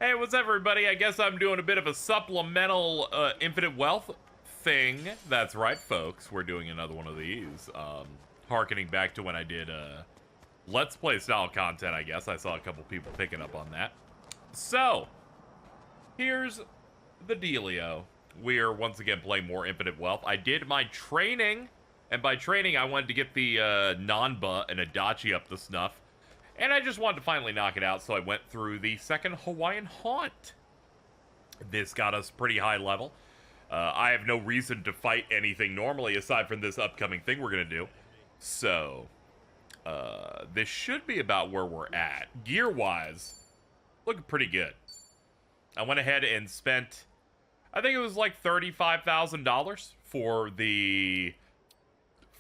Hey, what's up, everybody? I guess I'm doing a bit of a supplemental infinite wealth thing. That's right, folks. We're doing another one of these. Harkening back to when I did Let's Play style content, I guess. I saw a couple people picking up on that. So, here's the dealio. We're once again playing more infinite wealth. I did my training, and by training, I wanted to get the Nanba and Adachi up to snuff. And I just wanted to finally knock it out, so I went through the second Hawaiian Haunt. This got us pretty high level. I have no reason to fight anything normally aside from this upcoming thing we're going to do. So, this should be about where we're at. Gear-wise, looking pretty good. I went ahead and spent, I think it was like $35,000 for the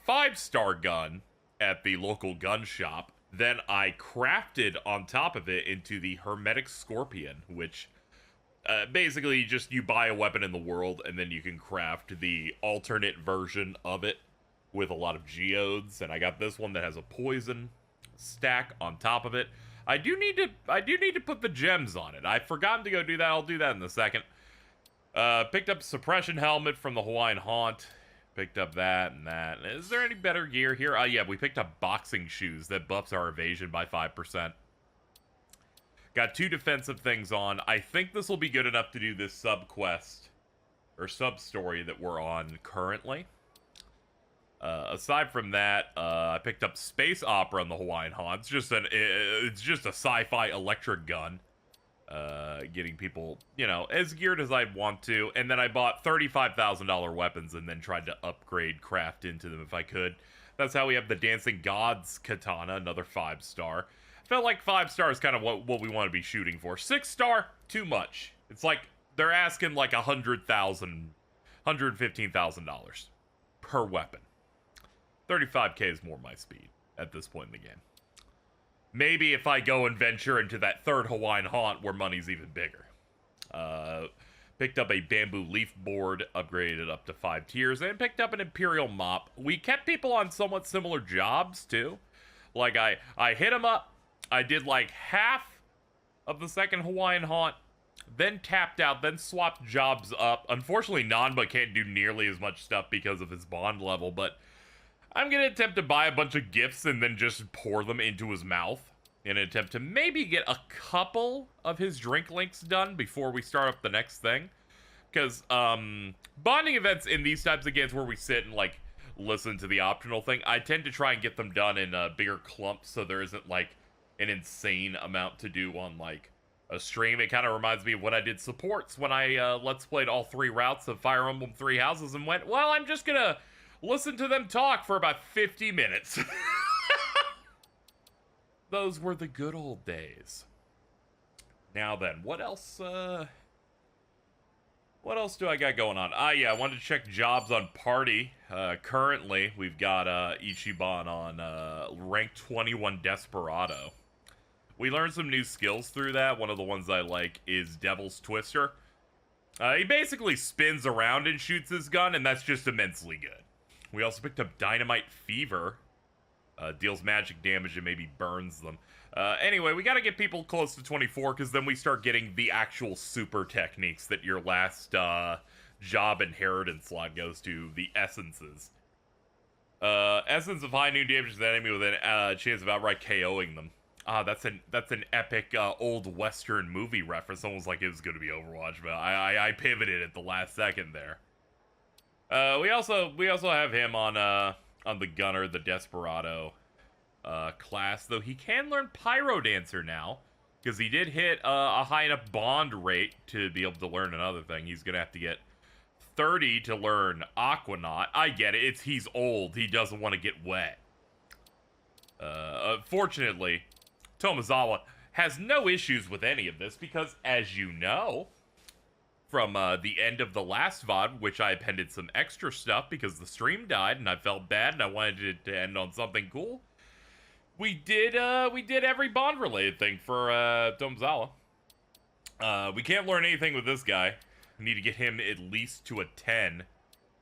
5-star gun at the local gun shop. Then I crafted on top of it into the Hermetic Scorpion, which basically just you buy a weapon in the world and then you can craft the alternate version of it with a lot of geodes. And I got this one that has a poison stack on top of it. I do need to put the gems on it. I've forgotten to go do that. I'll do that in a second. Picked up suppression helmet from the Hawaiian Haunt. Picked up that and that. Is there any better gear here? Yeah, we picked up boxing shoes that buffs our evasion by 5%. Got 2 defensive things on. I think this will be good enough to do this sub-quest, or sub-story that we're on currently. Aside from that, I picked up Space Opera on the Hawaiian Haunt. It's just a sci-fi electric gun. Getting people, you know, as geared as I want to. And then I bought $35,000 weapons and then tried to upgrade craft into them if I could. That's how we have the Dancing Gods Katana, another 5-star. Felt like 5-star is kind of what we want to be shooting for. 6-star, too much. It's like they're asking like $115,000 per weapon. 35k is more my speed at this point in the game. Maybe if I go and venture into that third Hawaiian Haunt where money's even bigger. Picked up a bamboo leaf board, upgraded it up to 5 tiers, and picked up an Imperial mop. We kept people on somewhat similar jobs, too. Like, I hit them up. I did, like, half of the second Hawaiian Haunt, then tapped out, then swapped jobs up. Unfortunately, Nanba can't do nearly as much stuff because of his bond level, but I'm going to attempt to buy a bunch of gifts and then just pour them into his mouth in an attempt to maybe get a couple of his drink links done before we start up the next thing. Because bonding events in these types of games where we sit and, like, listen to the optional thing, I tend to try and get them done in bigger clumps so there isn't, like, an insane amount to do on, like, a stream. It kind of reminds me of when I did supports, when I Let's Played all 3 routes of Fire Emblem 3 Houses and went, well, I'm just going to listen to them talk for about 50 minutes. Those were the good old days. Now then, what else do I got going on? Yeah, I wanted to check jobs on Party. Currently, we've got Ichiban on rank 21 Desperado. We learned some new skills through that. One of the ones I like is Devil's Twister. He basically spins around and shoots his gun, and that's just immensely good. We also picked up Dynamite Fever. Deals magic damage and maybe burns them. Anyway, we gotta get people close to 24, because then we start getting the actual super techniques that your last job inheritance slot goes to, the essences. Essence of high noon damage to the enemy with a chance of outright KOing them. That's an epic old Western movie reference. Almost like it was going to be Overwatch, but I pivoted at the last second there. We also have him on the Gunner, the Desperado class, though he can learn Pyro Dancer now, because he did hit a high enough bond rate to be able to learn another thing. He's gonna have to get 30 to learn Aquanaut. I get it. He's old. He doesn't want to get wet. Fortunately, Tomizawa has no issues with any of this because, as you know, from the end of the last VOD, which I appended some extra stuff because the stream died and I felt bad and I wanted it to end on something cool. We did every bond related thing for Tomizawa. We can't learn anything with this guy. We need to get him at least to a 10.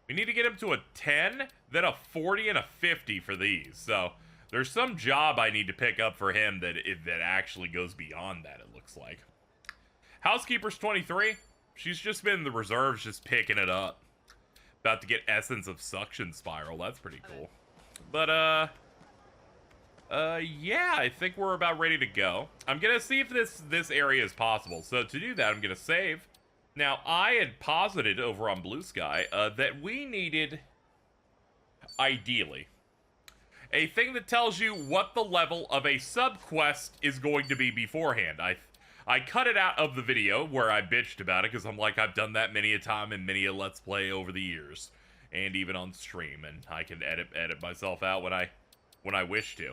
We need to get him to a 10, then a 40 and a 50 for these. So there's some job I need to pick up for him that actually goes beyond that, it looks like. Housekeeper's 23. She's just been in the reserves, just picking it up. About to get Essence of Suction Spiral. That's pretty cool. But, yeah, I think we're about ready to go. I'm gonna see if this area is possible. So to do that, I'm gonna save. Now, I had posited over on Blue Sky that we needed, ideally, a thing that tells you what the level of a sub-quest is going to be beforehand. I cut it out of the video where I bitched about it, because I'm like, I've done that many a time in many a Let's Play over the years. And even on stream, and I can edit myself out when I wish to.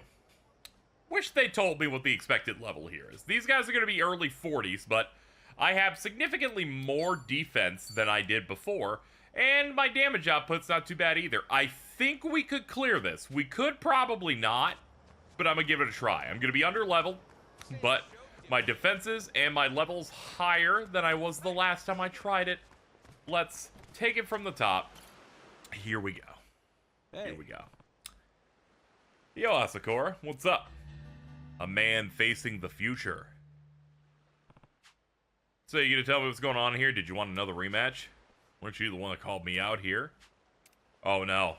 Wish they told me what the expected level here is. These guys are going to be early 40s, but I have significantly more defense than I did before, and my damage output's not too bad either. I think we could clear this. We could probably not, but I'm going to give it a try. I'm going to be under leveled, but my defenses and my levels higher than I was the last time I tried it. Let's take it from the top. Here we go. Hey. Here we go. Yo, Asakura, what's up? A man facing the future. So you gonna tell me what's going on here? Did you want another rematch? Weren't you the one that called me out here? Oh no.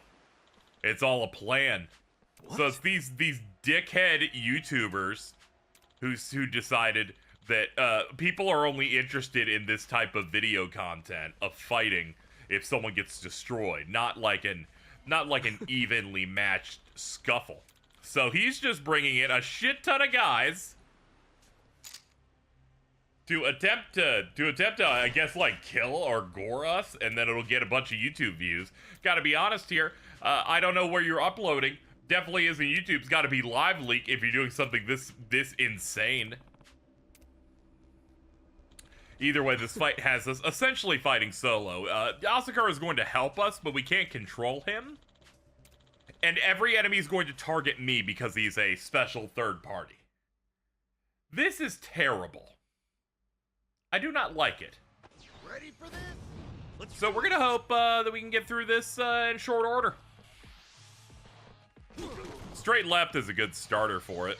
It's all a plan. What? So it's these dickhead YouTubers who decided that people are only interested in this type of video content of fighting if someone gets destroyed, not like an evenly matched scuffle. So he's just bringing in a shit ton of guys to attempt to I guess, like, kill or gore us, and then it'll get a bunch of YouTube views. Gotta be honest here, I don't know where you're uploading. Definitely isn't YouTube's gotta be live leak if you're doing something this insane. Either way, this fight has us essentially fighting solo. Asakura is going to help us, but we can't control him. And every enemy is going to target me because he's a special third party. This is terrible. I do not like it. Ready for this? So we're gonna hope that we can get through this in short order. Straight left is a good starter for it.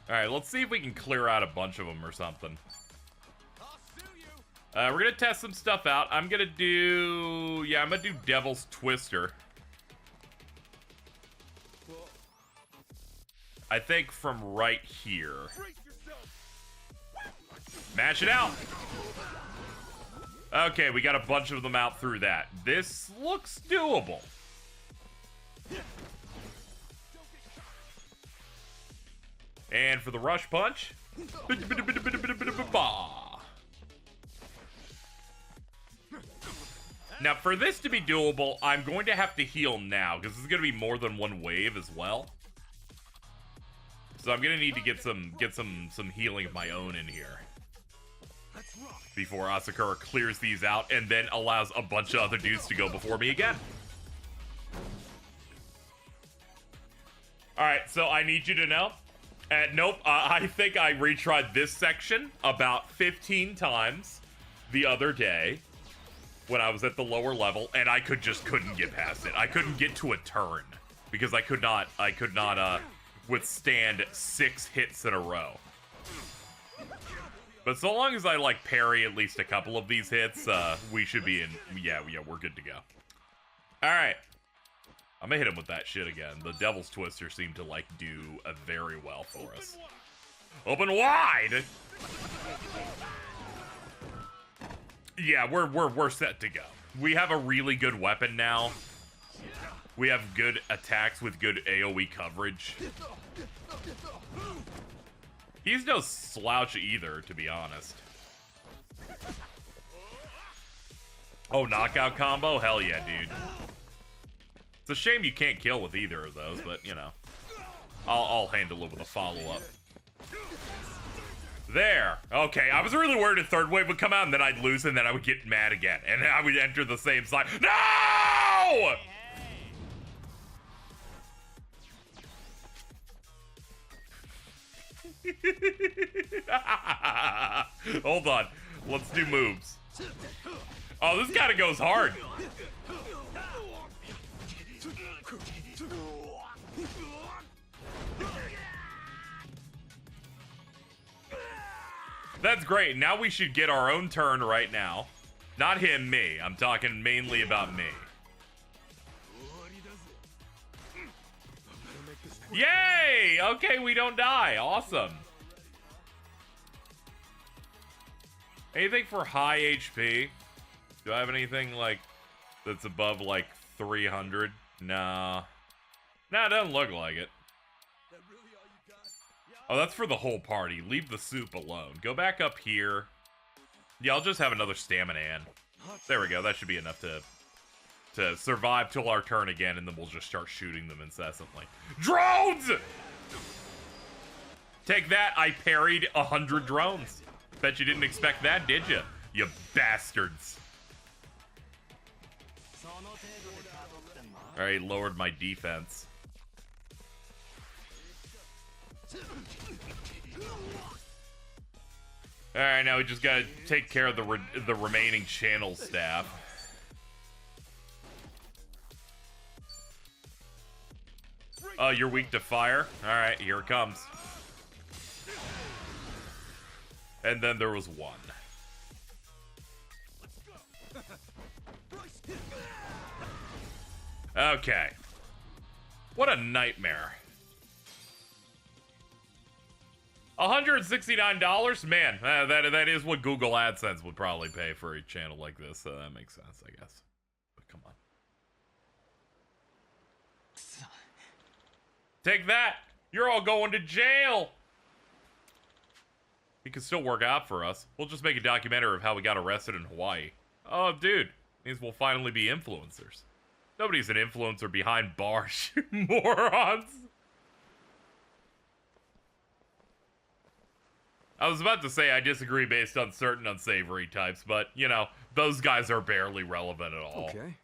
Alright, let's see if we can clear out a bunch of them or something. We're gonna test some stuff out. I'm gonna do Devil's Twister. I think from right here. Mash it out! Okay, we got a bunch of them out through that. This looks doable. And for the rush punch. Now, for this to be doable, I'm going to have to heal now, because this is going to be more than one wave as well. So I'm going to need to get some healing of my own in here before Asakura clears these out and then allows a bunch of other dudes to go before me again. Alright, so I need you to know. Nope, I think I retried this section about 15 times the other day when I was at the lower level, and I couldn't get past it. I couldn't get to a turn because I could not withstand 6 hits in a row. But so long as I, like, parry at least a couple of these hits, we should be in, yeah, we're good to go. Alright. I'm gonna hit him with that shit again. The Devil's Twister seemed to, like, do very well for us. Open wide! Yeah, we're set to go. We have a really good weapon now. We have good attacks with good AoE coverage. He's no slouch either, to be honest. Oh, knockout combo? Hell yeah, dude. It's a shame you can't kill with either of those, but, you know. I'll handle it with a follow-up. There. Okay, I was really worried a third wave would come out, and then I'd lose, and then I would get mad again. And then I would enter the same side. No! Hold on. Let's do moves. Oh, this kind of goes hard. that's great. Now we should get our own turn right now. Not him, me. I'm talking mainly about me. Yay! Okay, we don't die. Awesome. Anything for high HP? Do I have anything, like, that's above, like, 300? Nah. Nah, it doesn't look like it. Oh, that's for the whole party. Leave the soup alone. Go back up here. Yeah, I'll just have another stamina in. There we go. That should be enough to survive till our turn again, and then we'll just start shooting them incessantly. Drones! Take that. I parried 100 drones. Bet you didn't expect that, did you? You bastards. Alright, lowered my defense. Alright, now we just gotta take care of the remaining channel staff. Oh, you're weak to fire? Alright, here it comes. And then there was one. Okay. What a nightmare. $169? Man, that is what Google AdSense would probably pay for a channel like this, so that makes sense, I guess. But come on. Take that! You're all going to jail! He can still work out for us. We'll just make a documentary of how we got arrested in Hawaii. Oh, dude. Means we'll finally be influencers. Nobody's an influencer behind bars, you morons! I was about to say I disagree based on certain unsavory types, but, you know, those guys are barely relevant at all. Okay.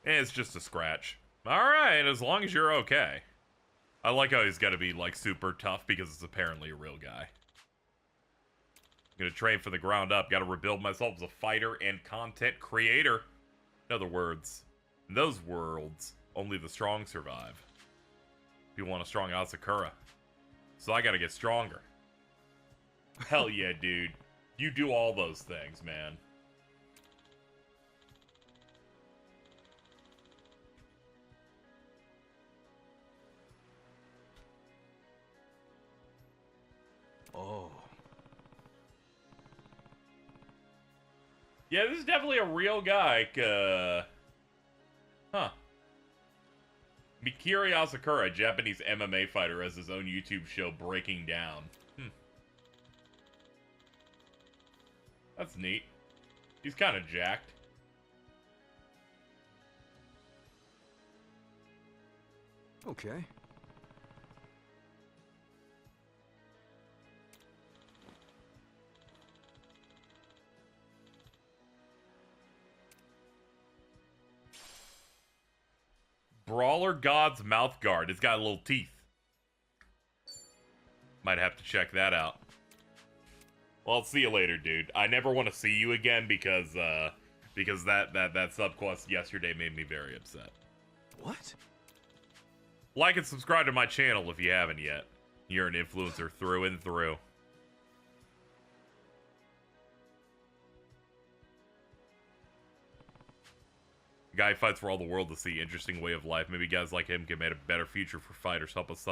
And it's just a scratch. Alright, as long as you're okay. I like how he's gotta be, like, super tough because it's apparently a real guy. I'm gonna train from the ground up. Gotta rebuild myself as a fighter and content creator. In other words, in those worlds, only the strong survive. If you want a strong Asakura. So I gotta get stronger. Hell yeah, dude. You do all those things, man. Oh. Yeah, this is definitely a real guy. Huh. Mikiri Asakura, a Japanese MMA fighter, has his own YouTube show, Breaking Down. That's neat. He's kind of jacked. Okay. Brawler God's Mouth Guard. It's got little teeth. Might have to check that out. Well, I'll see you later, dude. I never want to see you again because that subquest yesterday made me very upset. What? Like and subscribe to my channel if you haven't yet. You're an influencer through and through. Guy fights for all the world to see. Interesting way of life. Maybe guys like him can make a better future for fighters. Help us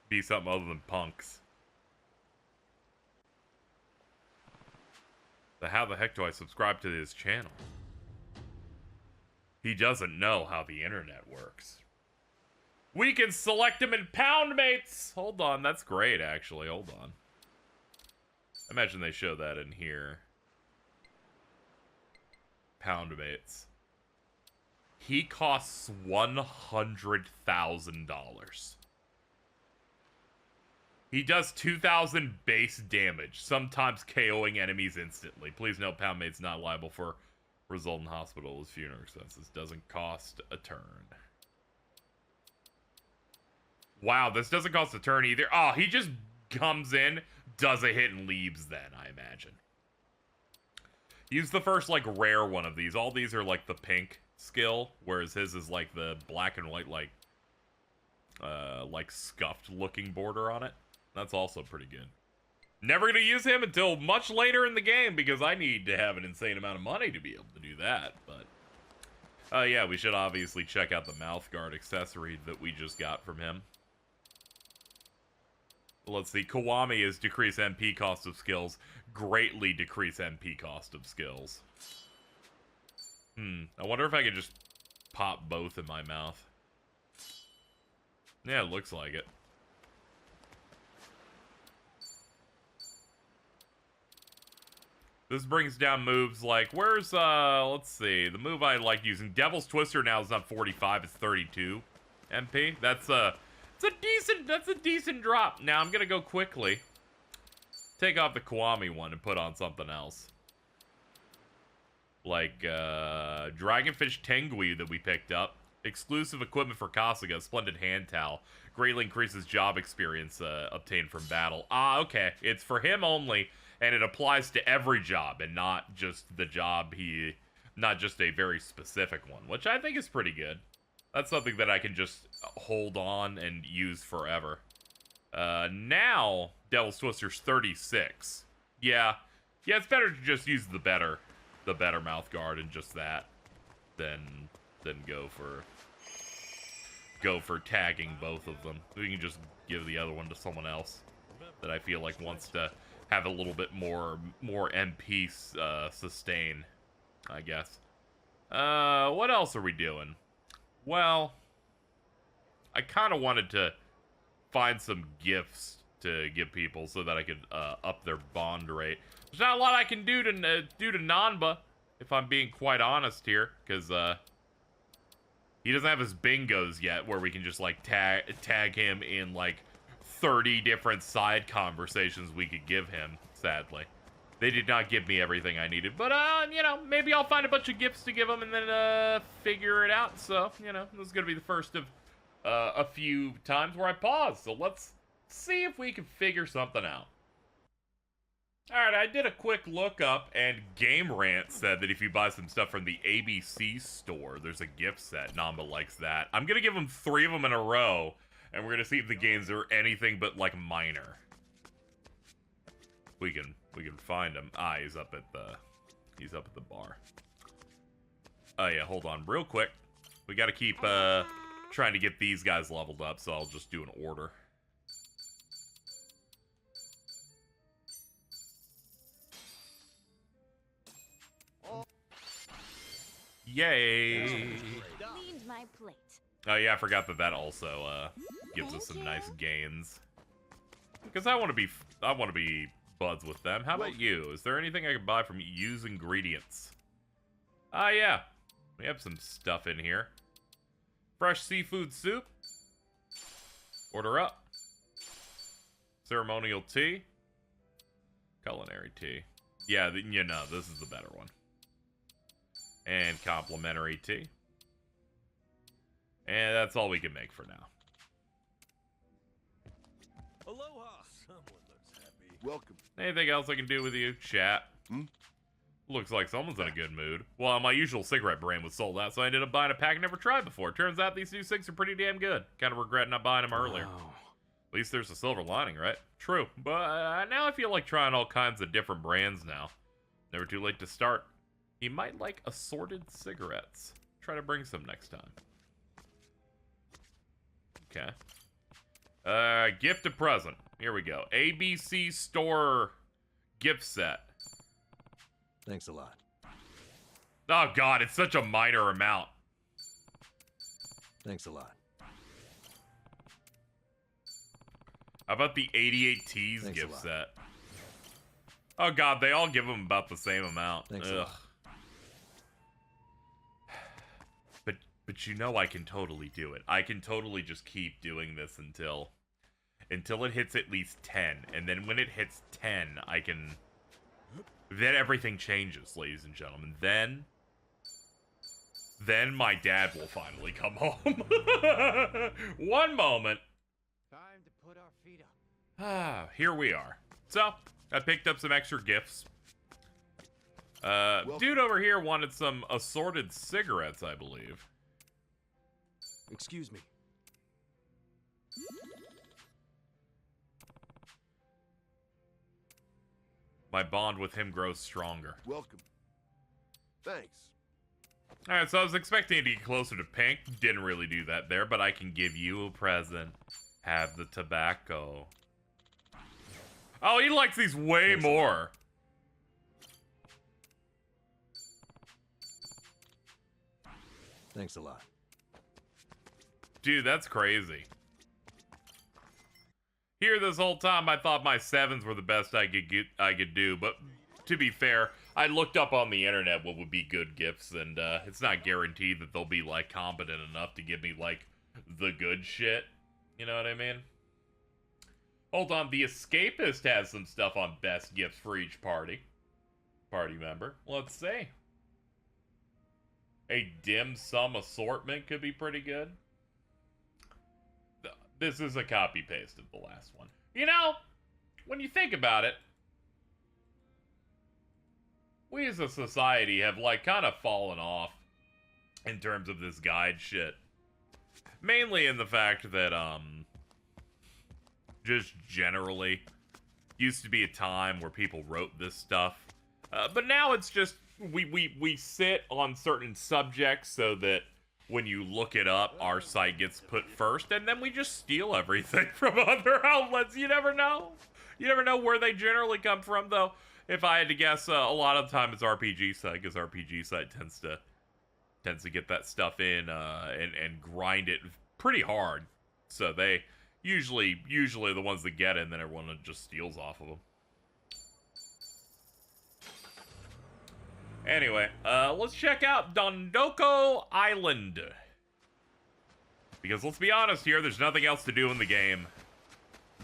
be something other than punks. So how the heck do I subscribe to his channel? He doesn't know how the internet works. We can select him in pound mates! Hold on, that's great, actually. Hold on. Imagine they show that in here. Pound mates. He costs $100,000. He does 2,000 base damage, sometimes KOing enemies instantly. Please note, Poundmate's not liable for resultant hospital as funeral expenses. Doesn't cost a turn. Wow, this doesn't cost a turn either. Oh, he just comes in, does a hit, and leaves then, I imagine. Use the first, like, rare one of these. All these are, like, the pink skill, whereas his is, like, the black and white, like scuffed-looking border on it. That's also pretty good. Never gonna use him until much later in the game because I need to have an insane amount of money to be able to do that, but... yeah, we should obviously check out the mouth guard accessory that we just got from him. Let's see, Kiwami is decrease MP cost of skills, greatly decrease MP cost of skills. I wonder if I could just pop both in my mouth. Yeah, it looks like it. This brings down moves like, where's, let's see, the move I like using, Devil's Twister now is not 45, it's 32 MP. That's a decent drop. Now I'm gonna go quickly, take off the Kiwami one and put on something else. Like, Dragonfish Tengu that we picked up. Exclusive equipment for Kasuga, Splendid Hand Towel. Greatly increases job experience, obtained from battle. Ah, okay, it's for him only. And it applies to every job and not just the job not just a very specific one, which I think is pretty good. That's something that I can just hold on and use forever. Now, Devil's Twister's 36. Yeah, it's better to just use the better mouth guard and just that than go for tagging both of them. We can just give the other one to someone else that I feel like wants to have a little bit more MP sustain, I guess. What else are we doing? Well, I kind of wanted to find some gifts to give people so that I could up their bond rate. There's not a lot I can do to Nanba, if I'm being quite honest here, because he doesn't have his bingos yet, where we can just like tag him in like 30 different side conversations we could give him, sadly. They did not give me everything I needed, but, you know, maybe I'll find a bunch of gifts to give him and then, figure it out. So, you know, this is gonna be the first of, a few times where I pause. So let's see if we can figure something out. Alright, I did a quick look up, and Game Rant said that if you buy some stuff from the ABC store, there's a gift set. Namba likes that. I'm gonna give him 3 of them in a row, and we're gonna see if the games are anything but, like, minor. We can find him. Ah, he's up at the bar. Oh yeah, hold on real quick. We gotta keep, trying to get these guys leveled up, so I'll just do an order. Yay! Cleaned my plate. Oh yeah, I forgot that also gives us some nice gains. Because I want to be buds with them. How about you? Is there anything I can buy from used ingredients? Ah yeah, we have some stuff in here. Fresh seafood soup. Order up. Ceremonial tea. Culinary tea. Yeah, you know, this is the better one. And complimentary tea. And that's all we can make for now. Aloha. Someone looks happy. Welcome. Anything else I can do with you? Chat. Looks like someone's in a good mood. Well, my usual cigarette brand was sold out, so I ended up buying a pack I never tried before. Turns out these new cigs are pretty damn good. Kind of regret not buying them earlier. Wow. At least there's a silver lining, right? True. But now I feel like trying all kinds of different brands now. Never too late to start. You might like assorted cigarettes. Try to bring some next time. Okay. Gift to present. Here we go. ABC store gift set. Thanks a lot. Oh god, it's such a minor amount. Thanks a lot. How about the 88 T's Thanks a gift lot. set? Oh god, they all give them about the same amount. Thanks a lot. But you know I can totally do it. I can totally just keep doing this until it hits at least 10. And then when it hits 10, then everything changes, ladies and gentlemen. Then my dad will finally come home. One moment. Time to put our feet up. Ah, here we are. So, I picked up some extra gifts. Dude over here wanted some assorted cigarettes, I believe. Excuse me. My bond with him grows stronger. Welcome. Thanks. Alright, so I was expecting it to get closer to Pink. Didn't really do that there, but I can give you a present. Have the tobacco. Oh, he likes these way more. Thanks a lot. Dude, that's crazy. Here, this whole time, I thought my 7s were the best I could do, but to be fair, I looked up on the internet what would be good gifts, and it's not guaranteed that they'll be, like, competent enough to give me, like, the good shit. You know what I mean? Hold on, the Escapist has some stuff on best gifts for each party member. Let's see. A dim sum assortment could be pretty good. This is a copy-paste of the last one. You know, when you think about it, we as a society have, like, kind of fallen off in terms of this guide shit. Mainly in the fact that, just generally, used to be a time where people wrote this stuff. But now it's just, we sit on certain subjects so that when you look it up, our site gets put first, and then we just steal everything from other outlets. You never know. You never know where they generally come from, though. If I had to guess, a lot of the time it's RPG site, because RPG site tends to get that stuff in and grind it pretty hard. So they usually the ones that get it, and then everyone just steals off of them. Anyway, let's check out Dondoko Island. Because let's be honest here, there's nothing else to do in the game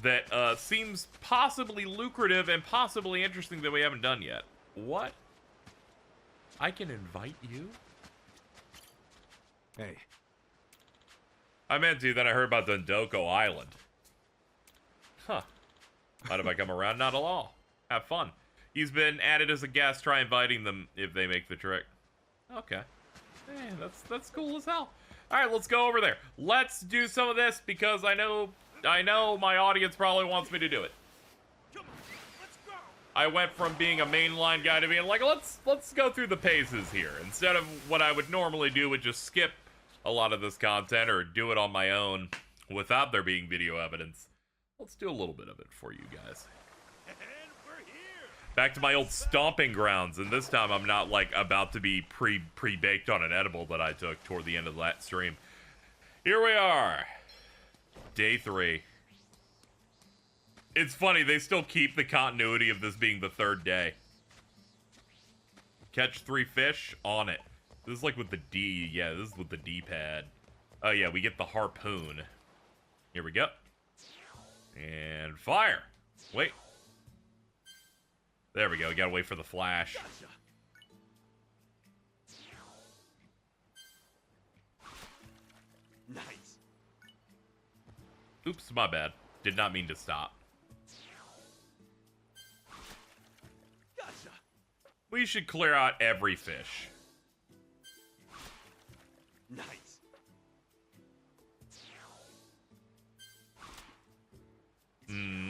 that seems possibly lucrative and possibly interesting that we haven't done yet. What? I can invite you? Hey. I meant to, then I heard about Dondoko Island. Huh. Mind if I come around? Not at all. Have fun. He's been added as a guest. Try inviting them if they make the trick. Okay. Hey, that's cool as hell. All right, let's go over there. Let's do some of this because I know my audience probably wants me to do it. Come on, let's go. I went from being a mainline guy to being like, let's go through the paces here. Instead of what I would normally do, would just skip a lot of this content or do it on my own without there being video evidence. Let's do a little bit of it for you guys. And we're here. Back to my old stomping grounds, and this time I'm not like about to be pre-baked on an edible that I took toward the end of that stream. Here we are. Day 3. It's funny, they still keep the continuity of this being the 3rd day. Catch 3 fish, on it. This is like with the D, yeah, this is with the D-pad. Oh yeah, we get the harpoon. Here we go. And fire. Wait. There we go, gotta wait for the flash. Gotcha. Nice. Oops, my bad. Did not mean to stop. Gotcha. We should clear out every fish. Nice.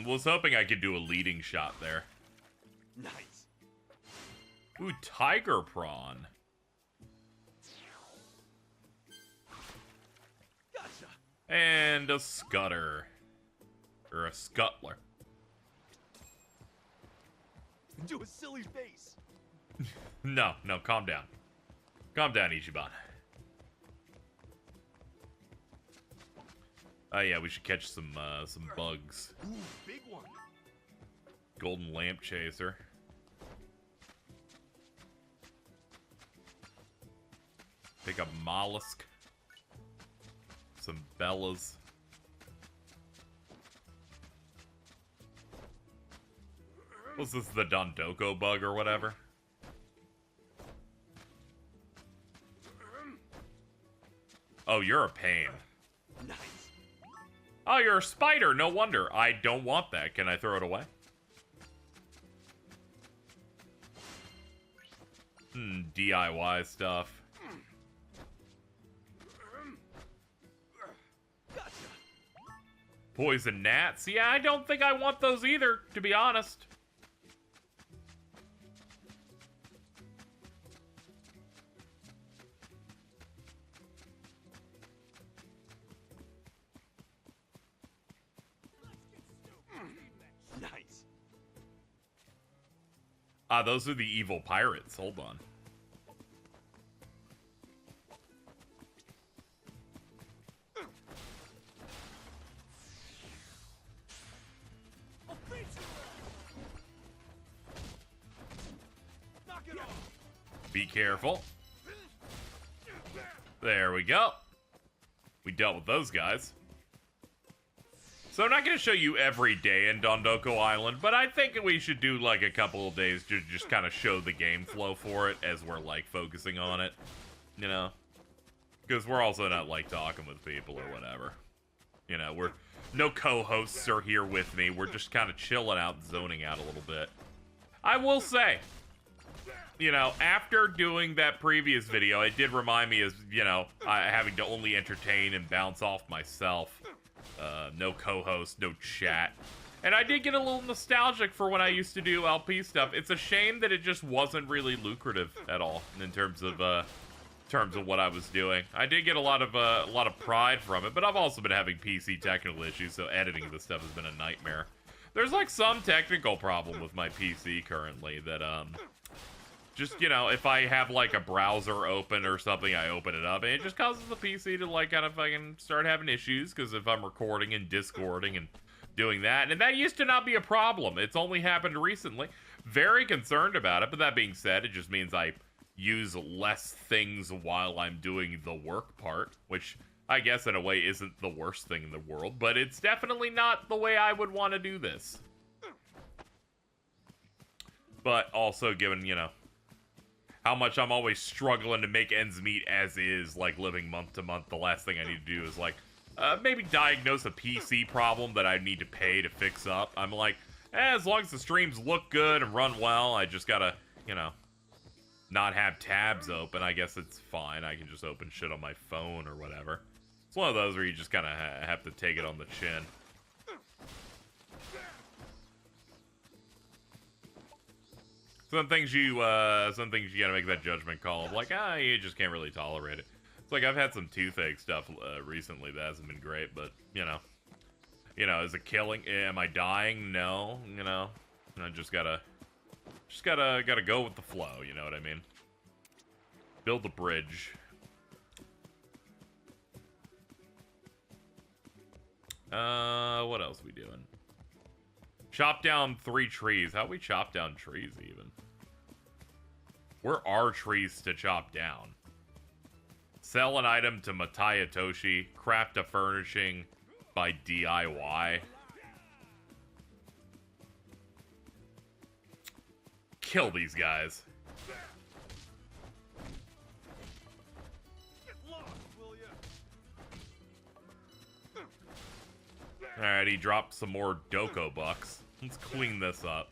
Was hoping I could do a leading shot there. Nice. Ooh, tiger prawn. Gotcha. And a scutter. Or a scuttler. Do a silly face. No, calm down. Calm down, Ichiban. Oh yeah, we should catch some bugs. Ooh, big one. Golden lamp chaser. Pick up mollusk. Some bellas. What's this, the Dondoko bug or whatever? Oh, you're a pain. Nice. Oh, you're a spider. No wonder. I don't want that. Can I throw it away? DIY stuff. Gotcha. Poison gnats? Yeah, I don't think I want those either, to be honest. Ah, those are the evil pirates. Hold on. Knock it off. Be careful. There we go. We dealt with those guys. So I'm not going to show you every day in Dondoko Island, but I think we should do like a couple of days to just kind of show the game flow for it as we're like focusing on it, you know? Because we're also not like talking with people or whatever. You know, no co-hosts are here with me. We're just kind of chilling out, zoning out a little bit. I will say, you know, after doing that previous video, it did remind me of, you know, having to only entertain and bounce off myself. No co-host, no chat. And I did get a little nostalgic for when I used to do LP stuff. It's a shame that it just wasn't really lucrative at all in terms of what I was doing. I did get a lot of pride from it, but I've also been having PC technical issues, so editing this stuff has been a nightmare. There's like some technical problem with my PC currently that just, you know, if I have like a browser open or something, I open it up and it just causes the PC to like kind of fucking start having issues, because if I'm recording and discording and doing that, and that used to not be a problem. It's only happened recently. Very concerned about it, but that being said, it just means I use less things while I'm doing the work part, which I guess in a way isn't the worst thing in the world, but it's definitely not the way I would want to do this. But also given, you know, how much I'm always struggling to make ends meet as is, like living month to month, the last thing I need to do is like, maybe diagnose a PC problem that I need to pay to fix up. I'm like, as long as the streams look good and run well, I just gotta, you know, not have tabs open. I guess it's fine. I can just open shit on my phone or whatever. It's one of those where you just kind of have to take it on the chin. Some things you gotta make that judgment call of like, you just can't really tolerate it. It's like I've had some toothache stuff recently that hasn't been great, but you know, is it killing? Am I dying? No, you know, I just gotta go with the flow. You know what I mean? Build the bridge. What else we doing? Chop down 3 trees. How do we chop down trees, even? Where are trees to chop down? Sell an item to Mataya Toshi. Craft a furnishing by DIY. Kill these guys. Get lost, will ya? Alright, he dropped some more Doko bucks. Let's clean this up.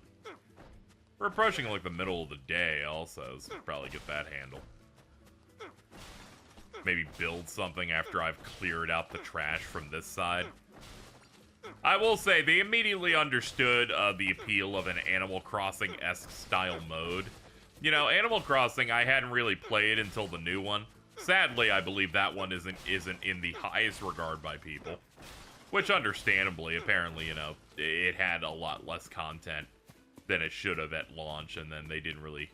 We're approaching like the middle of the day also, so probably get that handled. Maybe build something after I've cleared out the trash from this side. I will say, they immediately understood the appeal of an Animal Crossing-esque style mode. You know, Animal Crossing I hadn't really played until the new one. Sadly, I believe that one isn't in the highest regard by people. Which, understandably, apparently, you know, it had a lot less content than it should have at launch, and then they didn't really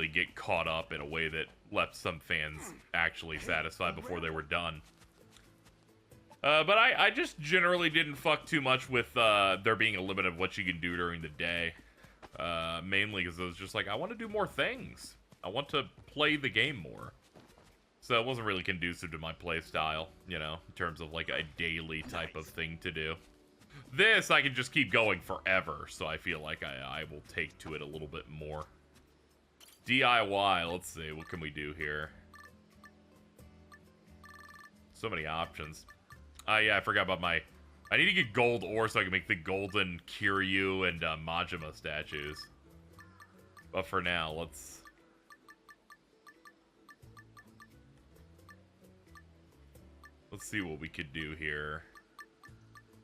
get caught up in a way that left some fans actually satisfied before they were done. But I just generally didn't fuck too much with there being a limit of what you can do during the day. Mainly because I was just like, I want to do more things. I want to play the game more. So it wasn't really conducive to my play style, you know, in terms of like a daily type of thing to do. This, I can just keep going forever, so I feel like I will take to it a little bit more. DIY, let's see, what can we do here? So many options. Yeah, I forgot about my... I need to get gold ore so I can make the golden Kiryu and Majima statues. But for now, let's see what we could do here.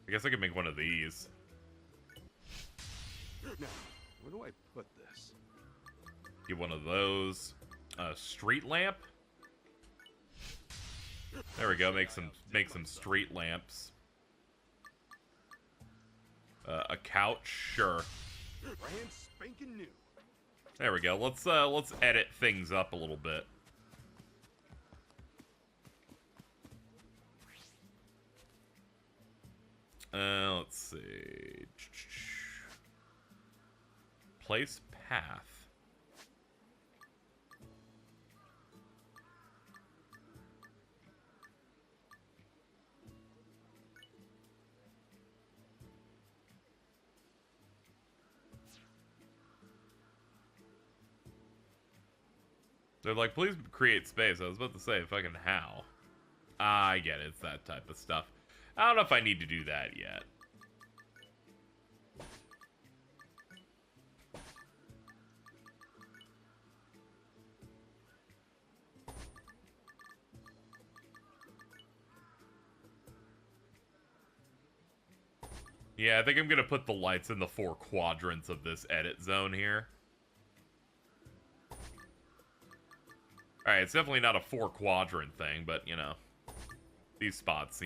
I guess I could make one of these. Now, where do I put this? Get one of those. Street lamp. There we go. Make some street lamps. A couch, sure. Brand spanking new. There we go. Let's edit things up a little bit. Let's see. Place path. They're like, please create space. I was about to say, fucking how? I get it. It's that type of stuff. I don't know if I need to do that yet. Yeah, I think I'm gonna put the lights in the 4 quadrants of this edit zone here. Alright, it's definitely not a 4 quadrant thing, but you know, these spots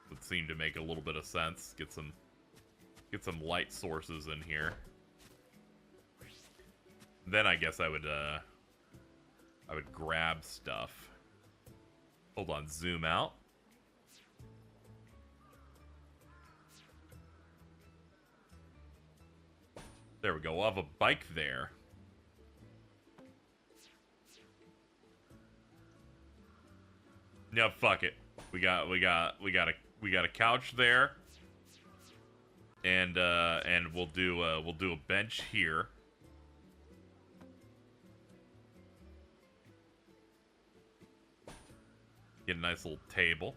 would seem to make a little bit of sense. Get some light sources in here. Then I guess I would grab stuff. Hold on, zoom out. There we go. We'll have a bike there. No, fuck it. We got a couch there. And we'll do a bench here. Get a nice little table.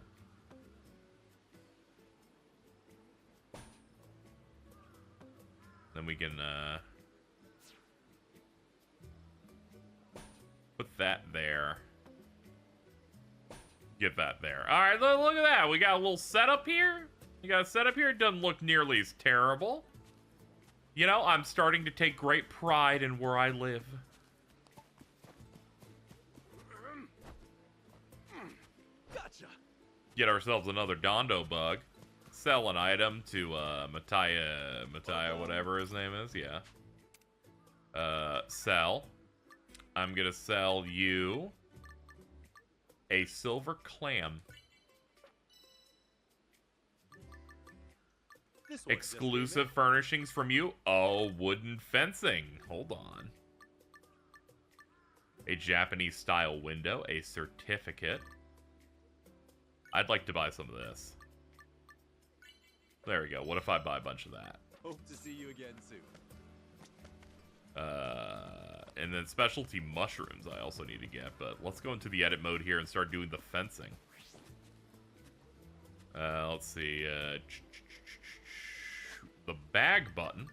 Then we can put that there. Get that there. Alright, look at that. We got a little setup here. You got a setup here. It doesn't look nearly as terrible. You know, I'm starting to take great pride in where I live. Gotcha. Get ourselves another Dondo bug. Sell an item to Mattia, whatever his name is. Yeah. Sell. I'm gonna sell you a silver clam. Exclusive furnishings from you. Oh, wooden fencing. Hold on. A Japanese style window. A certificate. I'd like to buy some of this. There we go. What if I buy a bunch of that? Hope to see you again soon. And then specialty mushrooms I also need to get, but let's go into the edit mode here and start doing the fencing. Let's see. The bag button.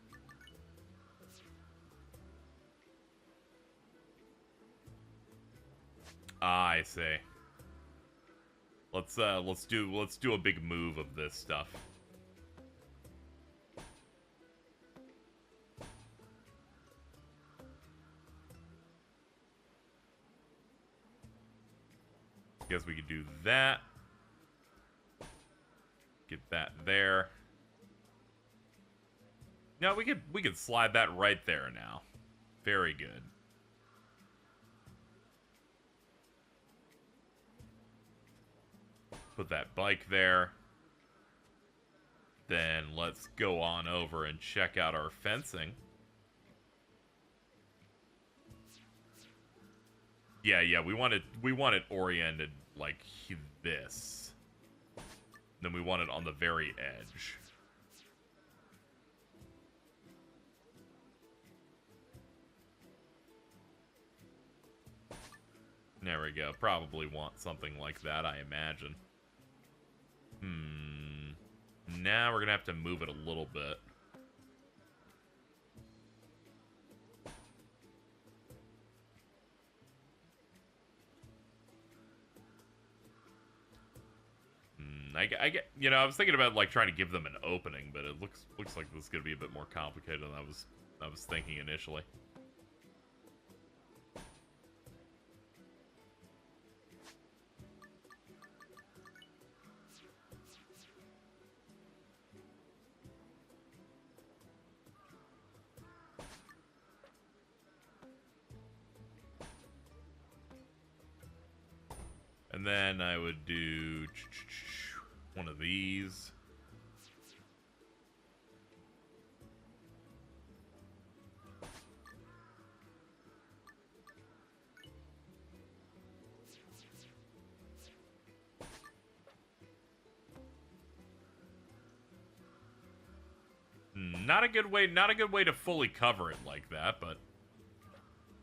Ah, I see. Let's do a big move of this stuff. Guess we could do that. Get that there. No, we could slide that right there now. Very good. Put that bike there. Then let's go on over and check out our fencing. Yeah, we want it oriented like this. Then we want it on the very edge. There we go. Probably want something like that, I imagine. Now we're gonna have to move it a little bit. I get, you know, I was thinking about like trying to give them an opening, but it looks like this is gonna be a bit more complicated than I was thinking initially. And then I would do one of these. Not a good way to fully cover it like that, but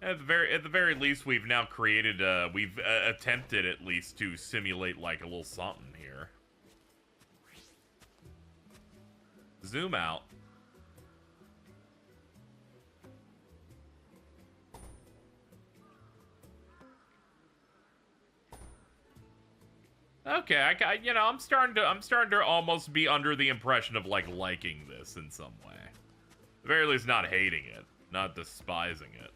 at the very least we've now created we've attempted at least to simulate like a little something here. Zoom out. Okay, I'm starting to almost be under the impression of like liking this in some way. At the very least, not hating it, not despising it.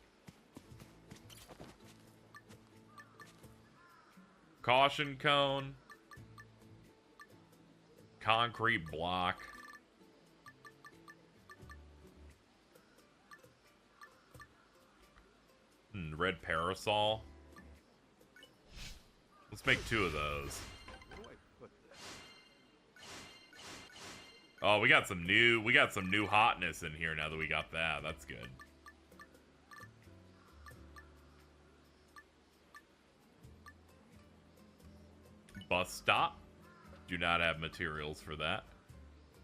Caution cone. Concrete block. Red parasol. Let's make 2 of those. Oh, we got some new hotness in here now that we got that. That's good. Bus stop. Do not have materials for that.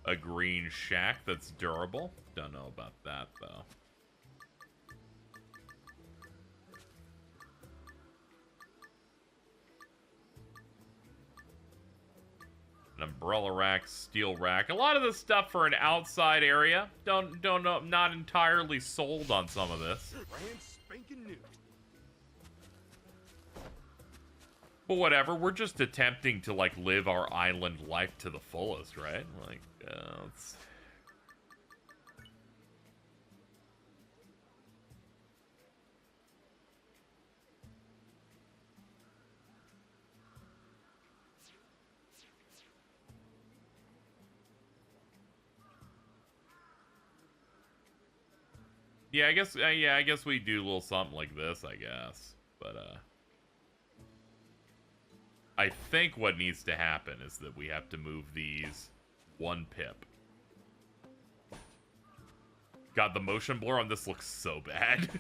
A green shack that's durable. Don't know about that though. An umbrella rack, steel rack. A lot of this stuff for an outside area. Don't know. Not entirely sold on some of this. Brand spanking new. But whatever. We're just attempting to like live our island life to the fullest, right? Like, it's... Yeah, I guess we do a little something like this, I guess. But, I think what needs to happen is that we have to move these 1 pip. God, the motion blur on this looks so bad.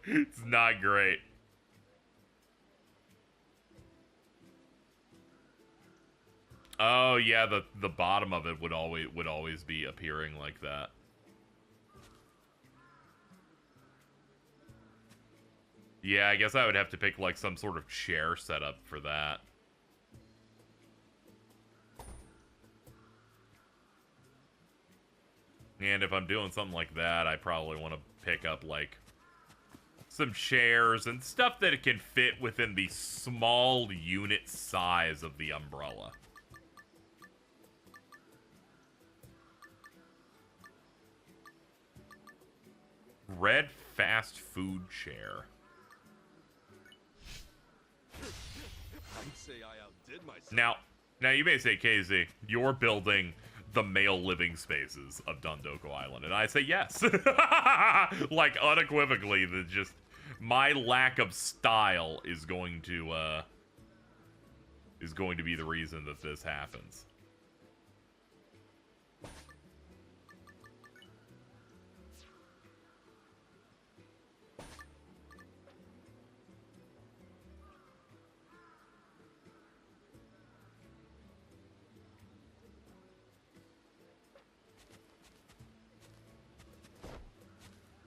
It's not great. Oh, yeah, the bottom of it would always be appearing like that. Yeah, I guess I would have to pick, like, some sort of chair setup for that. And if I'm doing something like that, I probably want to pick up, like, some chairs and stuff that it can fit within the small unit size of the umbrella. Red fast food chair. I'd say I outdid myself. Now you may say, KZ, you're building the male living spaces of Dondoko Island, and I say yes. Like unequivocally, that just my lack of style is going to be the reason that this happens.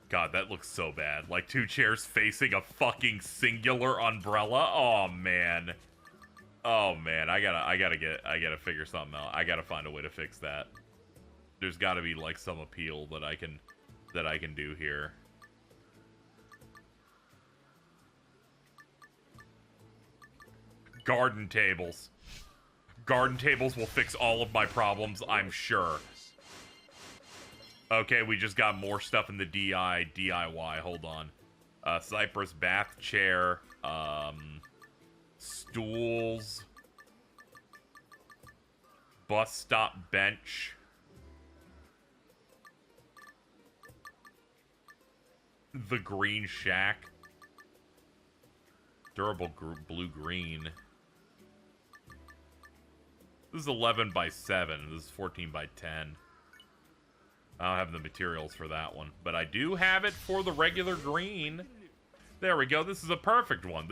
God, that looks so bad. Like 2 chairs facing a fucking singular umbrella. Oh man. Oh man, I gotta figure something out. I gotta find a way to fix that. There's gotta be like some appeal that I can do here. Garden tables. Garden tables will fix all of my problems, I'm sure. Okay, we just got more stuff in the DIY. Hold on. Cypress bath chair. Stools. Bus stop bench. The green shack. Durable blue-green. This is 11 by 7. This is 14 by 10. I don't have the materials for that one, but I do have it for the regular green. There we go. This is a perfect one.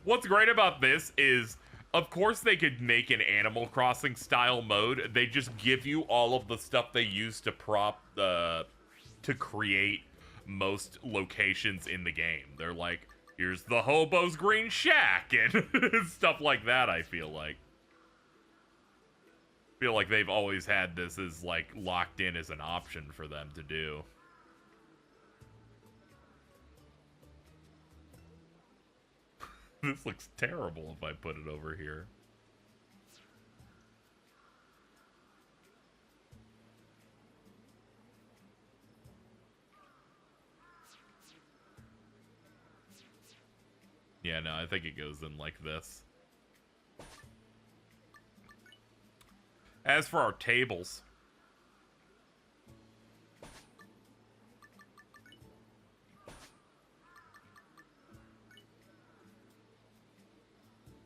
What's great about this is, of course, they could make an Animal Crossing style mode. They just give you all of the stuff they use to to create most locations in the game. They're like, here's the hobo's green shack and stuff like that. I feel like they've always had this as like locked in as an option for them to do. This looks terrible if I put it over here. Yeah, no, I think it goes in like this. As for our tables,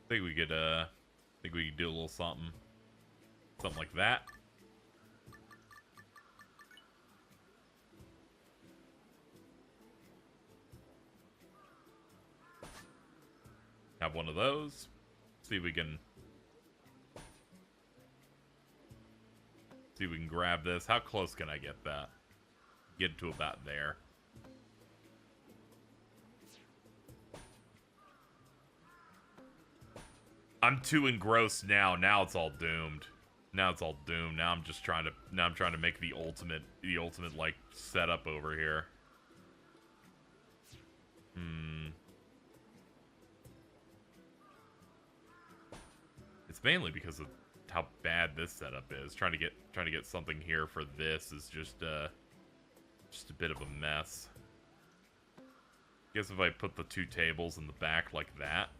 I think we could do a little something like that. Have one of those. See if we can grab this. How close can I get that? Get to about there. I'm too engrossed now. Now it's all doomed. Now it's all doomed. Now I'm just trying to make the ultimate like setup over here. It's mainly because of how bad this setup is. Trying to get something here for this is just a bit of a mess. Guess if I put the two tables in the back like that.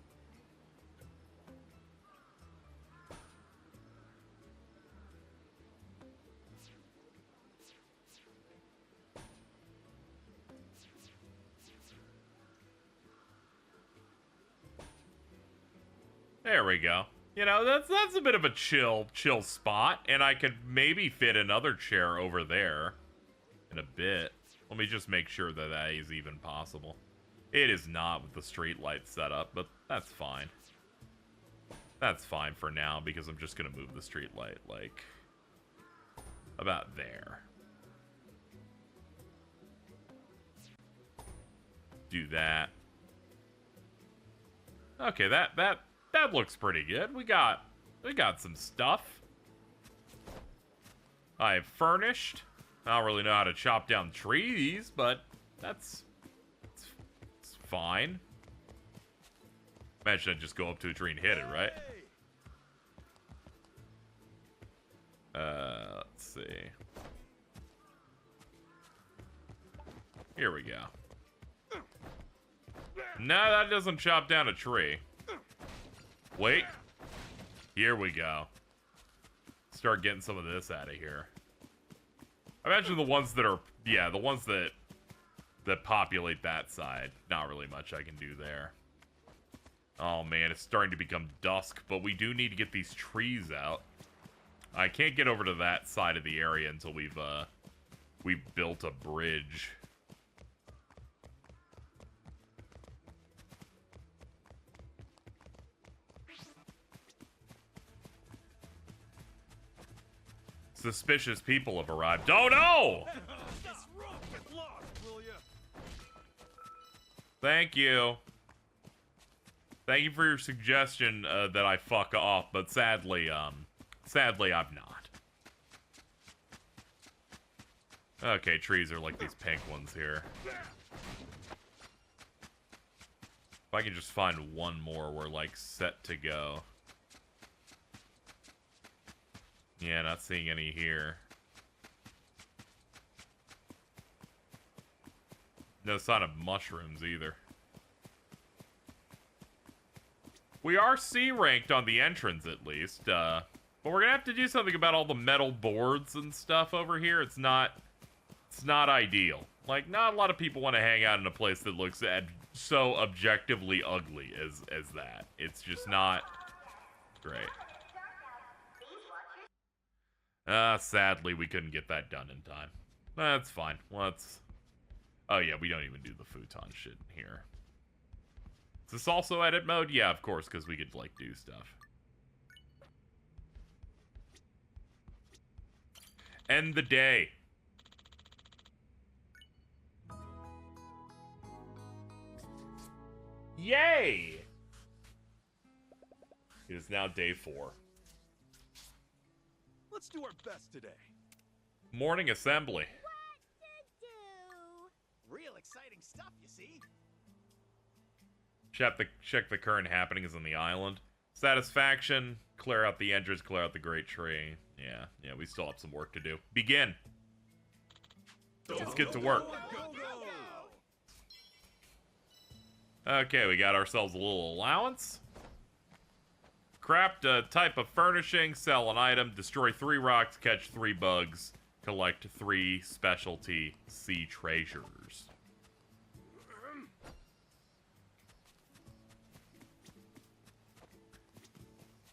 There we go. You know, that's a bit of a chill spot, and I could maybe fit another chair over there in a bit. Let me just make sure that that is even possible. It is not with the street light setup, but that's fine. That's fine for now, because I'm just gonna move the street light, like, about there. Do that. Okay, that looks pretty good. We got some stuff. I have furnished. I don't really know how to chop down trees, but it's fine. Imagine I just go up to a tree and hit it, right? Let's see. Here we go. No, that doesn't chop down a tree. Wait. Here we go. Start getting some of this out of here. I imagine the ones that are, yeah, the ones that populate that side. Not really much I can do there. Oh man, it's starting to become dusk, but we do need to get these trees out. I can't get over to that side of the area until we've built a bridge. Suspicious people have arrived. Oh no! Thank you. Thank you for your suggestion that I fuck off, but sadly I'm not. Okay, trees are like these pink ones here. If I can just find one more, we're like set to go. Yeah, not seeing any here. No sign of mushrooms either. We are C ranked on the entrance at least, but we're gonna have to do something about all the metal boards and stuff over here. It's not ideal. Like, not a lot of people want to hang out in a place that looks so objectively ugly as that. It's just not great. Sadly, we couldn't get that done in time. That's fine. Let's... Oh, yeah, we don't even do the futon shit here. Is this also edit mode? Yeah, of course, because we could, like, do stuff. End the day. Yay! It is now day 4. Let's do our best today. Morning assembly. Real exciting stuff, you see. Check the current happenings on the island. Satisfaction. Clear out the entrance. Clear out the great tree. Yeah, we still have some work to do. Begin. Let's get to work. Okay, we got ourselves a little allowance. Craft a type of furnishing, sell an item, destroy 3 rocks, catch 3 bugs, collect 3 specialty sea treasures.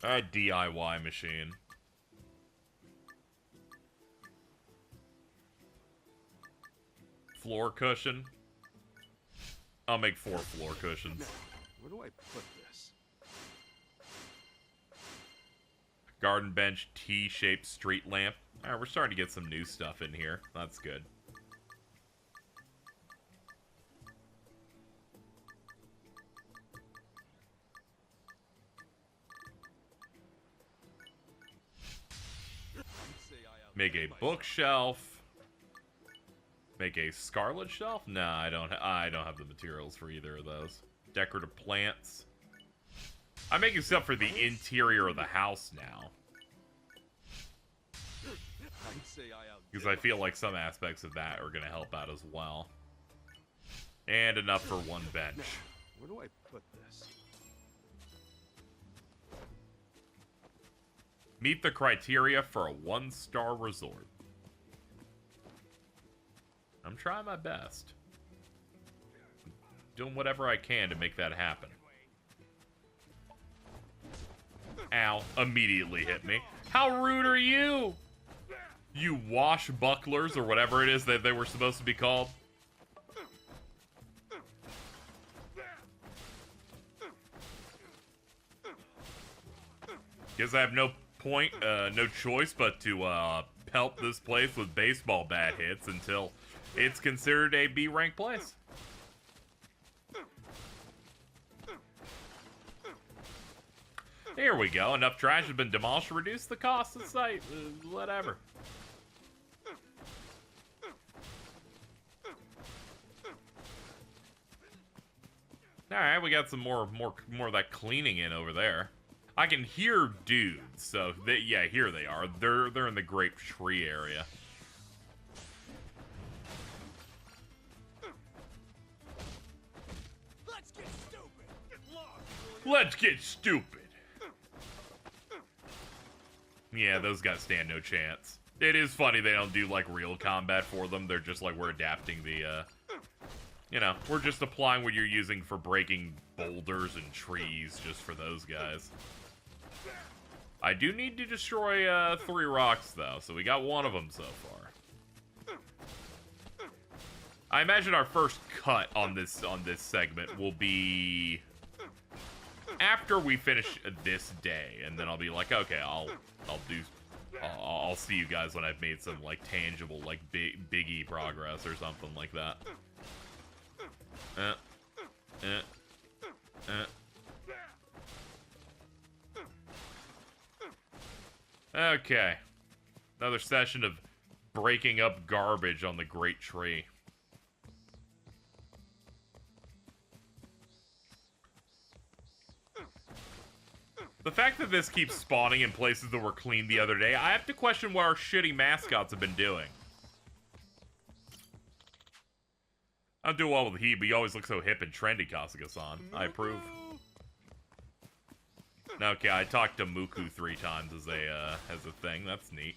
A DIY machine. Floor cushion. I'll make 4 floor cushions. Where do I put this? Garden bench, T-shaped street lamp. Alright, we're starting to get some new stuff in here. That's good. Make a bookshelf. Make a scarlet shelf? Nah, I don't have the materials for either of those. Decorative plants. I'm making stuff for the interior of the house now. Because I feel like some aspects of that are going to help out as well. And enough for 1 bench. Where do I put this? Meet the criteria for a 1-star resort. I'm trying my best. Doing whatever I can to make that happen. Ow. Immediately hit me. How rude are you? You wash bucklers, or whatever it is that they were supposed to be called. Guess I have no choice but to pelt this place with baseball bat hits until it's considered a B-rank place. Here we go. Enough trash has been demolished to reduce the cost of the site. Whatever. Alright, we got some more of that cleaning in over there. I can hear dudes, so yeah, here they are. They're in the grape tree area. Let's get stupid. Get lost. Let's get stupid. Yeah, those guys stand no chance. It is funny they don't do like real combat for them. They're just like, we're adapting the you know, we're just applying what you're using for breaking boulders and trees just for those guys. I do need to destroy 3 rocks though, so we got 1 of them so far. I imagine our first cut on this segment will be after we finish this day, and then I'll be like, okay, I'll see you guys when I've made some like tangible like biggie progress or something like that. Okay. Another session of breaking up garbage on the Great Tree. The fact that this keeps spawning in places that were cleaned the other day, I have to question what our shitty mascots have been doing. I'm doing well with the heat, but you always look so hip and trendy, Kasuga-san. I approve. Okay, I talked to Muku 3 times as a thing. That's neat.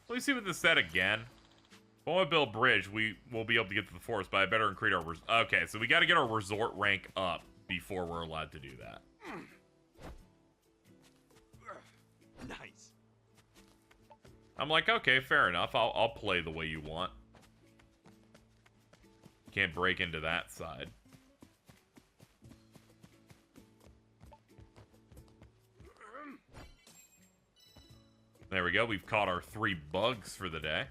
Let me see what this said again. When we build bridge, we will be able to get to the forest, but I better increase our... Okay, so we got to get our resort rank up before we're allowed to do that. Nice. I'm like, okay, fair enough. I'll play the way you want. Can't break into that side. There we go. We've caught our 3 bugs for the day.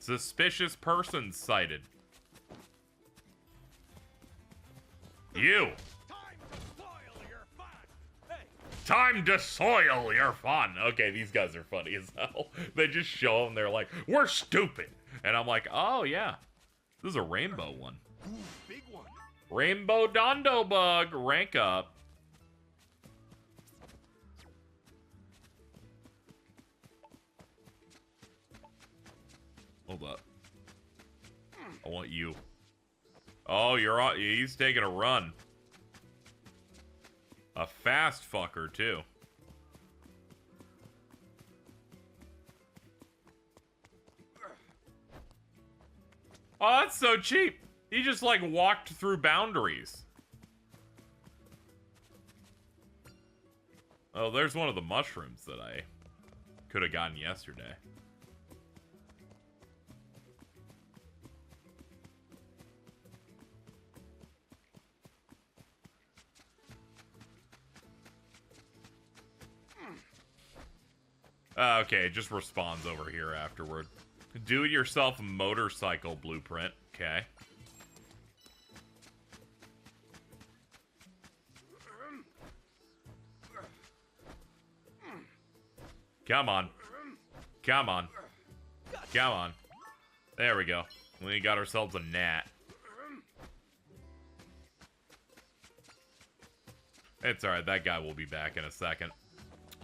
Suspicious person sighted. You! Time to spoil your fun. Hey, Time to soil your fun. Okay, these guys are funny as hell. They just show them, they're like, we're stupid. And I'm like, oh yeah, this is a rainbow one. ooh, big one. Rainbow Dondo Bug, rank up. Hold up. I want you. Oh, you're on. He's taking a run. A fast fucker, too. Oh, that's so cheap. He just, like, walked through boundaries. Oh, there's one of the mushrooms that I could have gotten yesterday. Okay, it just respawns over here afterward. Do-it-yourself motorcycle blueprint. Okay. Come on. Come on. Come on. There we go. We got ourselves a gnat. It's alright, that guy will be back in a second.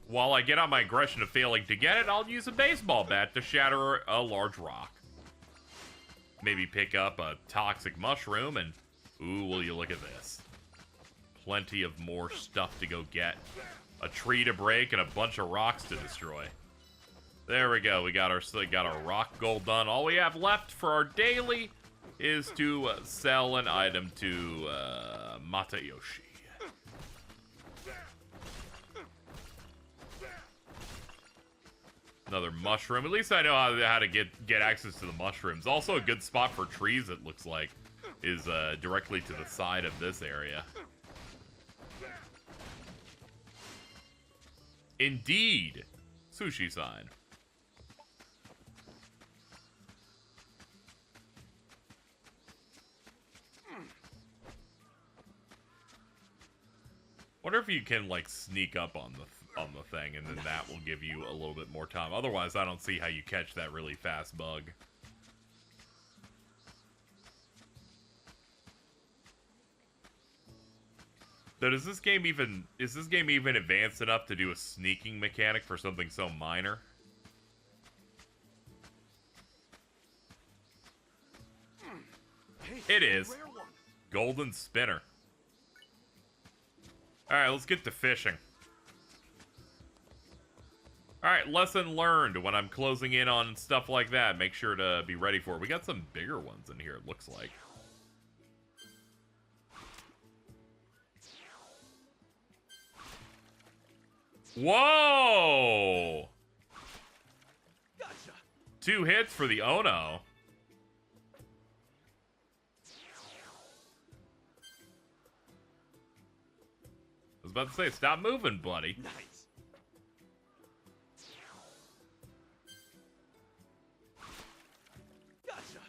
While I get on my aggression of failing to get it, I'll use a baseball bat to shatter a large rock. Maybe pick up a toxic mushroom and... Ooh, will you look at this. Plenty of more stuff to go get. A tree to break and a bunch of rocks to destroy. There we go. We got our rock gold done. All we have left for our daily is to sell an item to Matayoshi. Another mushroom. At least I know how to get access to the mushrooms. Also a good spot for trees, it looks like, is directly to the side of this area. Indeed. Sushi sign. Wonder if you can, like, sneak up on the thing, and then that will give you a little bit more time. Otherwise, I don't see how you catch that really fast bug. So is this game even advanced enough to do a sneaking mechanic for something so minor? Hey, It is. rare one. Golden spinner. Alright, let's get to fishing. Alright, lesson learned. When I'm closing in on stuff like that, make sure to be ready for it. We got some bigger ones in here, it looks like. Whoa! Gotcha. 2 hits for the Ono. I was about to say, stop moving, buddy. Nice. Gotcha.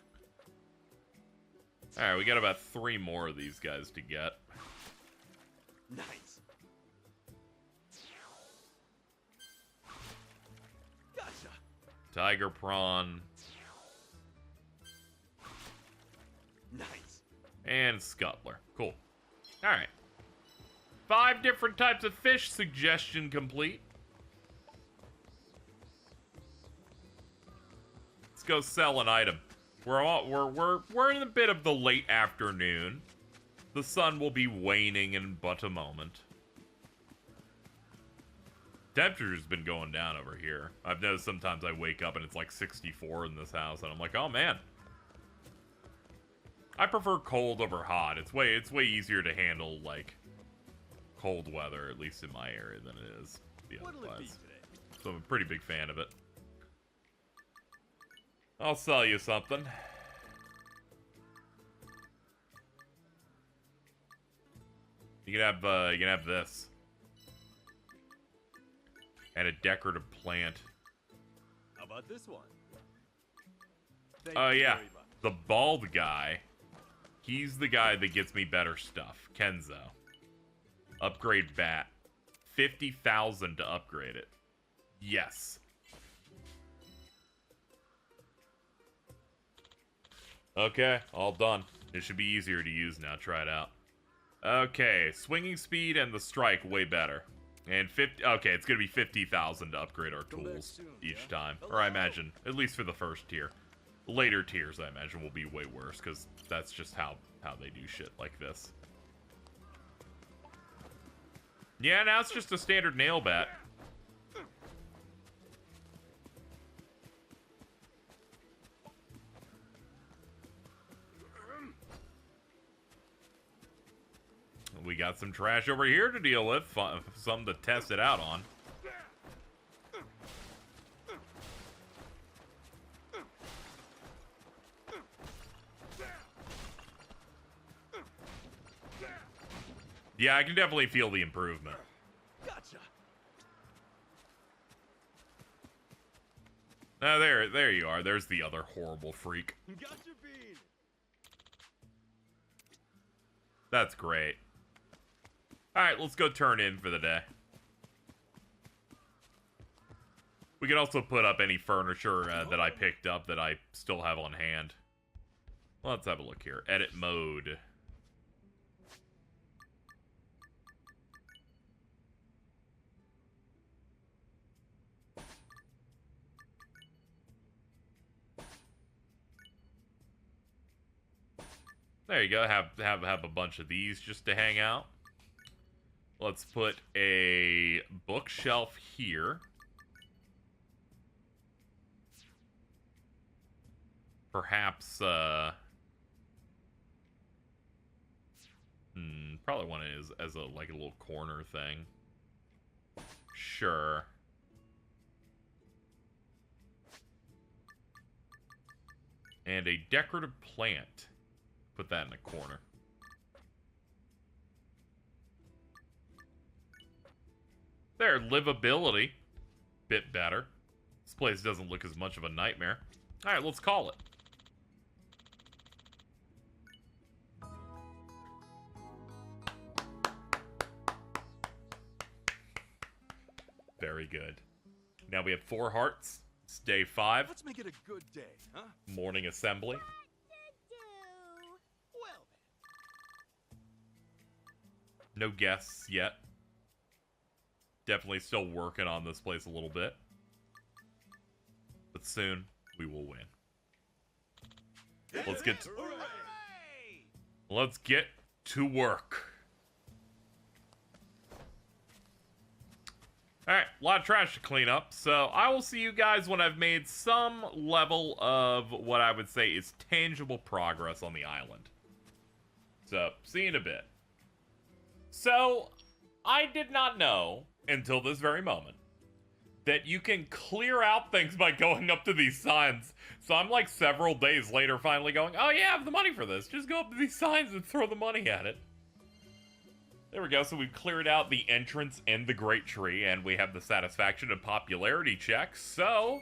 Alright, we got about 3 more of these guys to get. Nice. Gotcha. Tiger prawn. Nice. And scuttler. Cool. Alright. 5 different types of fish suggestion complete. Let's go sell an item. We're in a bit of the late afternoon. The sun will be waning in but a moment. Temperature's been going down over here. I've noticed sometimes I wake up and it's like 64 in this house, and I'm like, oh man. I prefer cold over hot. It's way easier to handle like cold weather, at least in my area, than it is the other place. So I'm a pretty big fan of it. I'll sell you something. You can have this. And a decorative plant. How about this one? Oh yeah, the bald guy. He's the guy that gets me better stuff. Kenzo. Upgrade bat. 50,000 to upgrade it. Yes. Okay, all done. It should be easier to use now. Try it out. Okay, swinging speed and the strike way better. And 50. Okay, it's gonna be 50,000 to upgrade our tools each time, or I imagine at least for the first tier. Later tiers, I imagine, will be way worse because that's just how they do shit like this. Yeah, now it's just a standard nail bat. We got some trash over here to deal with, some to test it out on. Yeah, I can definitely feel the improvement. Gotcha. Oh, there you are. There's the other horrible freak. Gotcha, bean. That's great. Alright, let's go turn in for the day. We can also put up any furniture that I picked up that I still have on hand. Let's have a look here. Edit mode. There you go. Have a bunch of these just to hang out. Let's put a bookshelf here. Perhaps, probably one as a like a little corner thing. Sure. And a decorative plant. Put that in the corner. There, livability. Bit better. This place doesn't look as much of a nightmare. Alright, let's call it. Very good. Now we have 4 hearts. It's day 5. Let's make it a good day, huh? Morning assembly. Well No guests yet. Definitely still working on this place a little bit. But soon, we will win. Let's get to work. Alright, a lot of trash to clean up, so I will see you guys when I've made some level of what I would say is tangible progress on the island. So, see you in a bit. So, I did not know, until this very moment, that you can clear out things by going up to these signs. So I'm like several days later finally going, oh yeah, I have the money for this. Just go up to these signs and throw the money at it. There we go, so we've cleared out the entrance and the Great Tree, and we have the satisfaction and popularity check, so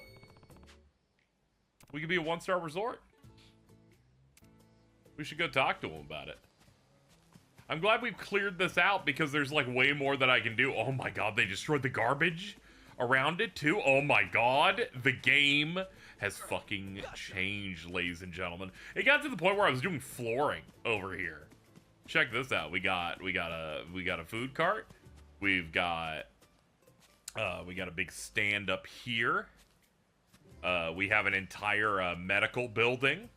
we could be a 1-star resort. We should go talk to them about it. I'm glad we've cleared this out because there's like way more that I can do. Oh my god, they destroyed the garbage around it too. Oh my god, the game has fucking changed, ladies and gentlemen. It got to the point where I was doing flooring over here. Check this out. We got a food cart. We've got a big stand up here. We have an entire medical building.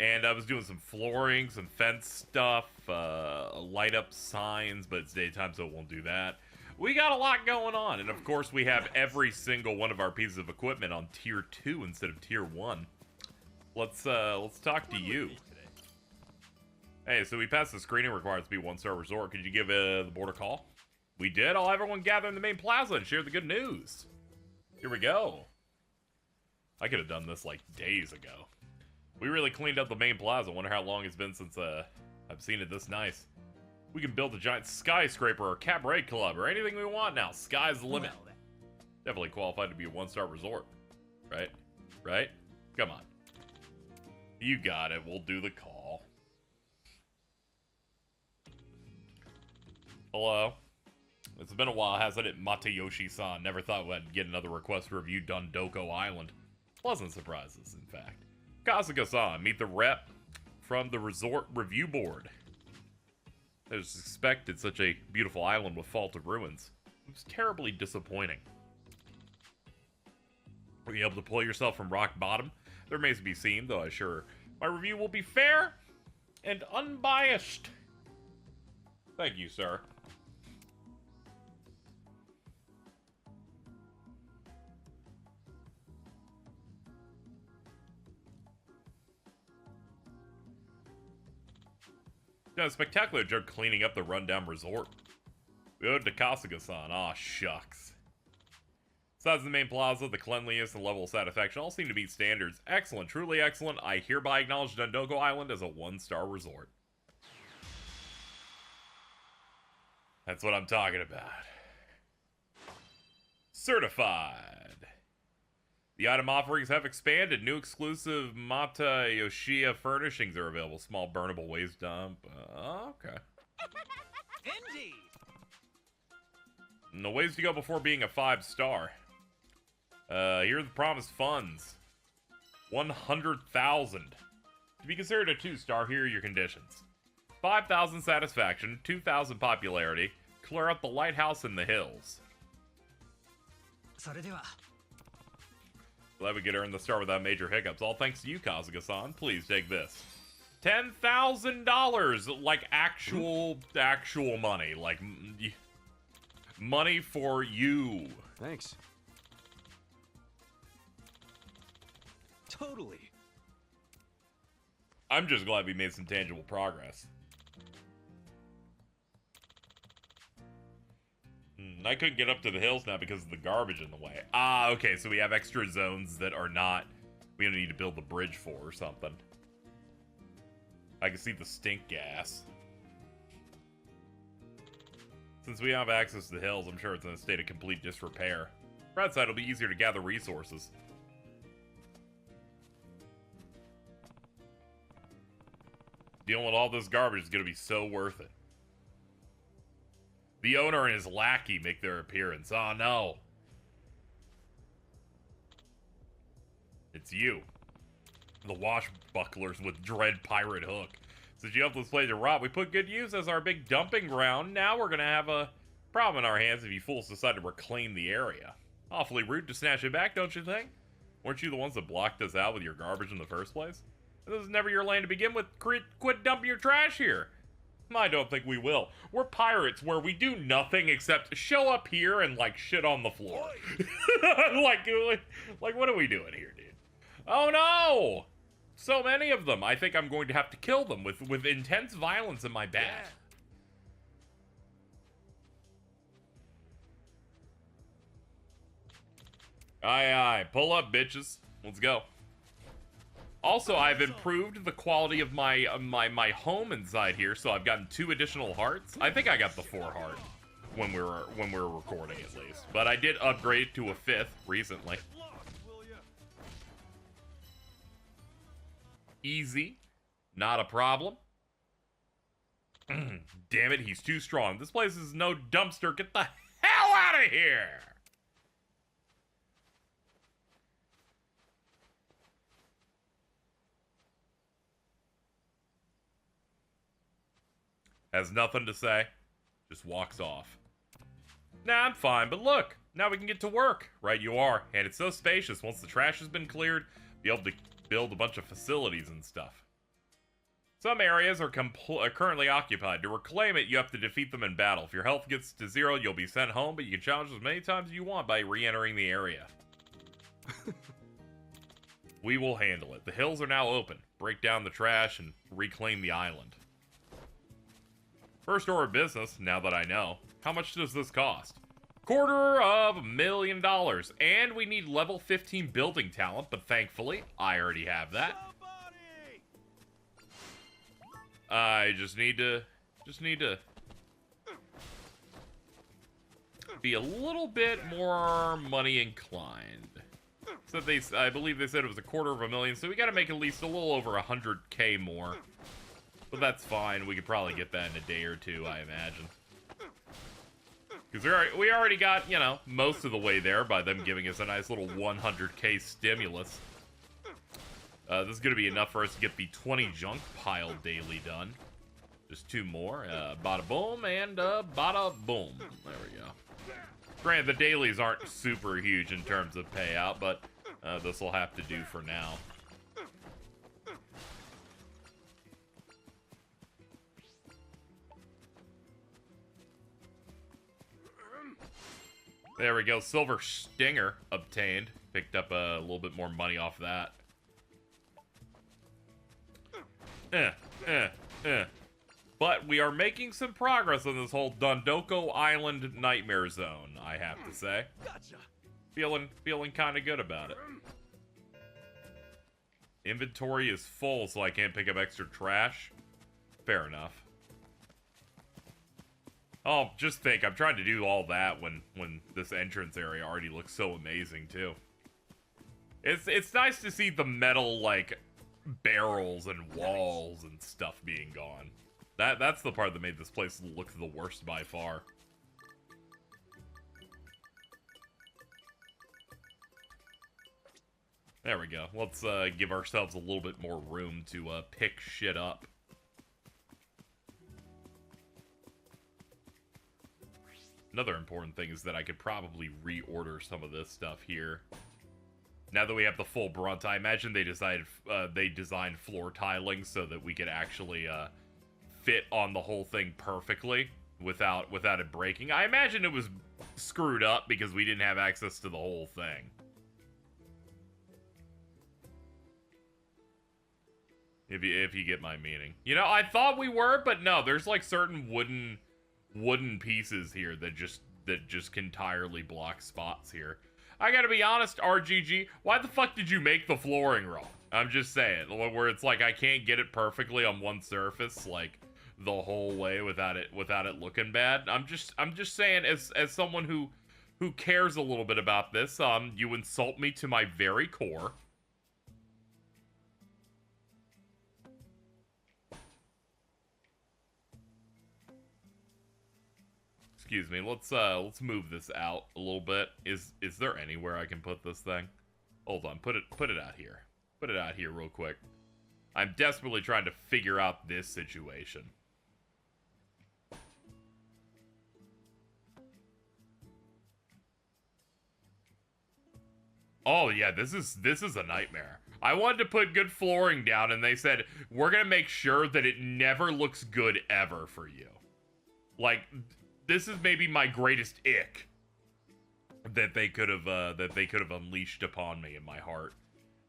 And I was doing some flooring, some fence stuff, light up signs, but it's daytime, so it won't do that. We got a lot going on, and of course we have every single one of our pieces of equipment on tier 2 instead of tier 1. Let's talk to you. Hey, so we passed the screening required to be 1-star resort. Could you give the board a call? We did. I'll have everyone gather in the main plaza and share the good news. Here we go. I could have done this like days ago. We really cleaned up the main plaza. Wonder how long it's been since I've seen it this nice. We can build a giant skyscraper or cabaret club or anything we want now. Sky's the limit. Definitely qualified to be a 1-star resort. Right? Right? Come on. You got it. We'll do the call. Hello? It's been a while, hasn't it, Matayoshi-san? Never thought we'd get another request to review Dondoko Island. Pleasant surprises, in fact. KZXcellent, meet the rep from the Resort Review Board. I was expected such a beautiful island with faulted ruins. It was terribly disappointing. Were you able to pull yourself from rock bottom? There remains to be seen, though I'm sure my review will be fair and unbiased. Thank you, sir. Done a spectacular job cleaning up the rundown resort. We owed to KZXcellent. Aw, shucks. Besides the main plaza, the cleanliness and level of satisfaction all seem to meet standards. Excellent, truly excellent. I hereby acknowledge Dondoko Island as a 1-star resort. That's what I'm talking about. Certified. The item offerings have expanded. New exclusive Mata Yoshia furnishings are available. Small burnable waste dump. Okay. Indeed. No ways to go before being a 5-star. Here are the promised funds. 100,000. To be considered a 2-star, here are your conditions. 5,000 satisfaction, 2,000 popularity, clear out the lighthouse in the hills. Glad we get her in the star without major hiccups. All thanks to you, KZXcellent. Please take this. $10,000, like actual money, like money for you. Thanks. Totally. I'm just glad we made some tangible progress. I couldn't get up to the hills now because of the garbage in the way. Ah, okay, so we have extra zones that are not... we don't need to build the bridge for or something. I can see the stink gas. Since we have access to the hills, I'm sure it's in a state of complete disrepair. Right side, it'll be easier to gather resources. Dealing with all this garbage is going to be so worth it. The owner and his lackey make their appearance. Oh, no. It's you. The washbucklers with dread pirate hook. Since you helped this place to rot, we put good use as our big dumping ground. Now we're going to have a problem in our hands if you fools decide to reclaim the area. Awfully rude to snatch it back, don't you think? Weren't you the ones that blocked us out with your garbage in the first place? This was never your lane to begin with. Quit dumping your trash here. I don't think we will. We're pirates where we do nothing except show up here and, like, shit on the floor. like, what are we doing here, dude? Oh, no! So many of them. I think I'm going to have to kill them with intense violence in my bat. Yeah. Aye, aye. Pull up, bitches. Let's go. Also, I've improved the quality of my home inside here, so I've gotten 2 additional hearts. I think I got the 4 heart when we were recording at least, but I did upgrade it to a 5th recently. Easy, not a problem. Damn it, he's too strong. This place is no dumpster. Get the hell out of here! Has nothing to say, just walks off. Nah, I'm fine, but look, now we can get to work. Right you are, and it's so spacious. Once the trash has been cleared, be able to build a bunch of facilities and stuff. Some areas are currently occupied. To reclaim it, you have to defeat them in battle. If your health gets to 0, you'll be sent home, but you can challenge as many times as you want by re-entering the area. We will handle it. The hills are now open. Break down the trash and reclaim the island. First order of business, now that I know. How much does this cost? $250,000. And we need level 15 building talent, but thankfully, I already have that. I just need to be a little bit more money inclined. So I believe they said it was $250,000, so we gotta make at least a little over 100K more. But that's fine, we could probably get that in a day or two, I imagine. Because we already got, you know, most of the way there by them giving us a nice little 100K stimulus. This is going to be enough for us to get the 20 junk pile daily done. Just 2 more. Bada boom and bada boom. There we go. Granted, the dailies aren't super huge in terms of payout, but this will have to do for now. There we go. Silver Stinger obtained. Picked up a little bit more money off that. But we are making some progress on this whole Dondoko Island nightmare zone, I have to say. Gotcha. Feeling kind of good about it. Inventory is full, so I can't pick up extra trash. Fair enough. Oh, just think, I'm trying to do all that when this entrance area already looks so amazing, too. It's nice to see the metal, like, barrels and walls and stuff being gone. That's the part that made this place look the worst by far. There we go. Let's give ourselves a little bit more room to pick shit up. Another important thing is that I could probably reorder some of this stuff here. Now that we have the full brunt, I imagine they designed floor tiling so that we could actually fit on the whole thing perfectly without it breaking. I imagine it was screwed up because we didn't have access to the whole thing. If you get my meaning. You know, I thought we were, but no, there's like certain wooden pieces here that just entirely block spots here. I gotta be honest, RGG, why the fuck did you make the flooring wrong? I'm just saying, where it's like I can't get it perfectly on one surface, like the whole way without it looking bad. I'm just saying, as someone who cares a little bit about this, you insult me to my very core. Excuse me, let's move this out a little bit. Is there anywhere I can put this thing? Hold on, put it out here. Put it out here real quick. I'm desperately trying to figure out this situation. Oh yeah, this is a nightmare. I wanted to put good flooring down and they said, we're gonna make sure that it never looks good ever for you. Like, this is maybe my greatest ick that they could have unleashed upon me in my heart.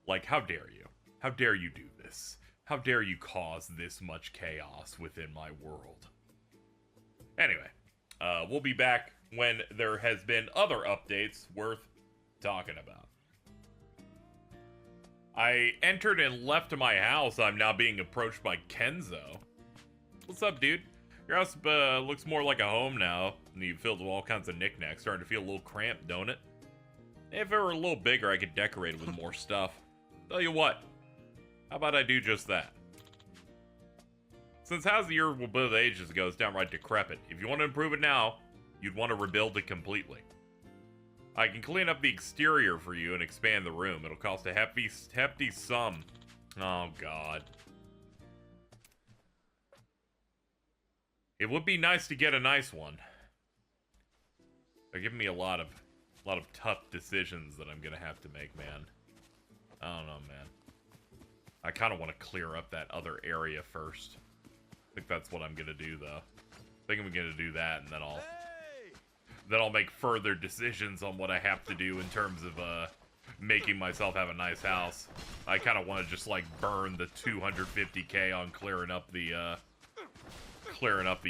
Like, how dare you? How dare you do this? How dare you cause this much chaos within my world? Anyway, we'll be back when there has been other updates worth talking about. I entered and left my house. I'm now being approached by Kenzo. What's up, dude? Your house looks more like a home now. You filled with all kinds of knickknacks. Starting to feel a little cramped, don't it? If it were a little bigger, I could decorate it with more stuff. Tell you what, how about I do just that? Since House of the Year will build ages ago is downright decrepit. If you want to improve it now, you'd want to rebuild it completely. I can clean up the exterior for you and expand the room. It'll cost a hefty sum. Oh, God. It would be nice to get a nice one. They're giving me a lot of tough decisions that I'm gonna have to make, man. I don't know, man. I kind of want to clear up that other area first. I think that's what I'm gonna do, though. I think I'm gonna do that, and then I'll make further decisions on what I have to do in terms of making myself have a nice house. I kind of want to just like burn the 250k on clearing up the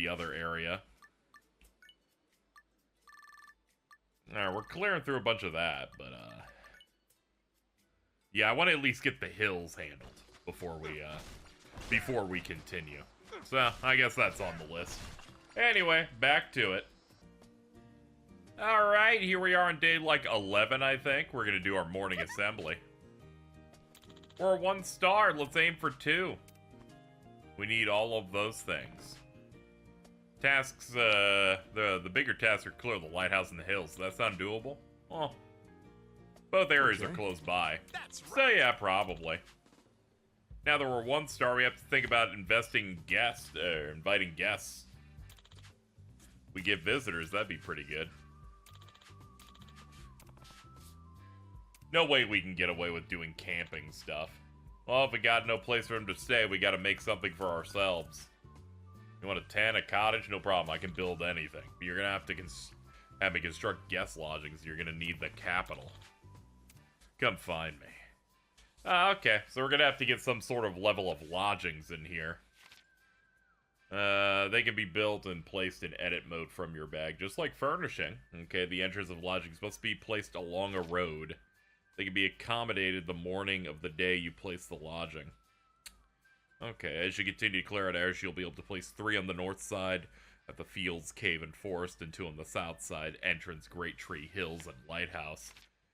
other area. Alright, we're clearing through a bunch of that, but yeah, I want to at least get the hills handled before we continue. So, I guess that's on the list. Anyway, back to it. Alright, here we are on day, like, 11, I think. We're gonna do our morning assembly. We're 1 star. Let's aim for 2. We need all of those things. Tasks, the bigger tasks are clear the lighthouse and the hills. Does that sound doable? Well, both areas are close by. That's right. So, yeah, probably. Now that we're 1 star, we have to think about inviting guests. We get visitors, that'd be pretty good. No way we can get away with doing camping stuff. Well, if we got no place for them to stay, we gotta make something for ourselves. You want a tent, a cottage? No problem, I can build anything. But you're gonna have to have me construct guest lodgings. You're gonna need the capital. Come find me. Okay, so we're gonna have to get some sort of level of lodgings in here. They can be built and placed in edit mode from your bag, just like furnishing. Okay, the entrance of lodgings must be placed along a road. They can be accommodated the morning of the day you place the lodging. Okay, as you continue to clear out areas, you'll be able to place 3 on the north side at the fields, cave, and forest, and 2 on the south side, entrance, great tree, hills, and lighthouse.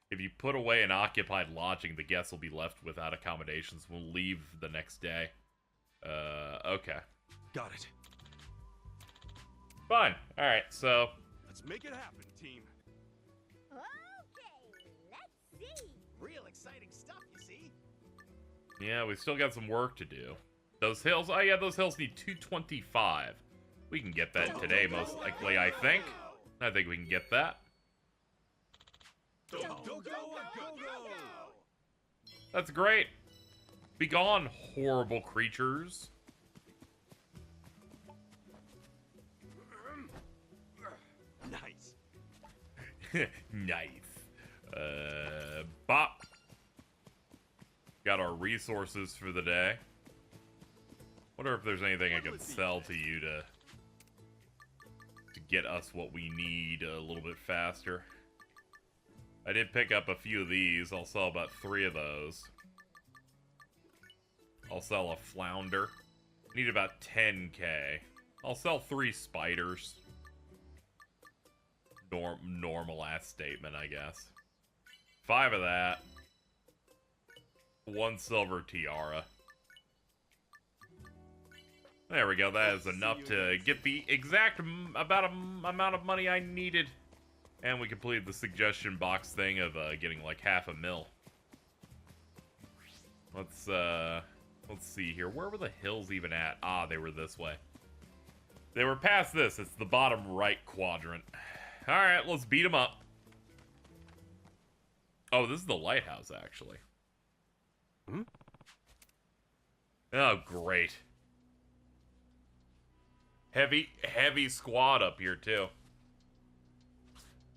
If you put away an occupied lodging, the guests will be left without accommodations and will leave the next day. Okay. Got it. Fine. Alright, so... Let's make it happen, team. Okay, let's see. Real exciting stuff, you see? yeah, we still got some work to do. Those hills... Oh, yeah, those hills need 225. We can get that today, most likely, I think. I think we can get that. Go. That's great. Be gone, horrible creatures. Nice. Nice. Bop. Got our resources for the day. Wonder if there's anything I can sell to you to get us what we need a little bit faster. I did pick up a few of these. I'll sell about 3 of those. I'll sell a flounder. Need about 10k. I'll sell 3 spiders. Normal ass statement, I guess. 5 of that. 1 silver tiara. There we go. That is enough to get the exact amount of money I needed. And we completed the suggestion box thing of getting like $500,000. Let's see here. Where were the hills even at? Ah, they were this way. They were past this. It's the bottom right quadrant. All right, let's beat them up. Oh, this is the lighthouse, actually. Hmm? Oh, great. Heavy squad up here, too.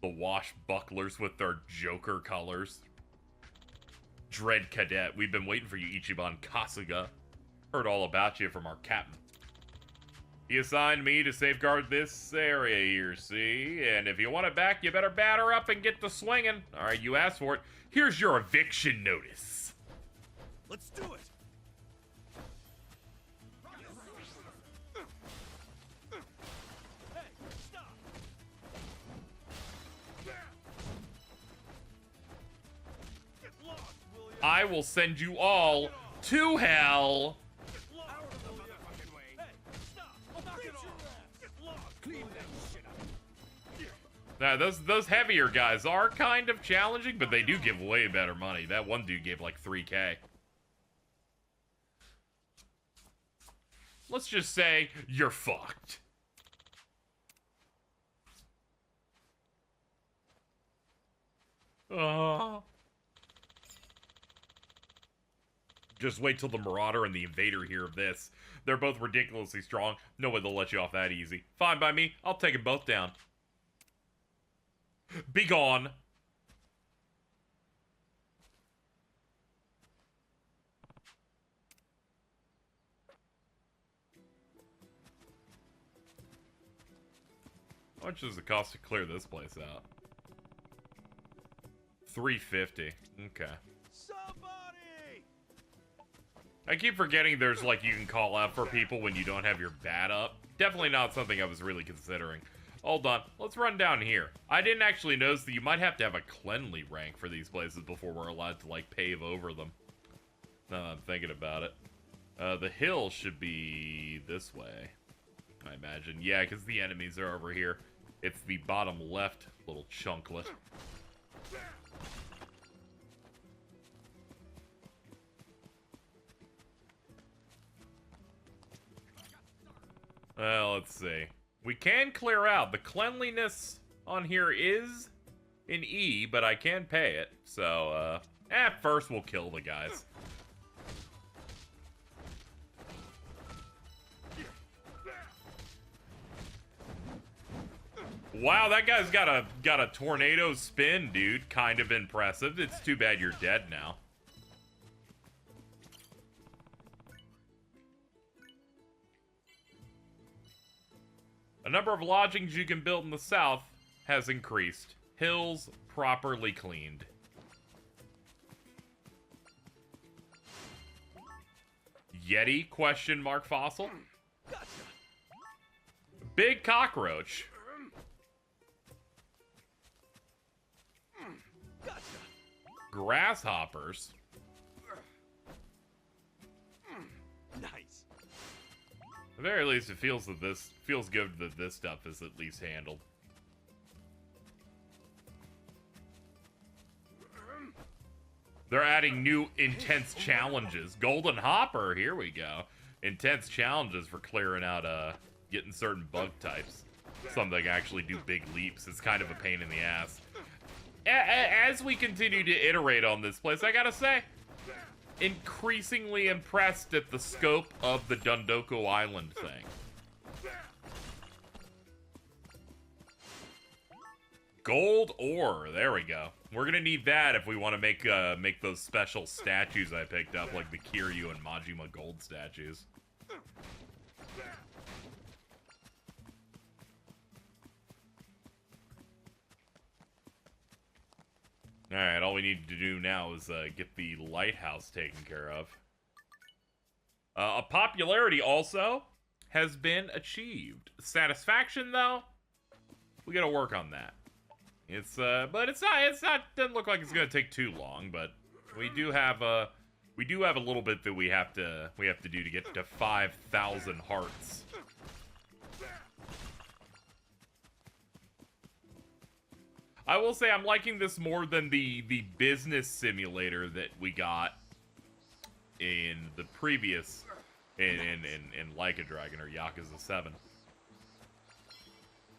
The washbucklers with their Joker colors. Dread Cadet, we've been waiting for you, Ichiban Kasuga. Heard all about you from our captain. He assigned me to safeguard this area here, see? And if you want it back, you better batter up and get to swinging. Alright, you asked for it. Here's your eviction notice. Let's do it. Hey, stop. Get lost, will ya? I will send you all to hell. Get lost. Out of the motherfucking way. Hey, stop. I'll knock it off. Get lost. Clean that shit up. Now, those heavier guys are kind of challenging, but they do give way better money. That one dude gave like 3k. Let's just say you're fucked. Just wait till the Marauder and the Invader hear of this. They're both ridiculously strong. No way they'll let you off that easy. Fine by me. I'll take them both down. Be gone. How much does it cost to clear this place out? $350. Okay. Somebody! I keep forgetting there's like you can call out for people when you don't have your bat up. Definitely not something I was really considering. Hold on, let's run down here. I didn't actually notice that you might have to have a cleanly rank for these places before we're allowed to like pave over them. Now that I'm thinking about it. The hill should be this way, I imagine. Yeah, because the enemies are over here. It's the bottom left little chunklet. Well, let's see. We can clear out. The cleanliness on here is an E, but I can pay it. So, first we'll kill the guys. Wow, that guy's got a tornado spin, dude. Kind of impressive. It's too bad you're dead now. A number of lodgings you can build in the south has increased. Hills properly cleaned. Yeti? Question mark fossil. Big cockroach. Grasshoppers. Nice. At the very least, it feels good that this stuff is at least handled. They're adding new intense challenges. Golden Hopper, here we go. Intense challenges for clearing out, getting certain bug types. Something actually do big leaps. It's kind of a pain in the ass. As we continue to iterate on this place, I gotta say, increasingly impressed at the scope of the Dondoko Island thing. Gold ore, there we go. We're gonna need that if we want to make those special statues I picked up, like the Kiryu and Majima gold statues. Alright, all we need to do now is get the lighthouse taken care of. A popularity also has been achieved. Satisfaction, though, we gotta work on that. But it's not, doesn't look like it's gonna take too long, but we do have a little bit that we have to do to get to 5,000 hearts. I will say I'm liking this more than the business simulator that we got in the previous in Like a Dragon or Yakuza 7.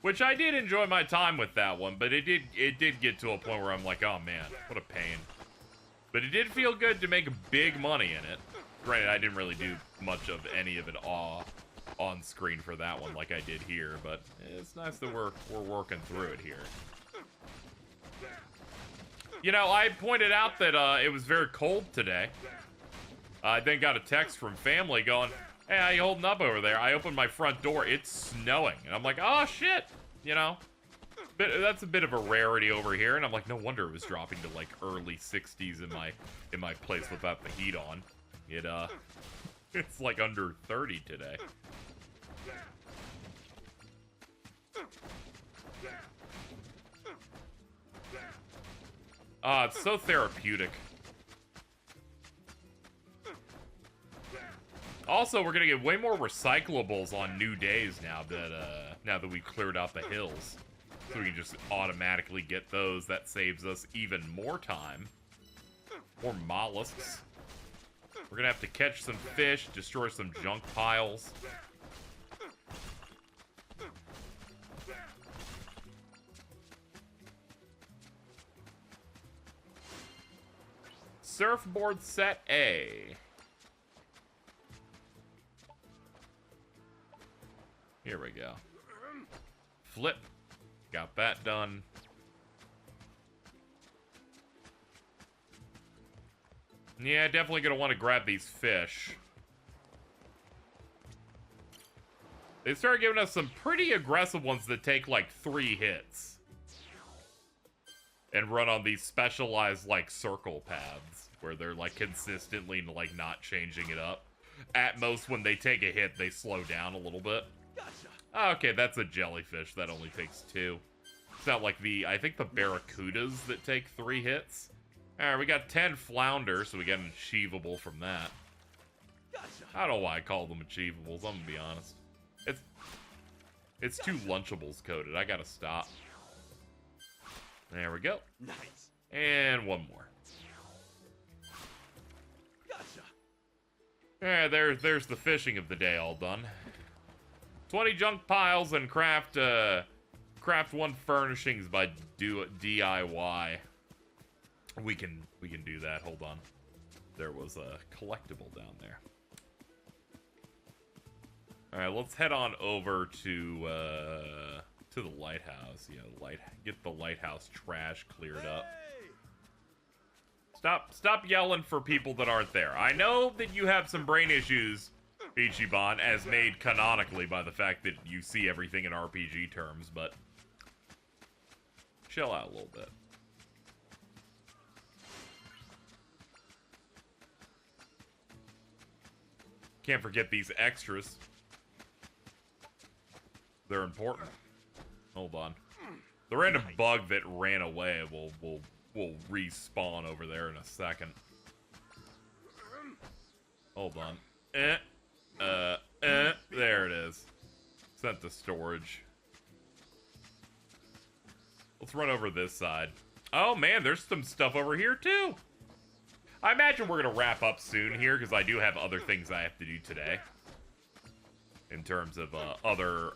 Which I did enjoy my time with that one, but it did get to a point where I'm like, oh man, what a pain. But it did feel good to make big money in it. Granted, I didn't really do much of any of it on screen for that one like I did here, but it's nice that we're working through it here. You know, I pointed out that it was very cold today. I then got a text from family going, hey, how you holding up over there? I opened my front door, it's snowing. And I'm like, oh shit, you know. That's a bit of a rarity over here, and I'm like, no wonder it was dropping to like early 60s in my place without the heat on. It's like under 30 today. It's so therapeutic. Also, we're gonna get way more recyclables on new days now that we've cleared out the hills. So we can just automatically get those. That saves us even more time. More mollusks. We're gonna have to catch some fish, destroy some junk piles. Surfboard set A. Here we go. Flip. Got that done. Yeah, definitely gonna want to grab these fish. They started giving us some pretty aggressive ones that take like 3 hits. And run on these specialized like circle paths where they're like consistently like not changing it up. At most when they take a hit, they slow down a little bit. Okay, that's a jellyfish that only takes 2. It's not like I think the barracudas that take 3 hits. Alright, we got 10 flounder, so we got an achievable from that. I don't know why I call them achievables, I'm gonna be honest. It's 2 Lunchables coded, I gotta stop. There we go. Nice. And 1 more. Gotcha. Alright, there's the fishing of the day all done. 20 junk piles and craft 1 furnishings by DIY. We can do that. Hold on. There was a collectible down there. All right, let's head on over to the lighthouse. Yeah, get the lighthouse trash cleared up. Stop yelling for people that aren't there. I know that you have some brain issues, Ichiban, as made canonically by the fact that you see everything in RPG terms, but chill out a little bit. Can't forget these extras. They're important. Hold on. The random bug that ran away will respawn over there in a second. Hold on. There it is. Sent to storage. Let's run over this side. Oh man, there's some stuff over here too. I imagine we're gonna wrap up soon here because I do have other things I have to do today. In terms of other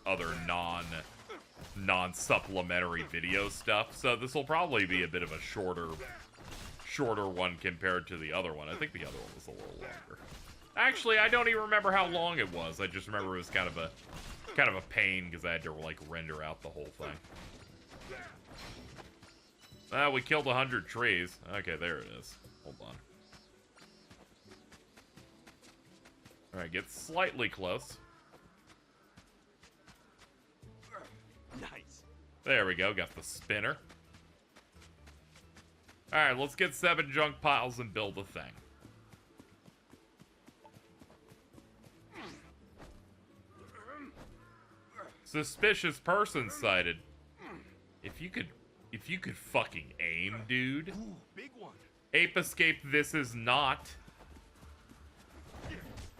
non-supplementary video stuff. So this will probably be a bit of a shorter one compared to the other one. I think the other one was a little longer. Actually, I don't even remember how long it was. I just remember it was kind of a pain because I had to like render out the whole thing. We killed 100 trees. Okay, there it is. Hold on. Alright, get slightly close. Nice. There we go, got the spinner. Alright, let's get 7 junk piles and build a thing. Suspicious person sighted. If you could fucking aim, dude. Ooh, big one. Ape Escape, this is not.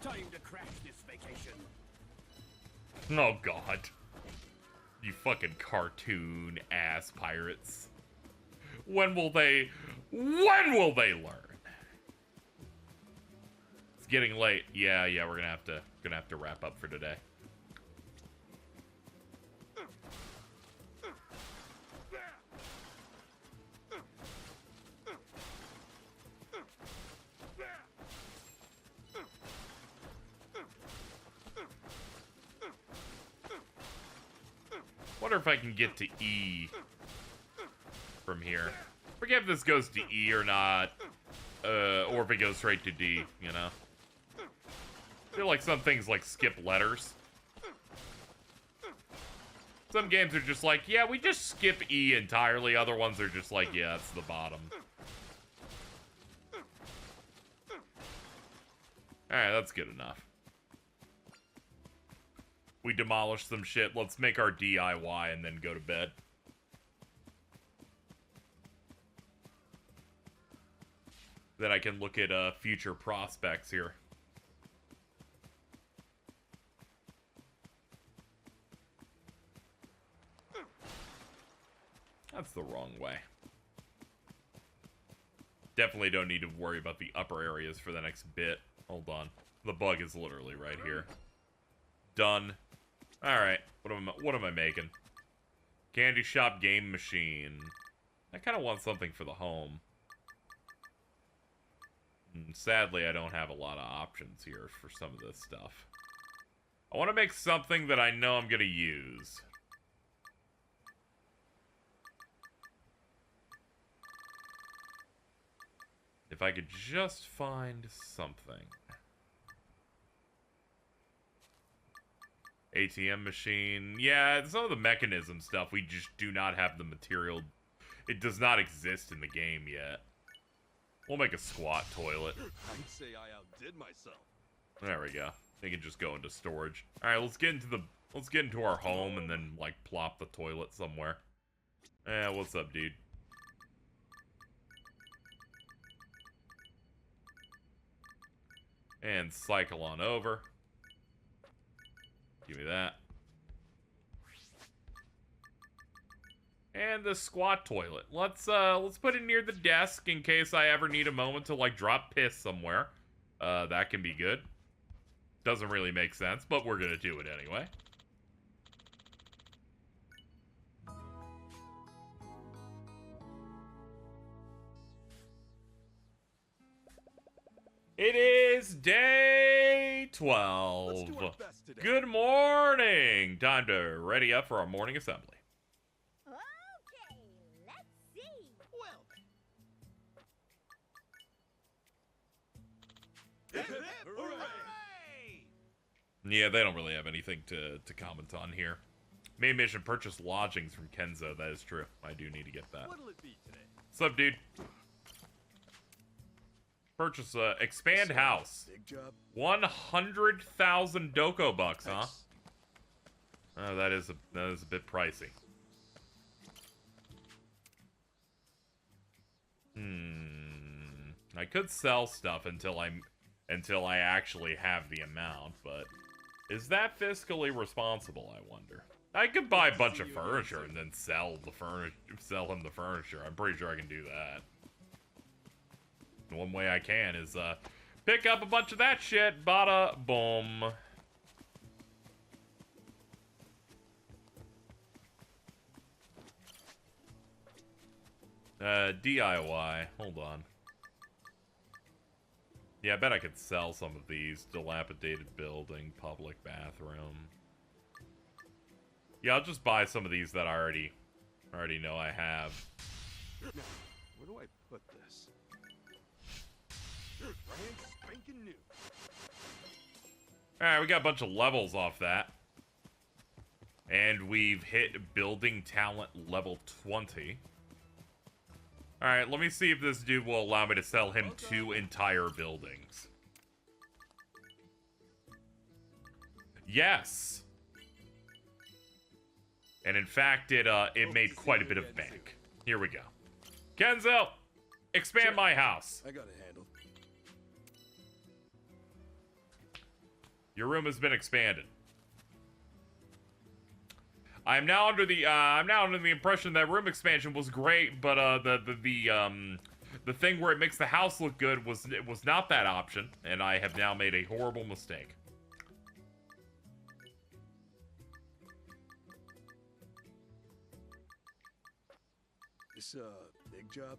Time to crash this vacation. Oh god. You fucking cartoon ass pirates. When will they learn? It's getting late. Yeah, we're gonna have to wrap up for today. Wonder if I can get to E from here. Forget if this goes to E or not, or if it goes straight to D, you know? I feel like some things like skip letters. Some games are just like, yeah, we just skip E entirely. Other ones are just like, yeah, it's the bottom. Alright, that's good enough. We demolished some shit. Let's make our DIY and then go to bed. Then I can look at future prospects here. That's the wrong way. Definitely don't need to worry about the upper areas for the next bit. Hold on. The bug is literally right here. Done. Alright. What am I making? Candy shop game machine. I kind of want something for the home. Sadly, I don't have a lot of options here for some of this stuff. I want to make something that I know I'm going to use. If I could just find something. ATM machine. Yeah, some of the mechanism stuff, we just do not have the material. It does not exist in the game yet. We'll make a squat toilet. I'd say I outdid myself. There we go. They can just go into storage. Alright, let's get into our home and then, like, plop the toilet somewhere. What's up, dude? And cycle on over. Give me that. And the squat toilet. Let's put it near the desk in case I ever need a moment to, like, drop piss somewhere. That can be good. Doesn't really make sense, but we're gonna do it anyway. It is day 12. Let's do our best today. Good morning! Time to ready up for our morning assembly. Okay, let's see. Well. Hip, hip, hooray! Yeah, they don't really have anything to comment on here. Main mission, purchase lodgings from Kenzo. That is true. I do need to get that. What'll it be today? What's up, dude? Purchase expand house. Big job. 100,000 Doko bucks, huh? Nice. Oh, that is a bit pricey. I could sell stuff until I actually have the amount, but is that fiscally responsible, I wonder? I could buy a bunch of furniture and then sell him the furniture. I'm pretty sure I can do that. One way I can is pick up a bunch of that shit, bada boom. DIY, hold on. Yeah, I bet I could sell some of these. Dilapidated building, public bathroom. Yeah, I'll just buy some of these that I already know I have. Now, where do I put this? Brand spanking new. Alright, we got a bunch of levels off that. And we've hit building talent level 20. Alright, let me see if this dude will allow me to sell him 2 entire buildings. Yes! And in fact, it made quite a bit of bank. Here we go. Kenzo! Expand my house! I got it handled. Your room has been expanded. I'm now under the impression that room expansion was great, but the thing where it makes the house look good was not that option, and I have now made a horrible mistake. This big job.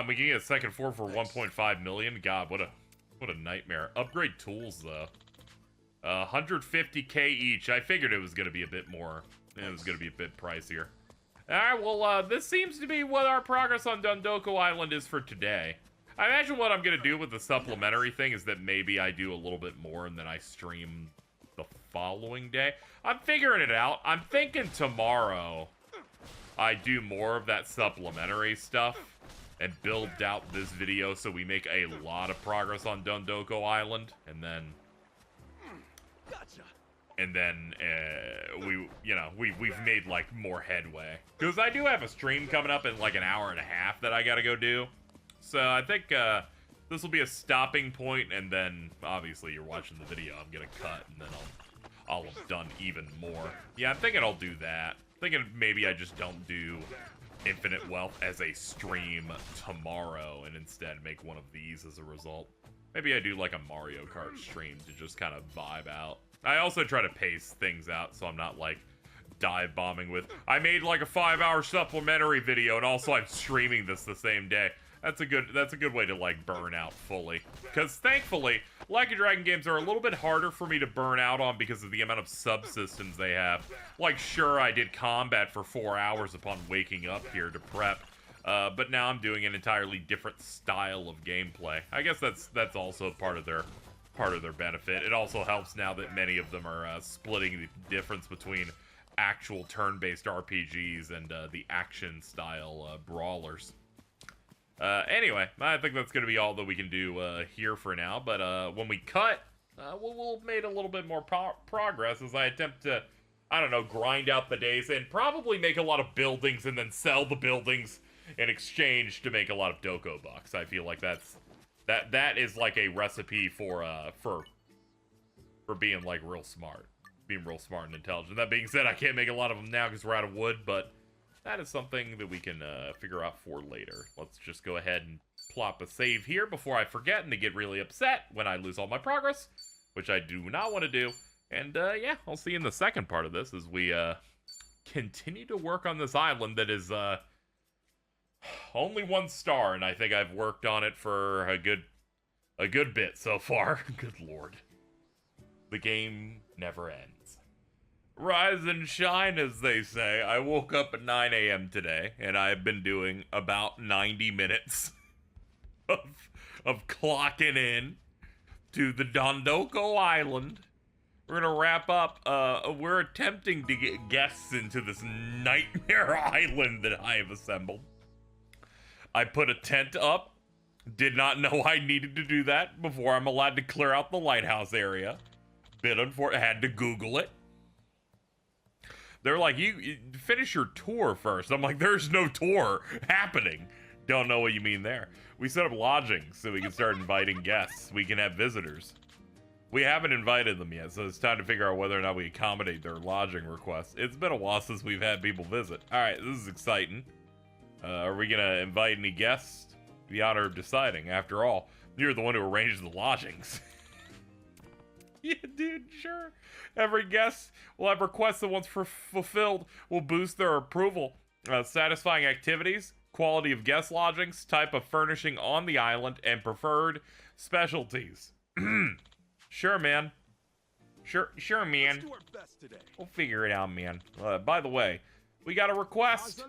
We can get a second floor for 1.5 million. God, what a nightmare. Upgrade tools though. 150k each. I figured it was gonna be a bit more. It was gonna be a bit pricier. Alright, well, this seems to be what our progress on Dondoko Island is for today. I imagine what I'm gonna do with the supplementary thing is that maybe I do a little bit more and then I stream the following day. I'm figuring it out. I'm thinking tomorrow I do more of that supplementary stuff and build out this video so we make a lot of progress on Dondoko Island, and then Gotcha. we've made like more headway, because I do have a stream coming up in like an hour and a half that I gotta go do. So I think this will be a stopping point, and then obviously you're watching the video. I'm gonna cut, and then I'll have done even more. Yeah, I'm thinking I'll do that. Thinking maybe I just don't do Infinite Wealth as a stream tomorrow and instead make one of these as a result. Maybe I do like a Mario Kart stream to just kind of vibe out. I also try to pace things out so I'm not like dive bombing with, I made like a 5-hour supplementary video and also I'm streaming this the same day. That's a good way to like burn out fully. Because thankfully, Like a Dragon games are a little bit harder for me to burn out on because of the amount of subsystems they have. Like, sure, I did combat for 4 hours upon waking up here to prep, but now I'm doing an entirely different style of gameplay. I guess that's also part of their benefit. It also helps now that many of them are splitting the difference between actual turn-based RPGs and the action-style brawlers. Anyway, I think that's going to be all that we can do here for now, but when we cut, we'll make a little bit more progress as I attempt to, I don't know, grind out the days and probably make a lot of buildings and then sell the buildings in exchange to make a lot of Doko bucks. I feel like that is like a recipe for being like real smart. Being real smart and intelligent. That being said, I can't make a lot of them now because we're out of wood, but that is something that we can figure out for later. Let's just go ahead and plop a save here before I forget and to get really upset when I lose all my progress, which I do not want to do. And yeah, I'll see you in the second part of this as we continue to work on this island that is only 1 star, and I think I've worked on it for a good bit so far. Good lord. The game never ends. Rise and shine, as they say. I woke up at 9 a.m. today, and I've been doing about 90 minutes of clocking in to the Dondoko Island. We're gonna wrap up. We're attempting to get guests into this nightmare island that I have assembled. I put a tent up. Did not know I needed to do that before I'm allowed to clear out the lighthouse area. Bit unfortunate. Had to Google it. They're like, you finish your tour first. I'm like, there's no tour happening. Don't know what you mean there. We set up lodging so we can start inviting guests. We can have visitors. We haven't invited them yet, so it's time to figure out whether or not we accommodate their lodging requests. It's been a while since we've had people visit. All right, this is exciting. Are we gonna invite any guests? The honor of deciding. After all, you're the one who arranged the lodgings. Yeah, dude, sure. Every guest will have requests that once fulfilled will boost their approval. Satisfying activities, quality of guest lodgings, type of furnishing on the island, and preferred specialties. Sure, man. Sure, man. Let's do our best today. We'll figure it out, man. By the way, we got a request.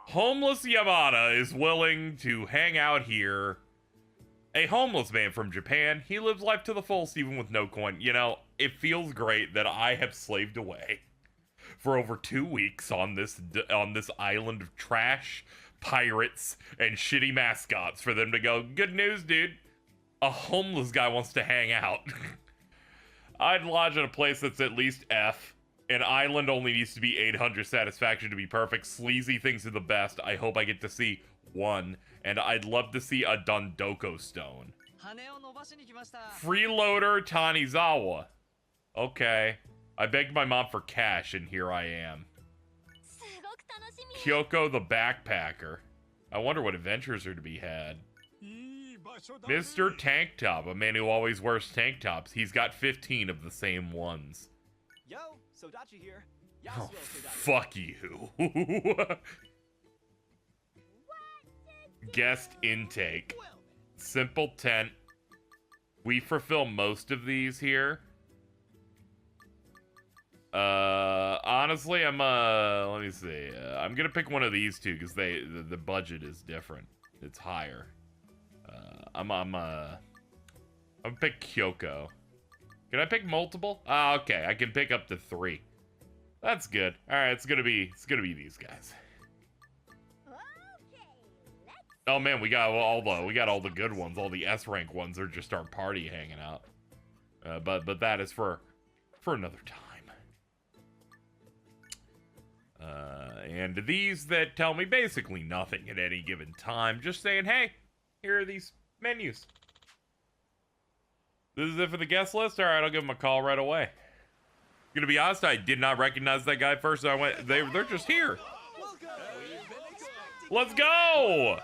Homeless Yamada is willing to hang out here. A homeless man from Japan. He lives life to the fullest even with no coin. You know, it feels great that I have slaved away for over 2 weeks on this island of trash, pirates, and shitty mascots for them to go, good news, dude. A homeless guy wants to hang out. I'd lodge in a place that's at least F. An island only needs to be 800 satisfaction to be perfect. Sleazy things are the best. I hope I get to see 1. And I'd love to see a Dondoko stone. Freeloader Tanizawa. Okay. I begged my mom for cash, and here I am. Kyoko the Backpacker. I wonder what adventures are to be had. Mr. Tank Top, a man who always wears tank tops. He's got 15 of the same ones. Yo, Sodachi here. Oh, fuck you. Guest intake. Simple tent. We fulfill most of these here. Honestly, let me see. I'm gonna pick one of these two because the budget is different. It's higher. I'm gonna pick Kyoko. Can I pick multiple? Ah, okay. I can pick up to 3. That's good. All right, it's gonna be these guys. Oh man, we got all the good ones. All the S rank ones are just our party hanging out. But that is for another time. And these that tell me basically nothing at any given time, just saying, hey, here are these menus. This is it for the guest list? Alright, I'll give them a call right away. Gonna be honest, I did not recognize that guy first, so I went, they're just here. Let's go!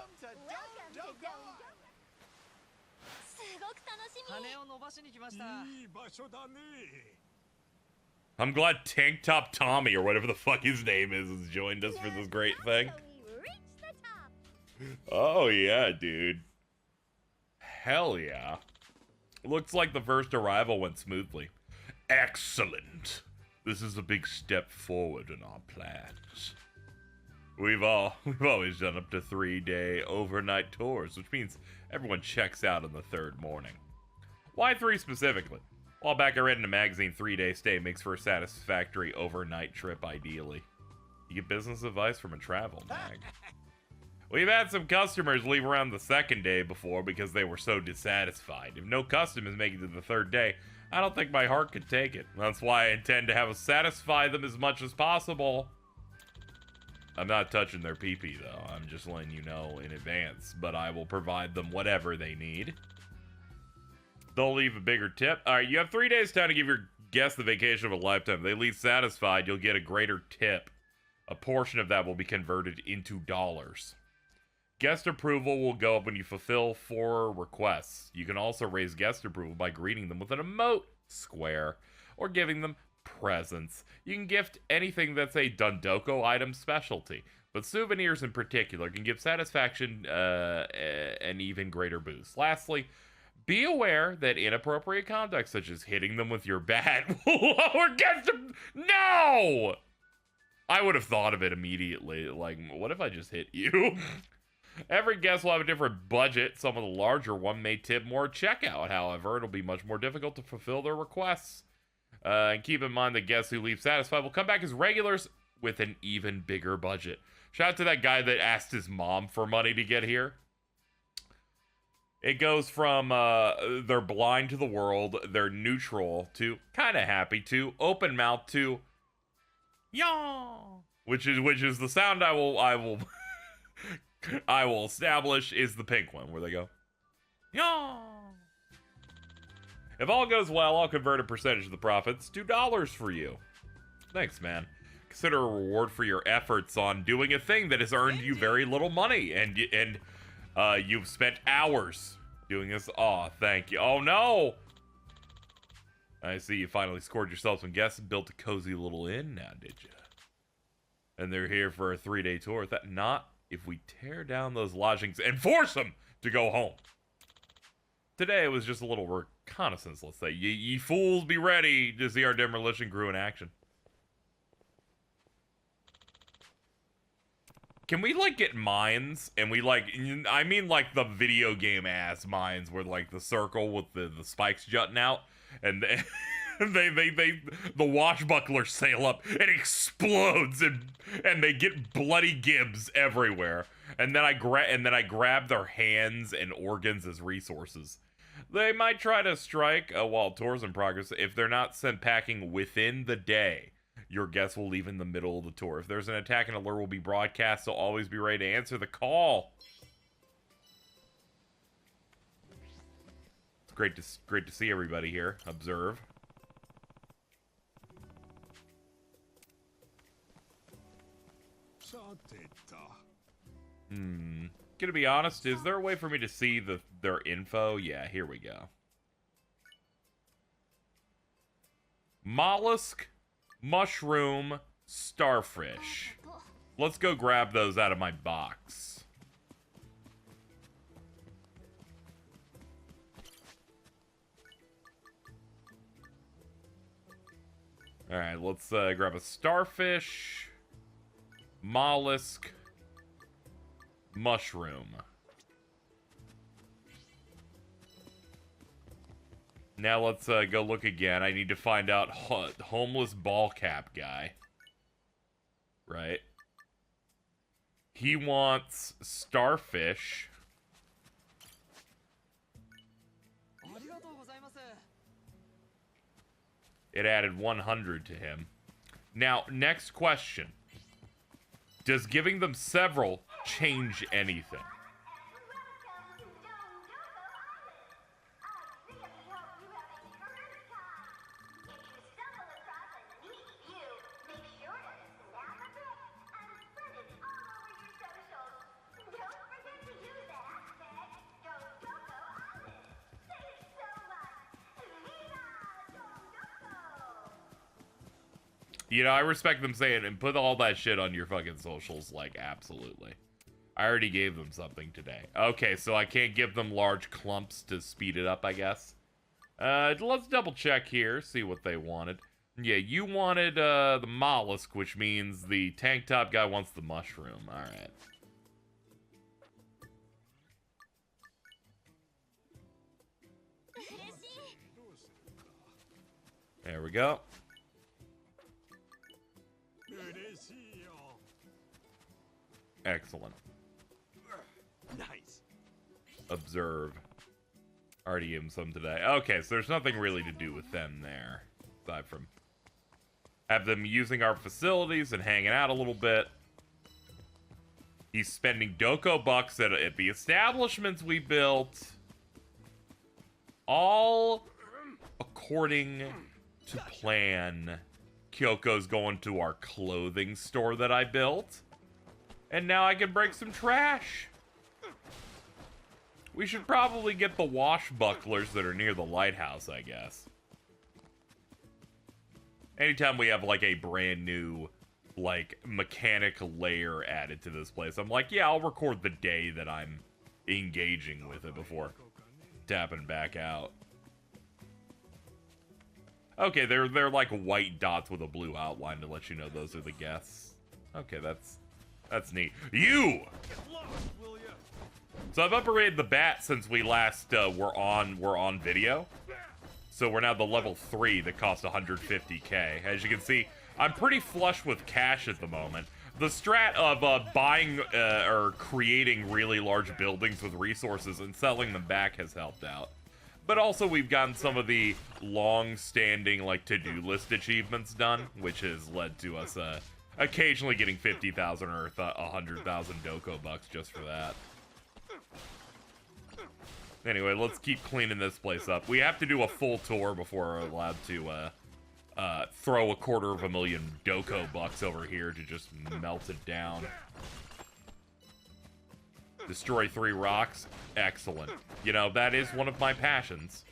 I'm glad Tank Top Tommy, or whatever the fuck his name is joined us for this great thing. Oh, yeah, dude. Hell yeah. Looks like the first arrival went smoothly. Excellent. This is a big step forward in our plans. We've always done up to 3-day overnight tours, which means everyone checks out on the third morning. Why 3 specifically? While back I read in a magazine, 3-day stay makes for a satisfactory overnight trip ideally. You get business advice from a travel mag. We've had some customers leave around the 2nd day before because they were so dissatisfied. If no customers make it to the 3rd day, I don't think my heart could take it. That's why I intend to have us satisfy them as much as possible. I'm not touching their pee-pee though, I'm just letting you know in advance, but I will provide them whatever they need. They'll leave a bigger tip. Alright, you have 3 days time to give your guests the vacation of a lifetime. If they leave satisfied, you'll get a greater tip. A portion of that will be converted into dollars. Guest approval will go up when you fulfill 4 requests. You can also raise guest approval by greeting them with an emote square or giving them presents. You can gift anything that's a Dondoko item specialty, but souvenirs in particular can give satisfaction an even greater boost. Lastly, be aware that inappropriate conduct, such as hitting them with your bat, will lower guest. No! I would have thought of it immediately. Like, what if I just hit you? Every guest will have a different budget. Some of the larger one may tip more at checkout. However, it'll be much more difficult to fulfill their requests. And keep in mind that guests who leave satisfied will come back as regulars with an even bigger budget. Shout out to that guy that asked his mom for money to get here. It goes from they're blind to the world, they're neutral to kind of happy to open mouth to yaw, which is the sound I will I will establish is the pink one where they go yaw. If all goes well, I'll convert a percentage of the profits to dollars for you. Thanks, man. Consider a reward for your efforts on doing a thing that has earned you very little money, and you've spent hours doing this. Aw, thank you. Oh, no! I see you finally scored yourself some guests and built a cozy little inn now, did you? And they're here for a 3-day tour. Not if we tear down those lodgings and force them to go home. Today, it was just a little reconnaissance, let's say. Ye fools be ready to see our demolition crew in action. Can we, like, get mines? And we, like, I mean, like, the video game-ass mines where, like, the circle with the spikes jutting out. And the washbucklers sail up and explodes and they get bloody gibs everywhere. And then I grab their hands and organs as resources. They might try to strike while tour's in progress if they're not sent packing within the day. Your guests will leave in the middle of the tour. If there's an attack, an alert will be broadcast, so always be ready to answer the call. It's great to see everybody here. Observe. Gonna be honest, is there a way for me to see their info? Yeah, here we go. Mollusk, mushroom, starfish. Let's go grab those out of my box. Alright, let's grab a starfish, mollusk, mushroom. Now let's go look again. I need to find out homeless ball cap guy. Right. He wants starfish. It added 100 to him. Now, next question. Does giving them several change anything? You know, I respect them saying, and put all that shit on your fucking socials, like, absolutely. I already gave them something today. Okay, so I can't give them large clumps to speed it up, I guess. Let's double check here, see what they wanted. Yeah, you wanted the mollusk, which means the tank top guy wants the mushroom. All right. There we go. Excellent. Nice. Observe. Already gave him some today. Okay, so there's nothing really to do with them there. Aside from have them using our facilities and hanging out a little bit. He's spending Doko bucks at the establishments we built. All according to plan. Kyoko's going to our clothing store that I built. And now I can break some trash. We should probably get the washbucklers that are near the lighthouse, I guess. Anytime we have, like, a brand new, like, mechanic layer added to this place, I'm like, yeah, I'll record the day that I'm engaging with it before tapping back out. Okay, they're like white dots with a blue outline to let you know those are the guests. Okay, that's neat. You! So I've upgraded the bat since we last were on video. So we're now the level 3 that costs 150k. As you can see, I'm pretty flush with cash at the moment. The strat of buying or creating really large buildings with resources and selling them back has helped out. But also we've gotten some of the long-standing like to-do list achievements done, which has led to us occasionally getting 50,000 or 100,000 Doko bucks just for that. Anyway, let's keep cleaning this place up. We have to do a full tour before we're allowed to throw 250,000 Doko bucks over here to just melt it down. Destroy 3 rocks. Excellent. You know, that is one of my passions.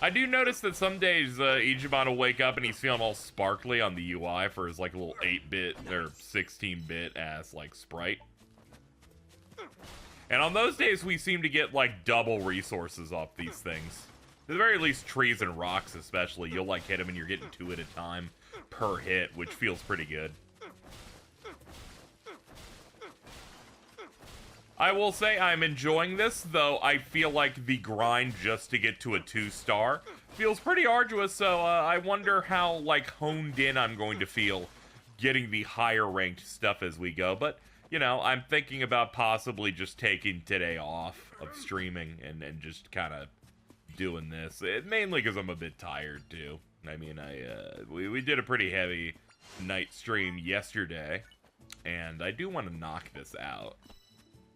I do notice that some days Ichiban will wake up and he's feeling all sparkly on the UI for his like little 8-bit or 16-bit ass like sprite. And on those days we seem to get like double resources off these things. At the very least trees and rocks especially. You'll like hit them and you're getting 2 at a time per hit, which feels pretty good. I will say I'm enjoying this, though I feel like the grind just to get to a 2-star feels pretty arduous, so I wonder how, like, honed in I'm going to feel getting the higher ranked stuff as we go. But, you know, I'm thinking about possibly just taking today off of streaming and just kind of doing this. Mainly because I'm a bit tired, too. I mean, we did a pretty heavy night stream yesterday, and I do want to knock this out.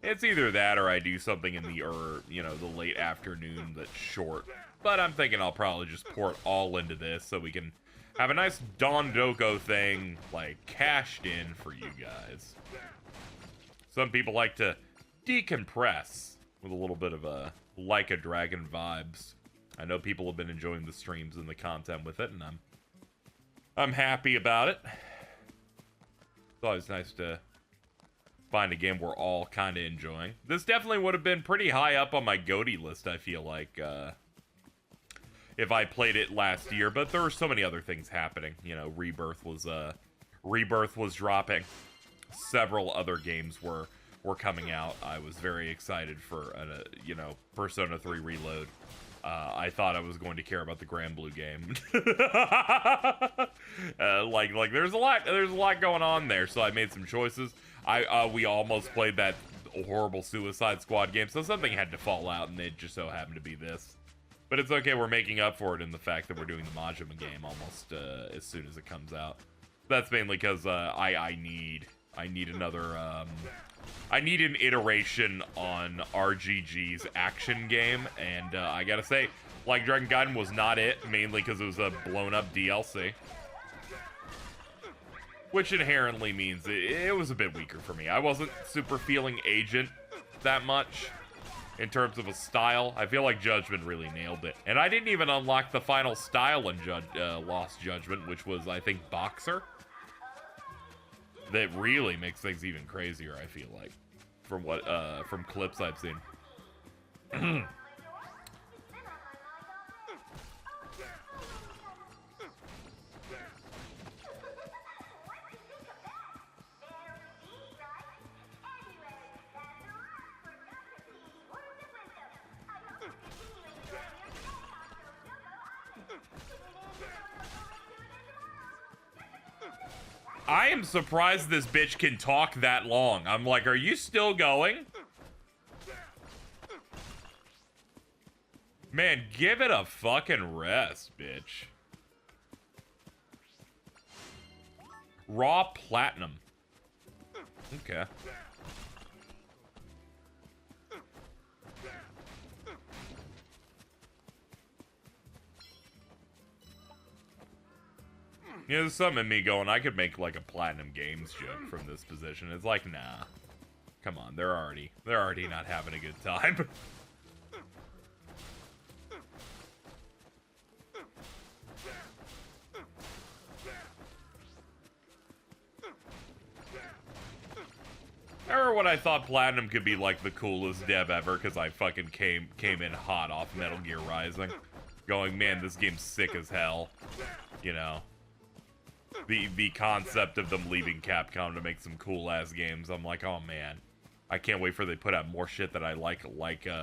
It's either that or I do something in the, the late afternoon that's short. But I'm thinking I'll probably just pour it all into this so we can have a nice Dondoko thing, like, cashed in for you guys. Some people like to decompress with a little bit of Like a Dragon vibes. I know people have been enjoying the streams and the content with it, and I'm happy about it. It's always nice to find a game we're all kind of enjoying. This definitely would have been pretty high up on my GOTY list, I feel like, if I played it last year, but there were so many other things happening. You know, Rebirth was dropping. Several other games were coming out. I was very excited for, Persona 3 Reload. I thought I was going to care about the Grand Blue game. Like there's a lot going on there, so I made some choices. We almost played that horrible Suicide Squad game, so something had to fall out, and it just so happened to be this. But it's okay, we're making up for it in the fact that we're doing the Majima game almost as soon as it comes out. That's mainly because I need another I need an iteration on RGG's action game, and I gotta say, Like Dragon Gaiden was not it, mainly because it was a blown up DLC. Which inherently means it was a bit weaker for me. I wasn't super feeling Agent that much in terms of a style. I feel like Judgment really nailed it. And I didn't even unlock the final style in Lost Judgment, which was, I think, Boxer. that really makes things even crazier, I feel like, from what from clips I've seen. I am surprised this bitch can talk that long. I'm like, are you still going? Man, give it a fucking rest, bitch. Raw platinum. Okay. You know, there's something in me going, I could make like a Platinum Games joke from this position. It's like, nah. Come on, they're already not having a good time. Remember when I thought Platinum could be like the coolest dev ever because I fucking came in hot off Metal Gear Rising. Going, man, this game's sick as hell. You know. The concept of them leaving Capcom to make some cool ass games. I'm like, oh man. I can't wait for they put out more shit that I like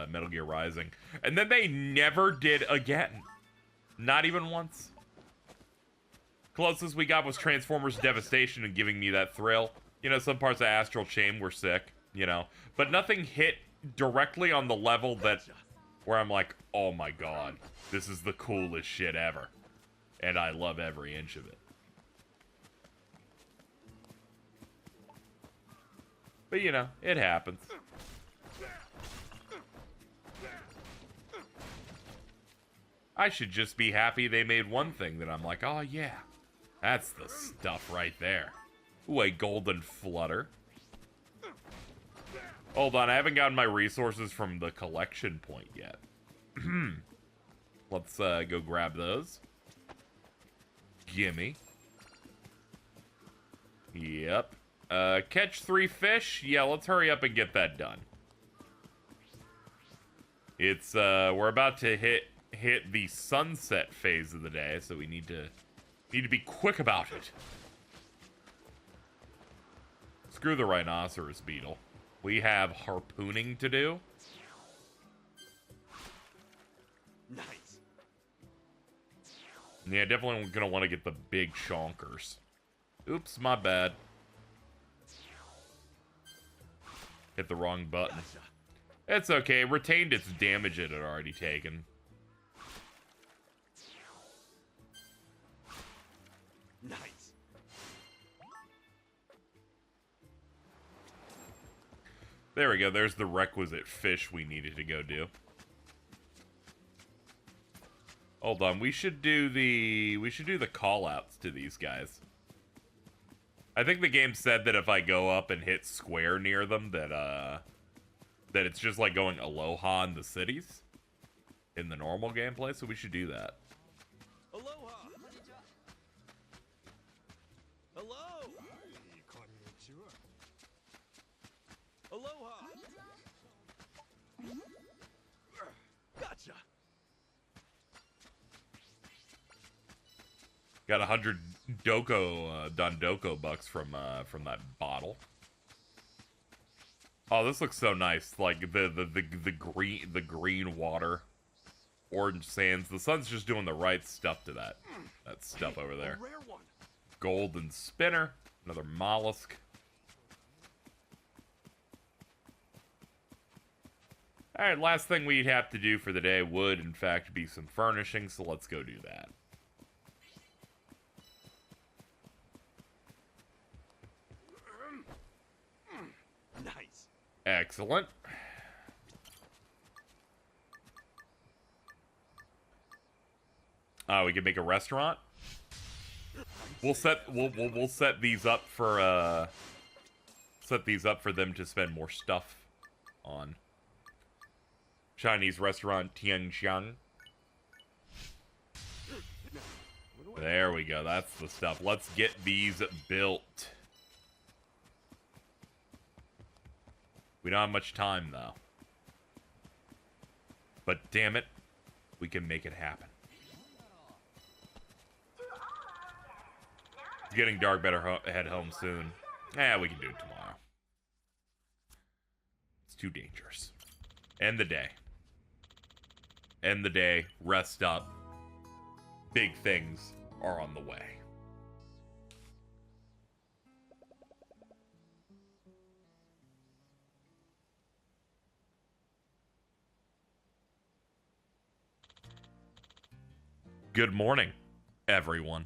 Metal Gear Rising. And then they never did again. Not even once. Closest we got was Transformers Devastation and giving me that thrill. You know, some parts of Astral Chain were sick, you know. But nothing hit directly on the level that where I'm like, oh my god, this is the coolest shit ever. And I love every inch of it. But, you know, it happens. I should just be happy they made one thing that I'm like, oh yeah, that's the stuff right there. Ooh, a golden flutter. Hold on, I haven't gotten my resources from the collection point yet. Let's go grab those. Gimme. Yep. Catch 3 fish? Yeah, let's hurry up and get that done. It's, we're about to hit the sunset phase of the day, so we need to be quick about it. Screw the rhinoceros beetle. We have harpooning to do. Nice. Yeah, definitely gonna want to get the big shonkers. Oops, my bad. Hit the wrong button. It's okay. It retained its damage it had already taken. Nice. There we go. There's the requisite fish we needed to go do. Hold on. We should do the call outs to these guys. I think the game said that if I go up and hit square near them, that it's just like going aloha in the cities in the normal gameplay, so we should do that. Aloha. Hello. Aloha. Gotcha. Got 100 Dondoko bucks from that bottle. Oh, this looks so nice. Like the green water, orange sands. The sun's just doing the right stuff to that stuff over there. A rare one. Golden spinner, another mollusk. All right, last thing we'd have to do for the day would, in fact, be some furnishing. So let's go do that. Nice. Excellent. We can make a restaurant. We'll set these up for them to spend more stuff on. Chinese restaurant Tianjiang. There we go. That's the stuff. Let's get these built. We don't have much time, though. But damn it, we can make it happen. It's getting dark, better head home soon. We can do it tomorrow. It's too dangerous. End the day. End the day. Rest up. Big things are on the way. Good morning, everyone.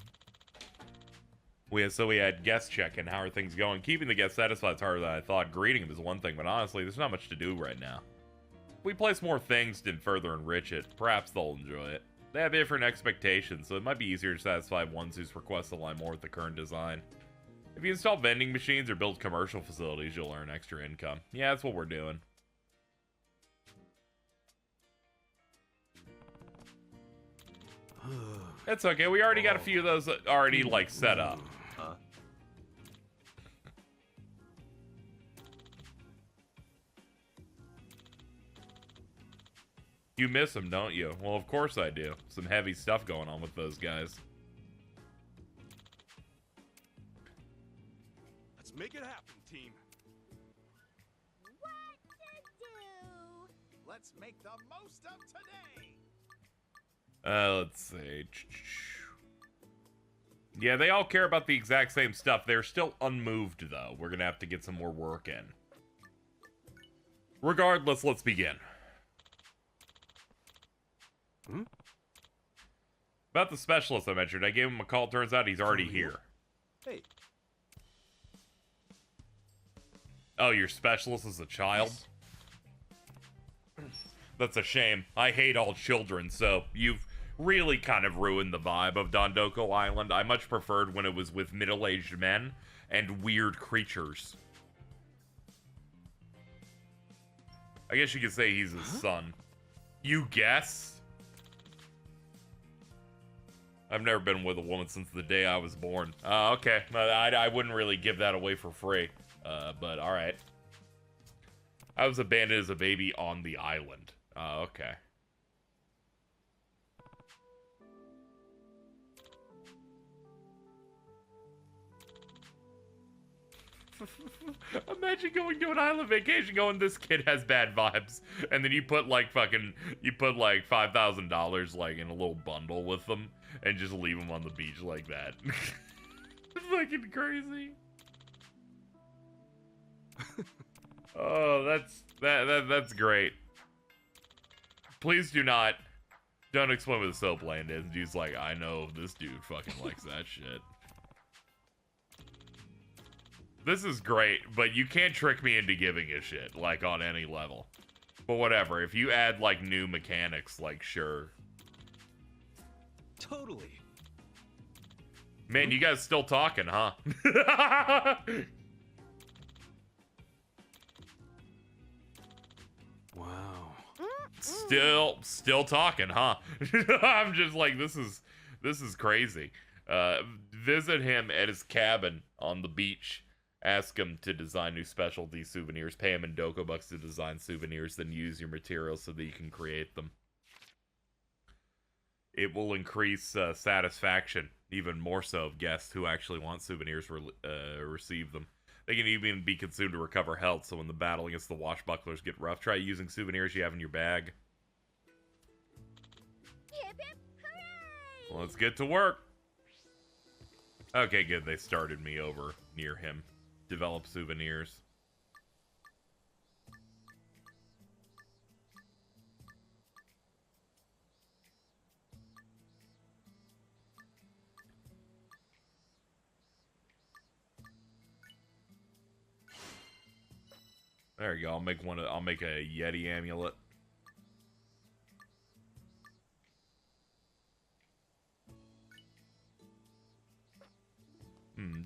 We had guest check-in. How are things going? Keeping the guests satisfied is harder than I thought. Greeting them is one thing, but honestly, there's not much to do right now. If we place more things to further enrich it, perhaps they'll enjoy it. They have different expectations, so it might be easier to satisfy ones whose requests align more with the current design. If you install vending machines or build commercial facilities, you'll earn extra income. Yeah, that's what we're doing. It's okay. We already got a few of those already, like, set up. Huh? You miss them, don't you? Well, of course I do. Some heavy stuff going on with those guys. Let's make it happen, team. What to do? Let's make the most of today. Let's see. Yeah, they all care about the exact same stuff. They're still unmoved, though. We're gonna have to get some more work in. Regardless, let's begin. About the specialist I mentioned, I gave him a call. Turns out he's already here. Hey. Oh, your specialist is a child? That's a shame. I hate all children, so you've really kind of ruined the vibe of Dondoko Island. I much preferred when it was with middle-aged men and weird creatures. I guess you could say he's his son. You guess? I've never been with a woman since the day I was born. Okay. I wouldn't really give that away for free. But alright. I was abandoned as a baby on the island. Okay. Imagine going to an island vacation going, this kid has bad vibes. And then you put like $5,000 like in a little bundle with them and just leave them on the beach like that. Fucking crazy. Oh, that's great. Please don't explain what the soap land is. Dude's like, I know this dude fucking likes that shit. This is great, but you can't trick me into giving a shit, like, on any level. But whatever, if you add, like, new mechanics, like, sure. Totally. Man, you guys still talking, huh? Wow. Still talking, huh? I'm just like, this is crazy. Visit him at his cabin on the beach. Ask him to design new specialty souvenirs. Pay him in Doko bucks to design souvenirs, then use your materials so that you can create them. It will increase satisfaction, even more so of guests who actually want souvenirs receive them. They can even be consumed to recover health, so when the battle against the washbucklers get rough, try using souvenirs you have in your bag. Hip hip hooray! Well, let's get to work. Okay, good. They started me over near him. Develop souvenirs. There you go. I'll make a Yeti amulet.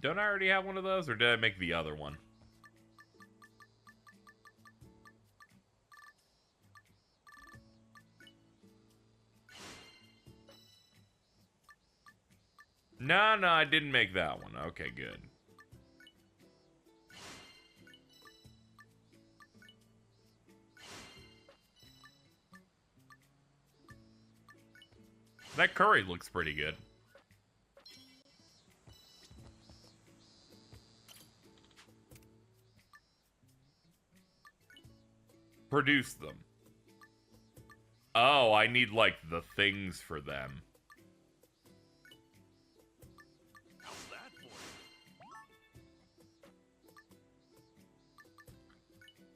Don't I already have one of those, or did I make the other one? No, I didn't make that one. Okay, good. That curry looks pretty good. Produce them. Oh, I need, like, the things for them. How's that for you?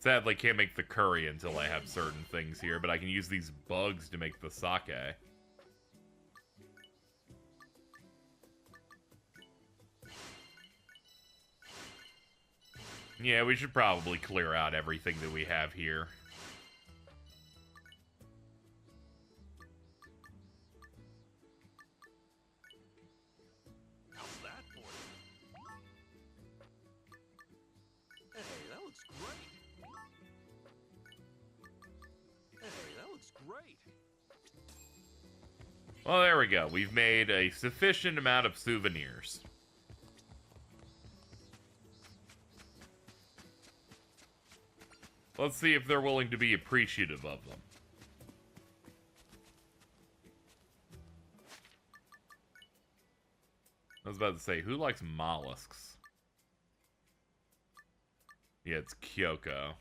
Sadly, can't make the curry until I have certain things here, but I can use these bugs to make the sake. Yeah, we should probably clear out everything that we have here. How's that for you? Hey, that looks great. Hey, that looks great. Well, there we go. We've made a sufficient amount of souvenirs. Let's see if they're willing to be appreciative of them. I was about to say, who likes mollusks? Yeah, it's Kyoko.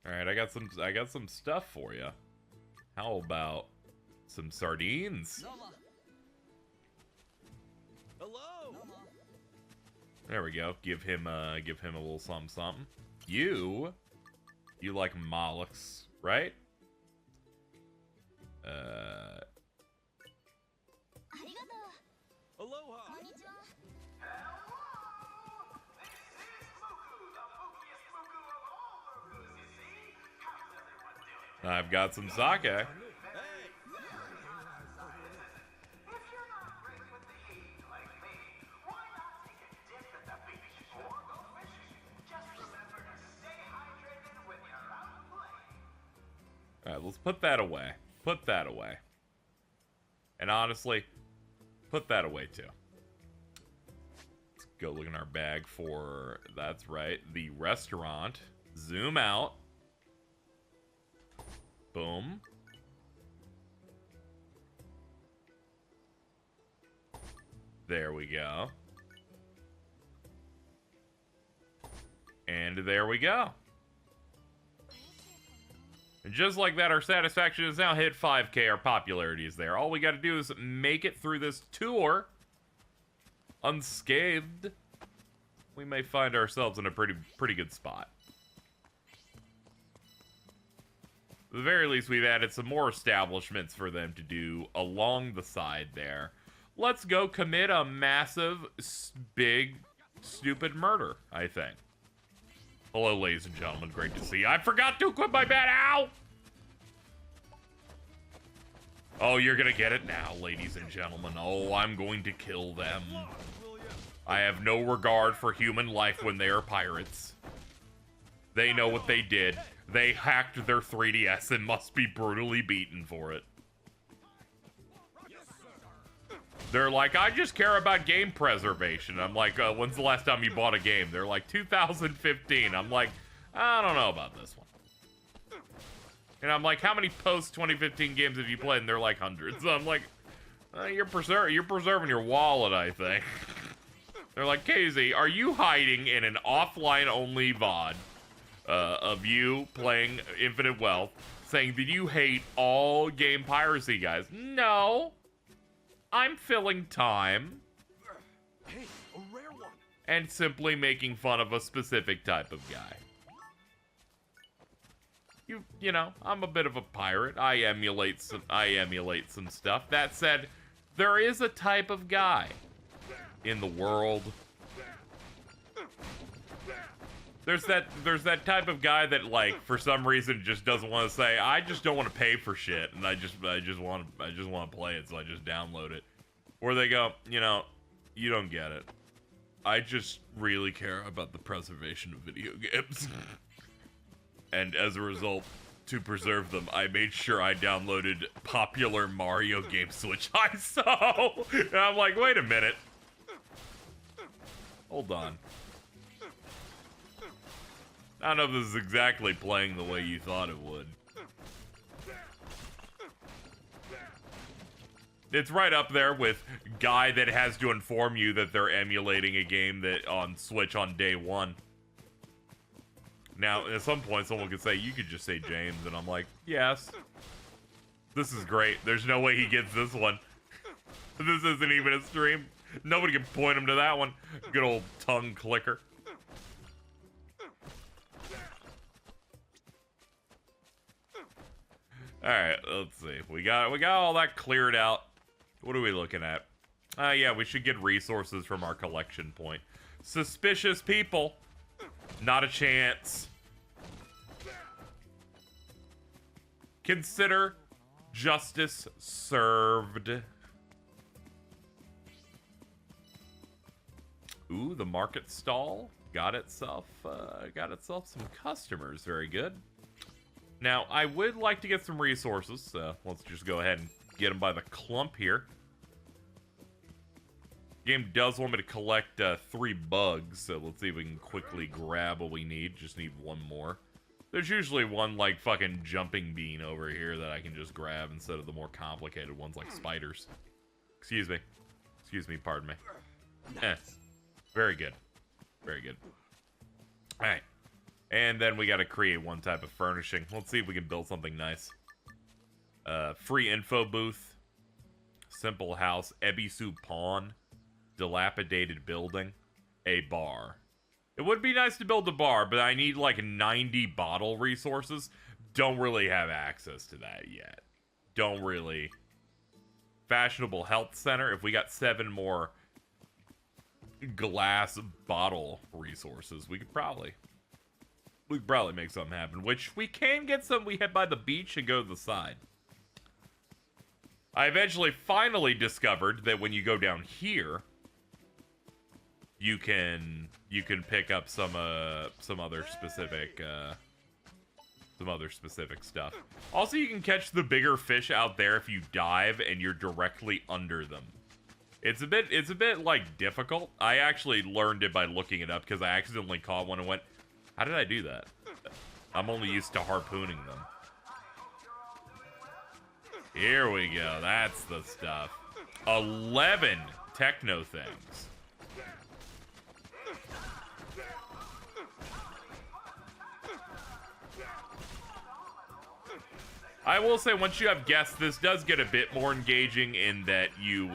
Alright, I got some stuff for you. How about some sardines? Hello. There we go. Give him a little something something. You like mollusks, right? Aloha. I've got some sake. Hey. Alright, let's put that away. Put that away. And honestly, put that away too. Let's go look in our bag for, that's right, the restaurant. Zoom out. Boom. There we go. And there we go. And just like that, our satisfaction has now hit 5K. Our popularity is there. All we got to do is make it through this tour unscathed. We may find ourselves in a pretty good spot. At the very least, we've added some more establishments for them to do along the side there. Let's go commit a massive, big, stupid murder, I think. Hello, ladies and gentlemen. Great to see you. I forgot to equip my bat. Ow! Oh, you're gonna get it now, ladies and gentlemen. Oh, I'm going to kill them. I have no regard for human life when they are pirates. They know what they did. They hacked their 3DS and must be brutally beaten for it. They're like, I just care about game preservation. I'm like, when's the last time you bought a game? They're like, 2015. I'm like, I don't know about this one. And I'm like, how many post-2015 games have you played? And they're like, hundreds. So I'm like, you're preserving your wallet, I think. They're like, KZ, are you hiding in an offline-only VOD of you playing Infinite Wealth, saying that you hate all game piracy, guys? No. I'm filling time. Hey, a rare one. And simply making fun of a specific type of guy. You know, I'm a bit of a pirate. I emulate some stuff. That said, there is a type of guy in the world. There's that type of guy that, like, for some reason just doesn't want to say, I just don't want to pay for shit, and I just want to play it, so I just download it. Or they go, you know, you don't get it. I just really care about the preservation of video games. And as a result, to preserve them, I made sure I downloaded popular Mario games which I saw. And I'm like, wait a minute. Hold on. I don't know if this is exactly playing the way you thought it would. It's right up there with guy that has to inform you that they're emulating a game that on Switch on day one. Now, at some point, someone could say, you could just say James, and I'm like, yes. This is great. There's no way he gets this one. This isn't even a stream. Nobody can point him to that one. Good old tongue clicker. Alright, let's see. We got all that cleared out. What are we looking at? Yeah, we should get resources from our collection point. Suspicious people. Not a chance. Consider justice served. Ooh, the market stall got itself some customers. Very good. Now, I would like to get some resources, so let's just go ahead and get them by the clump here. Game does want me to collect 3 bugs, so let's see if we can quickly grab what we need. Just need 1 more. There's usually one, like, fucking jumping bean over here that I can just grab instead of the more complicated ones like spiders. Excuse me. Excuse me, pardon me. Very good. Very good. Alright. And then we gotta create one type of furnishing. Let's see if we can build something nice. Free info booth. Simple house. Ebisu pawn. Dilapidated building. A bar. It would be nice to build a bar, but I need like 90 bottle resources. Don't really have access to that yet. Don't really. Fashionable health center. If we got 7 more glass bottle resources, we could probably make something happen. Which we can get some. We head by the beach and go to the side. I eventually finally discovered that when you go down here, you can pick up some other specific stuff. Also, you can catch the bigger fish out there if you dive and you're directly under them. It's a bit like difficult. I actually learned it by looking it up because I accidentally caught one and went, how did I do that? I'm only used to harpooning them. Here we go. That's the stuff. 11 techno things. I will say, once you have guests, this does get a bit more engaging in that you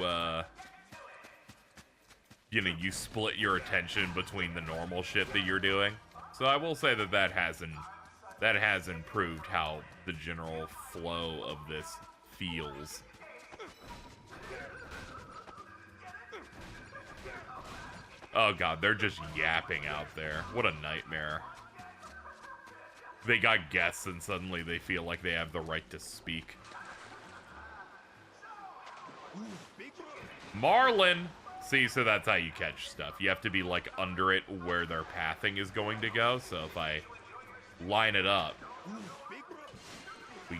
split your attention between the normal shit that you're doing. So I will say that has improved how the general flow of this feels. Oh god, they're just yapping out there. What a nightmare. They got guests and suddenly they feel like they have the right to speak. Marlin! See, so that's how you catch stuff. You have to be like under it where their pathing is going to go. So if I line it up, we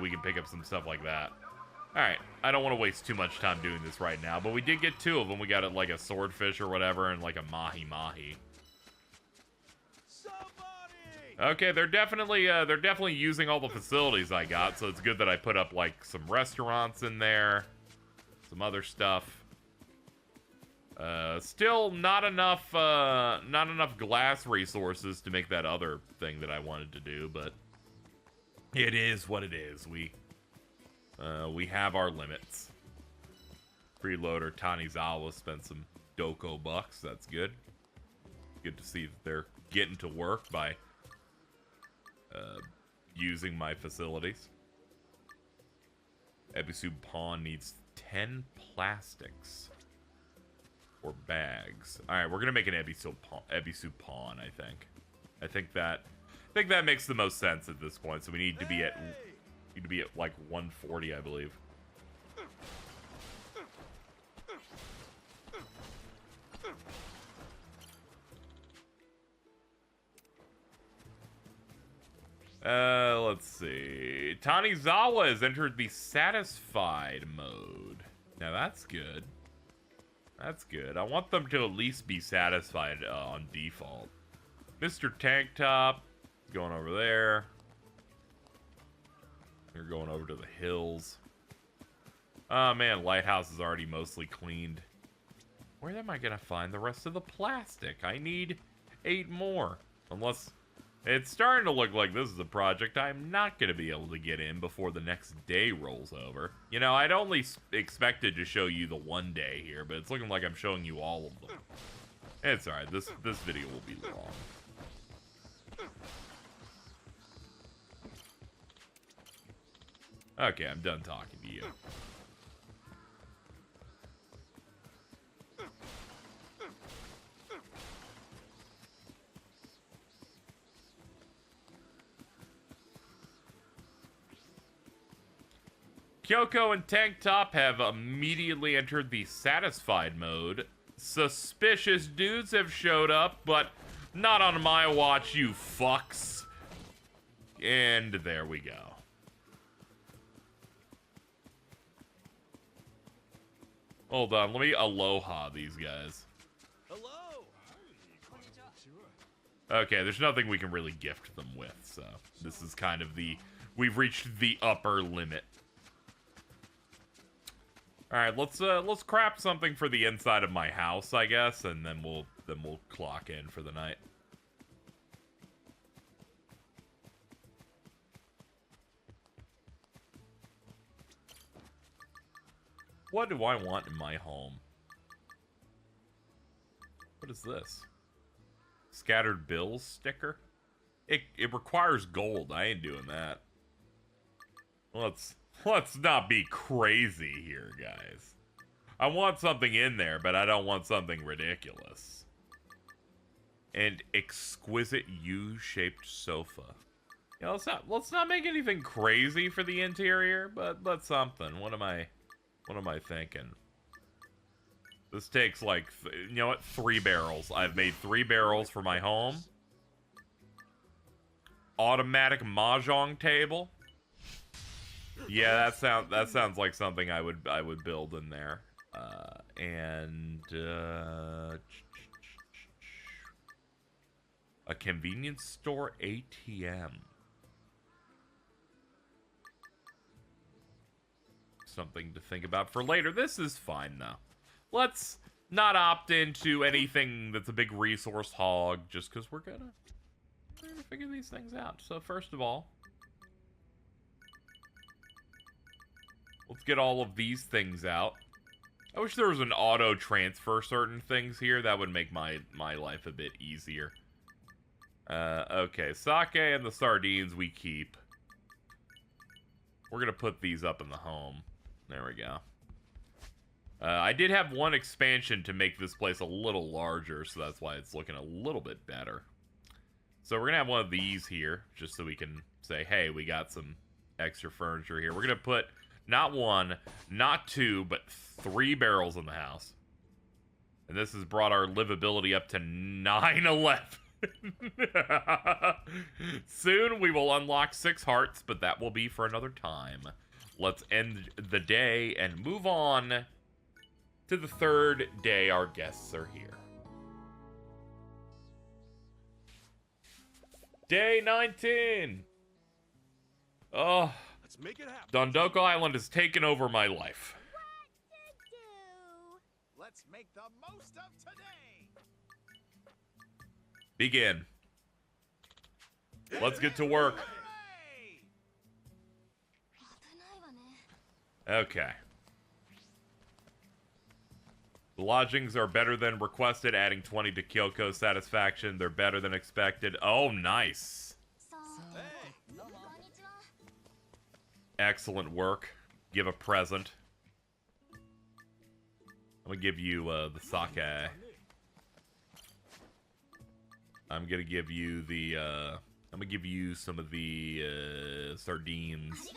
can pick up some stuff like that. Alright, I don't want to waste too much time doing this right now, but we did get 2 of them. We got it like a swordfish or whatever and like a mahi-mahi. Okay, they're definitely using all the facilities I got, so it's good that I put up like some restaurants in there, some other stuff. Still not enough glass resources to make that other thing that I wanted to do, but it is what it is. We have our limits. Freeloader Tanizawa spent some Doko bucks. That's good. Good to see that they're getting to work by using my facilities. Ebisu Pawn needs 10 plastics or bags. All right, we're gonna make an Ebisu Pawn. I think that makes the most sense at this point. So we need to be at like 140, I believe. Let's see. Tanizawa has entered the satisfied mode. Now that's good. That's good. I want them to at least be satisfied on default. Mr. Tank Top, going over there. You're going over to the hills. Oh man, lighthouse is already mostly cleaned. Where am I gonna find the rest of the plastic? I need 8 more. Unless it's starting to look like this is a project I'm not gonna be able to get in before the next day rolls over. You know, I'd only expected to show you the one day here, but it's looking like I'm showing you all of them. It's alright, this video will be long. Okay, I'm done talking to you. Kyoko and Tank Top have immediately entered the satisfied mode. Suspicious dudes have showed up, but not on my watch, you fucks. And there we go. Hold on, let me aloha these guys. Hello. Okay, there's nothing we can really gift them with, so this is kind of we've reached the upper limit. All right, let's craft something for the inside of my house, I guess, and then we'll clock in for the night. What do I want in my home? What is this? Scattered bills sticker? It requires gold. I ain't doing that. Let's not be crazy here, guys. I want something in there, but I don't want something ridiculous. And exquisite U-shaped sofa. You know, let's not make anything crazy for the interior, but something. What am I thinking? This takes like, you know what? 3 barrels. I've made 3 barrels for my home. Automatic mahjong table. Yeah, that sounds like something I would build in there. A convenience store ATM. Something to think about for later. This is fine though. Let's not opt into anything that's a big resource hog just because we're gonna figure these things out. So first of all, let's get all of these things out. I wish there was an auto transfer certain things here. That would make my life a bit easier. Okay, sake and the sardines we keep. We're gonna put these up in the home. There we go. I did have one expansion to make this place a little larger, so that's why it's looking a little bit better. So we're gonna have one of these here, just so we can say, hey, we got some extra furniture here. We're gonna put not 1, not 2, but 3 barrels in the house. And this has brought our livability up to 911. Soon we will unlock 6 hearts, but that will be for another time. Let's end the day and move on to the 3rd day our guests are here. Day 19. Oh, Let's make it happen. Dondoko Island has taken over my life. Let's make the most of today. Begin. Let's get to work. Okay. The lodgings are better than requested, adding 20 to Kyoko's satisfaction. They're better than expected. Oh, nice. Excellent work. Give a present. I'm gonna give you the sake. I'm gonna give you the I'm gonna give you some of the sardines.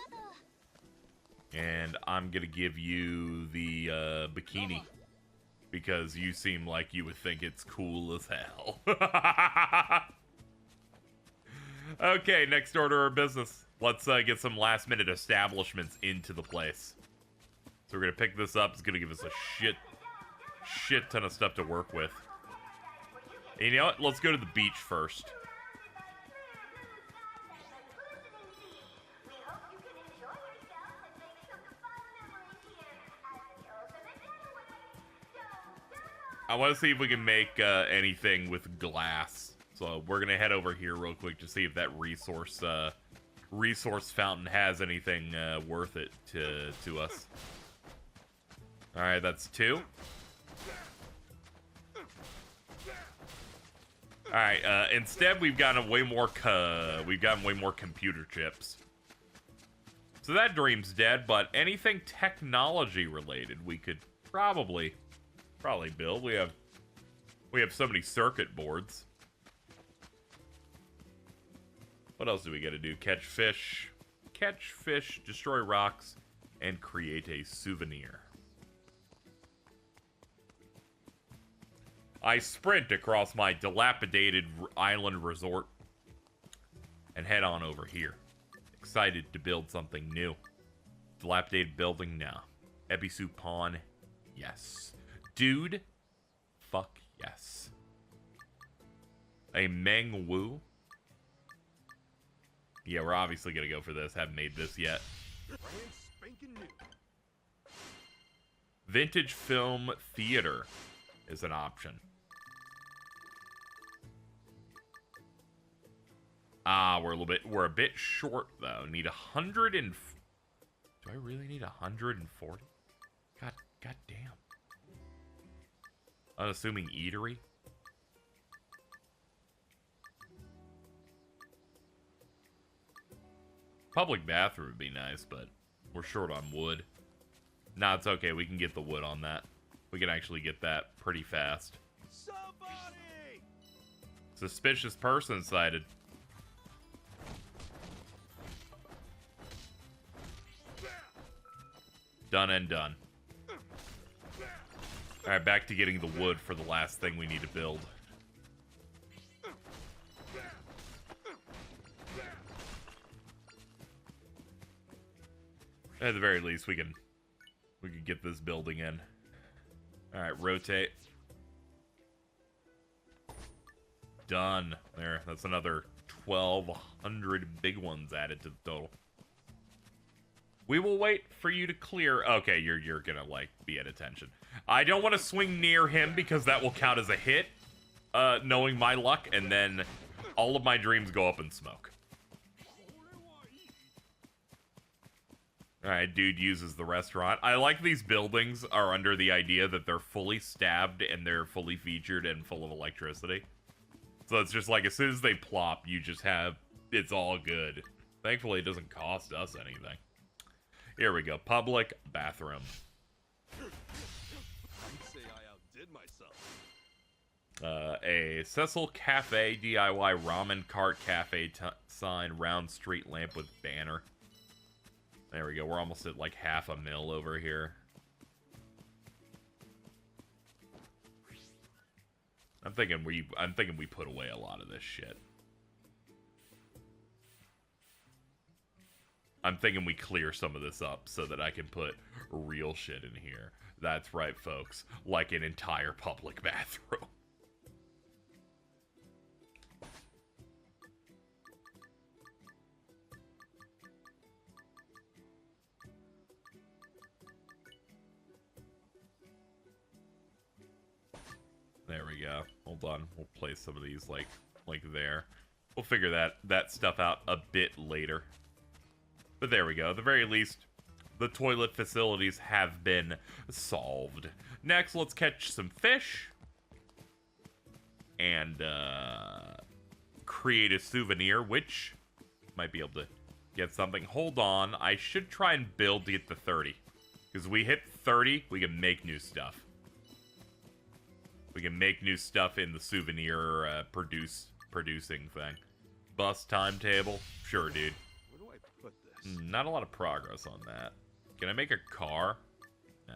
And I'm gonna give you the bikini. Because you seem like you would think it's cool as hell. Okay, next order of business. Let's get some last minute establishments into the place. So we're gonna pick this up. It's gonna give us a shit ton of stuff to work with. And you know what? Let's go to the beach first. I want to see if we can make anything with glass. So we're gonna head over here real quick to see if that resource fountain has anything worth it to us. All right, that's 2. All right. Instead, we've gotten way more computer chips. So that dream's dead. But anything technology related, we could probably build. We have so many circuit boards. What else do we got to do? Catch fish, destroy rocks, and create a souvenir. I sprint across my dilapidated island resort and head on over here. Excited to build something new. Dilapidated building? No. Ebisu Pawn? Yes. Dude? Fuck yes. A Meng Wu? Yeah, we're obviously gonna go for this. Haven't made this yet. Brand spanking new. Vintage film theater is an option. We're a bit short though. Need 100 and... Do I really need 140? God damn. Unassuming eatery? Public bathroom would be nice, but we're short on wood. Nah, it's okay. We can get the wood on that. We can actually get that pretty fast. Somebody! Suspicious person sighted. Done and done. Alright, back to getting the wood for the last thing we need to build. At the very least, we can get this building in. Alright, rotate. Done. There, that's another 1,200 big ones added to the total. We will wait for you to clear. Okay, you're gonna, like, be at attention. I don't want to swing near him because that will count as a hit, knowing my luck, and then all of my dreams go up in smoke. Alright, dude uses the restaurant. I like these buildings are under the idea that they're fully stabbed and they're fully featured and full of electricity. So it's just like, as soon as they plop, you just have, it's all good. Thankfully, it doesn't cost us anything. Here we go. Public bathroom. I'd say I outdid myself. A Cecil Cafe DIY ramen cart cafe sign, round street lamp with banner. There we go. We're almost at like $500,000 over here. I'm thinking we put away a lot of this shit. I'm thinking we clear some of this up so that I can put real shit in here. That's right, folks. Like an entire public bathroom. There we go. Hold on. We'll place some of these like there. We'll figure that stuff out a bit later. But there we go. At the very least, the toilet facilities have been solved. Next, let's catch some fish. And create a souvenir, which might be able to get something. Hold on. I should try and build to get to 30. Because we hit 30, we can make new stuff. We can make new stuff in the souvenir producing thing. Bus timetable? Sure, dude. Where do I put this? Not a lot of progress on that. Can I make a car? Nah.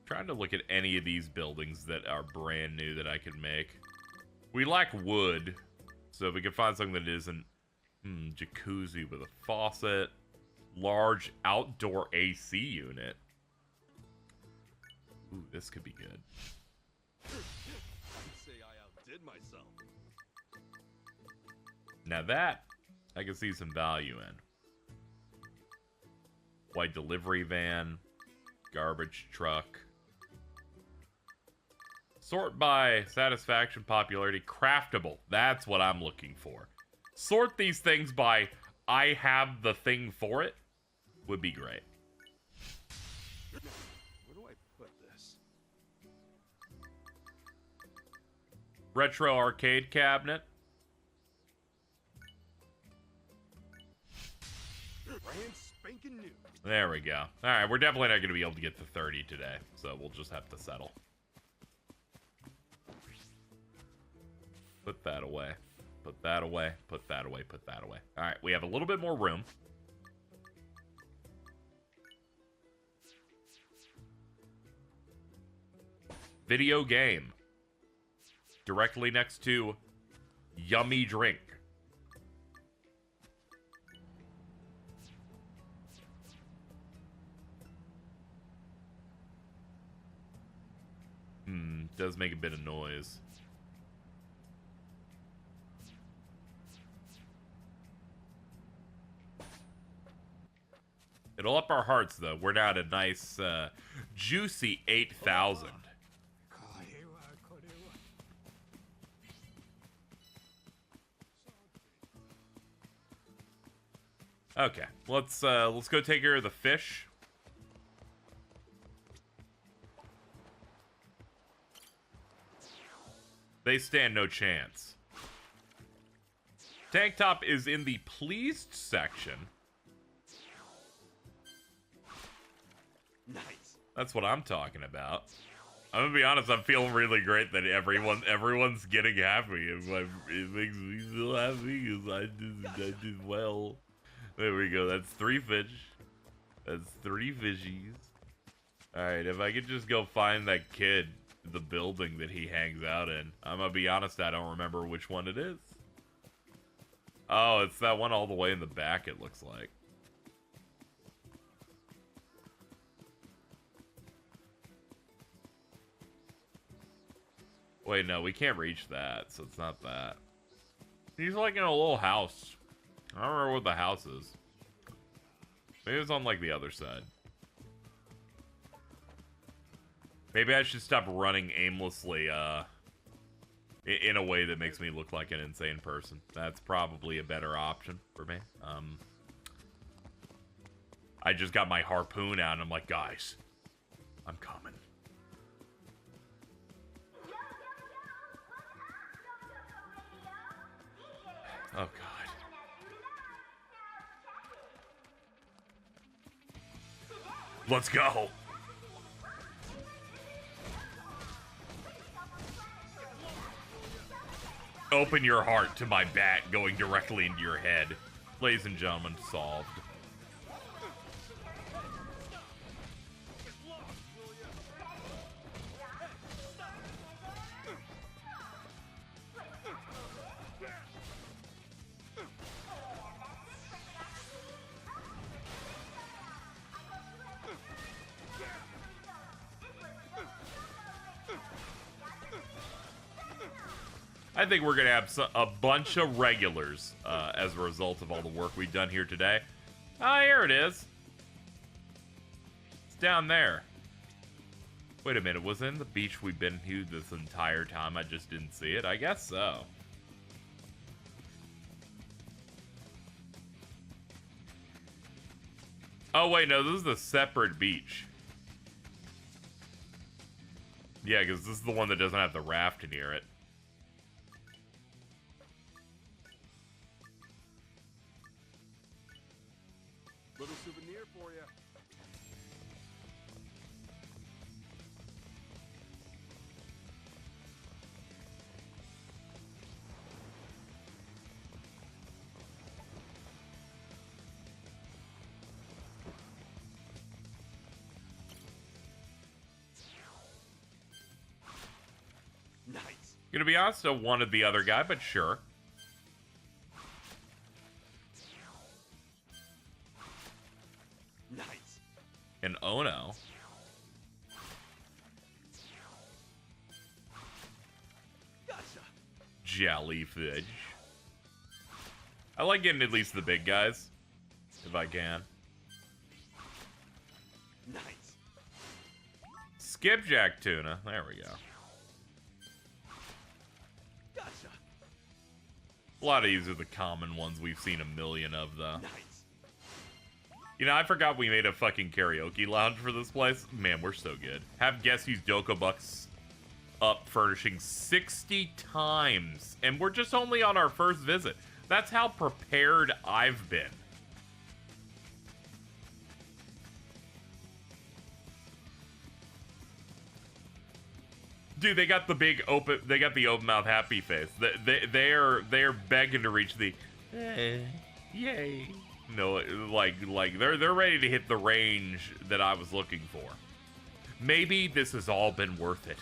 Trying to look at any of these buildings that are brand new that I could make. We lack wood, so if we can find something that isn't... jacuzzi with a faucet. Large outdoor AC unit. Ooh, this could be good. I'd say I outdid myself. Now that, I can see some value in. White delivery van. Garbage truck. Sort by satisfaction, popularity, craftable. That's what I'm looking for. Sort these things by I have the thing for it would be great. Where do I put this? Retro arcade cabinet. Brand spanking new. There we go. All right, we're definitely not going to be able to get to 30 today, so we'll just have to settle. Put that away. Put that away. Put that away. Put that away. All right, we have a little bit more room. Video game. Directly next to yummy drink. Does make a bit of noise. It'll up our hearts, though. We're now at a nice, juicy 8,000. Okay, let's go take care of the fish. They stand no chance. Tank top is in the pleased section. Nice. That's what I'm talking about. I'm gonna be honest, I'm feeling really great that everyone's getting happy. It makes me feel happy because I did well. There we go. That's 3 fish. That's 3 fishies. Alright, if I could just go find that kid, the building that he hangs out in. I'm gonna be honest, I don't remember which one it is. Oh, it's that one all the way in the back, it looks like. Wait, no, we can't reach that, so it's not that. He's like in a little house. I don't remember what the house is. Maybe it's on like the other side. Maybe I should stop running aimlessly, in a way that makes me look like an insane person. That's probably a better option for me. I just got my harpoon out and I'm like, guys, I'm coming. Oh, God. Let's go. Open your heart to my bat going directly into your head. Ladies and gentlemen, solved. I think we're going to have a bunch of regulars as a result of all the work we've done here today. Ah, here it is. It's down there. Wait a minute, was it in the beach we've been to this entire time? I just didn't see it? I guess so. Oh, wait, no, this is a separate beach. Yeah, because this is the one that doesn't have the raft near it. Little souvenir for you. Nice. Gonna be honest, I wanted the other guy, but sure. Nice. And Ono. Gotcha. Jellyfish. I like getting at least the big guys, if I can. Nice. skipjack tuna. There we go. Gotcha. A lot of these are the common ones we've seen a million of, though. Nice. You know, I forgot we made a fucking karaoke lounge for this place. Man, we're so good. Have guests use Doko Bucks up furnishing 60 times. And we're just only on our first visit. That's how prepared I've been. Dude, they got the big open. They got the open mouth happy face. They're begging to reach the, yay. No, like they're ready to hit the range that I was looking for. Maybe this has all been worth it.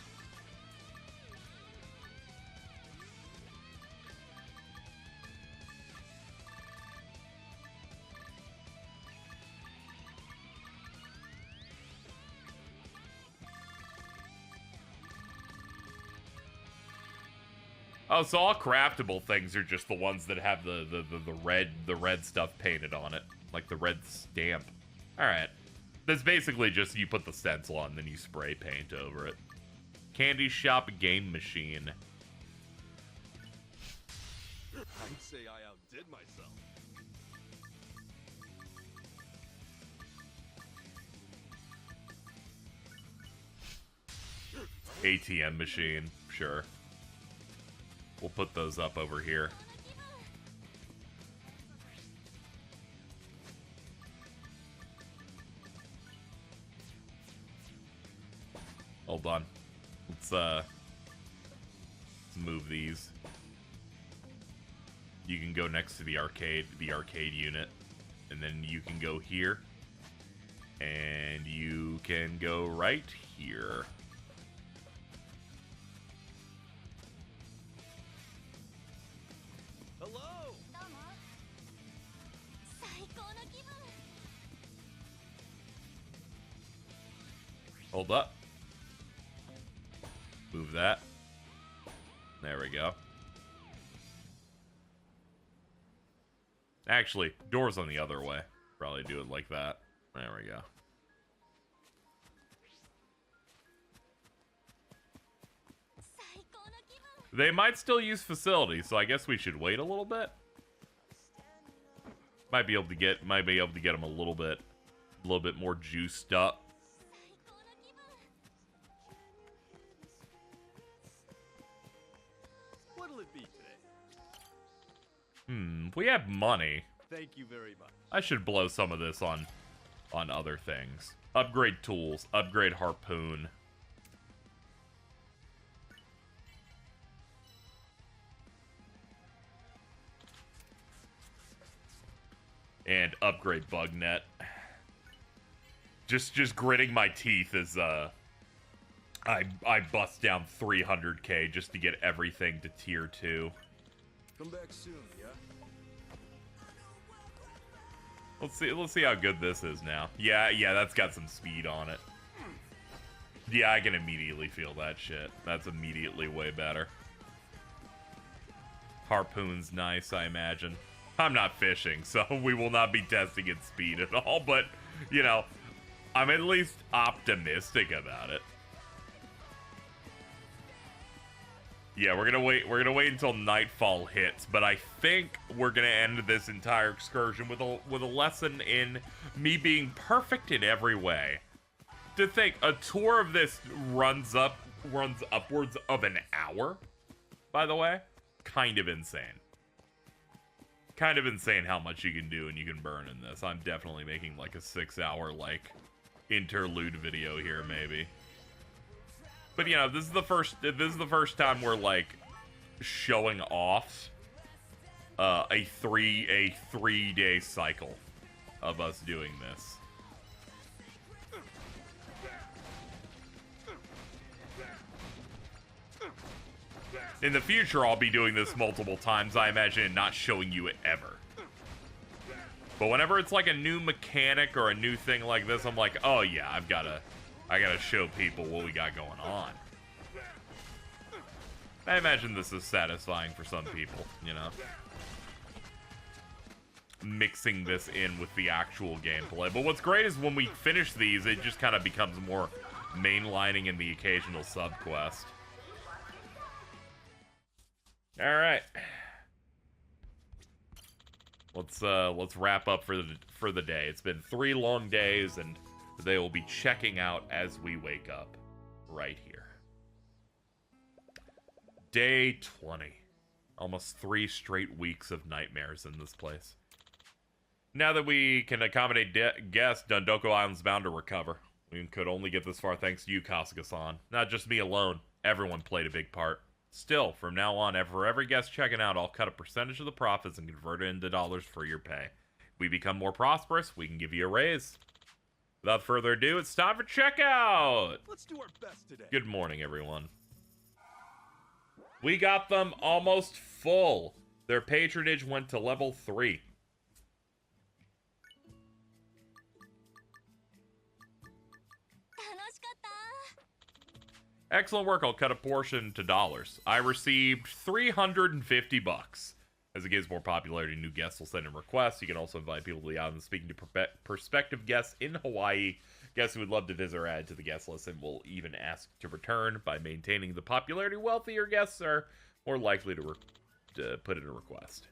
Oh, so all craftable things are just the ones that have the red stuff painted on it, like the red stamp. All right, that's basically just you put the stencil on, then you spray paint over it. Candy shop game machine. I'd say I outdid myself. ATM machine, sure. We'll put those up over here. Hold on. Let's move these. You can go next to the arcade unit. And then you can go here. And you can go right here. Hello. Hold up. Move that. There we go. Actually, door's on the other way. Probably do it like that. There we go. They might still use facilities, so I guess we should wait a little bit. Might be able to get them a little bit more juiced up. What'll it be today? If we have money, Thank you very much. I should blow some of this on other things. Upgrade tools, upgrade harpoon. And upgrade bug net. Just gritting my teeth as I bust down 300k just to get everything to tier 2. Come back soon, yeah? Let's see how good this is now. Yeah, that's got some speed on it. Yeah, I can immediately feel that shit. That's immediately way better. Harpoon's nice, I imagine. I'm not fishing, so we will not be testing its speed at all, but, you know, I'm at least optimistic about it. Yeah, we're gonna wait until nightfall hits, but I think we're gonna end this entire excursion with a lesson in me being perfect in every way. To think a tour of this runs upwards of an hour, by the way, kind of insane. Kind of insane how much you can do and you can burn in this. I'm definitely making like a 6-hour like interlude video here, maybe. But you know, this is the first time we're like showing off a 3-day cycle of us doing this. In the future, I'll be doing this multiple times, I imagine, and not showing you it ever. But whenever it's like a new mechanic or a new thing like this, I'm like, oh yeah, I gotta show people what we got going on. I imagine this is satisfying for some people, you know? Mixing this in with the actual gameplay. But what's great is when we finish these, it just kind of becomes more mainlining in the occasional sub-quest. Alright. Let's wrap up for the day. It's been 3 long days, and they will be checking out as we wake up right here. Day 20. Almost 3 straight weeks of nightmares in this place. Now that we can accommodate guests, Dondoko Island's bound to recover. We could only get this far thanks to you, KZXcellent. Not just me alone. Everyone played a big part. Still, from now on, for every guest checking out, I'll cut a percentage of the profits and convert it into dollars for your pay. If we become more prosperous, we can give you a raise. Without further ado, it's time for checkout! Let's do our best today. Good morning, everyone. We got them almost full. Their patronage went to level 3. Excellent work. I'll cut a portion to dollars. I received $350. As it gives more popularity, new guests will send in requests. You can also invite people to the island speaking to prospective guests in Hawaii. Guests who would love to visit or add to the guest list and will even ask to return. By maintaining the popularity, wealthier guests are more likely to put in a request.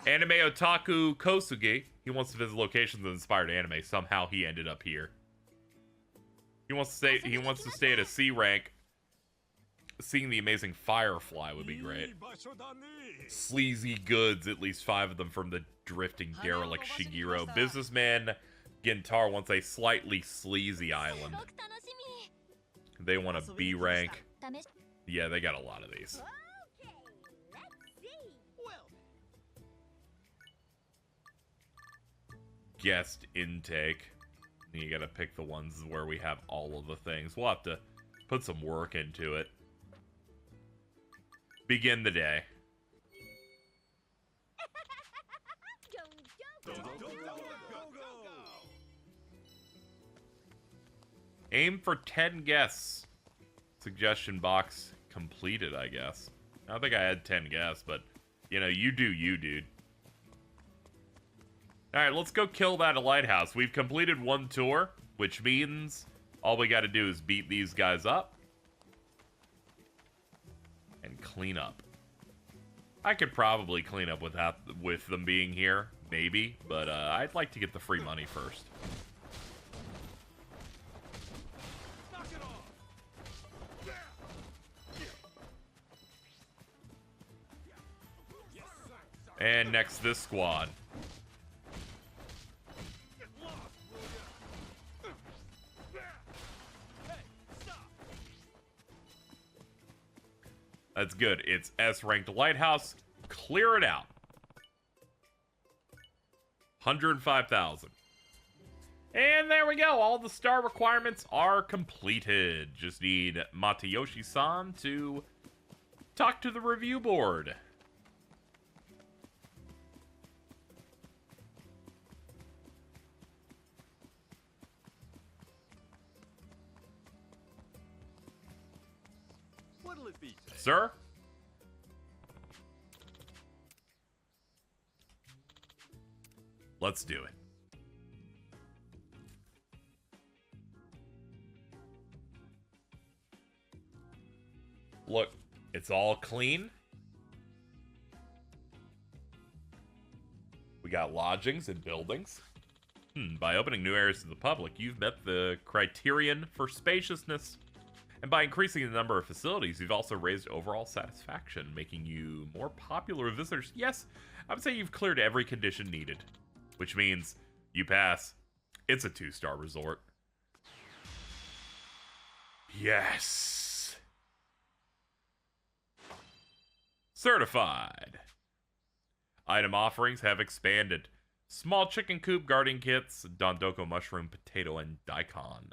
Anime otaku Kosugi. He wants to visit locations that inspired anime. Somehow he ended up here. He wants to stay at a C rank. Seeing the amazing Firefly would be great. Sleazy goods, at least 5 of them from the drifting derelict Shigeru. Businessman Gintar wants a slightly sleazy island. They want a B rank. Yeah, they got a lot of these. Okay, let's see. Well, Guest intake. You gotta pick the ones where we have all of the things. We'll have to put some work into it. Begin the day. Aim for 10 guests. Suggestion box completed, I guess. I don't think I had 10 guests, but, you know, you do you, dude. Alright, let's go kill that lighthouse. We've completed 1 tour, which means all we gotta do is beat these guys up. And clean up. I could probably clean up with them being here, maybe, but I'd like to get the free money first. Knock it off. And next, this squad. Get lost, will ya? Hey, stop. That's good. It's S-ranked lighthouse. Clear it out. 105,000. And there we go. All the star requirements are completed. Just need Matayoshi-san to talk to the review board. What'll it be today? Sir? Let's do it. Look, it's all clean. We got lodgings and buildings. By opening new areas to the public, you've met the criterion for spaciousness. And by increasing the number of facilities, you've also raised overall satisfaction, making you more popular with visitors. Yes, I would say you've cleared every condition needed, which means you pass. It's a 2-star resort. Yes. Certified. Item offerings have expanded. Small chicken coop, garden kits, Dondoko mushroom, potato, and daikon.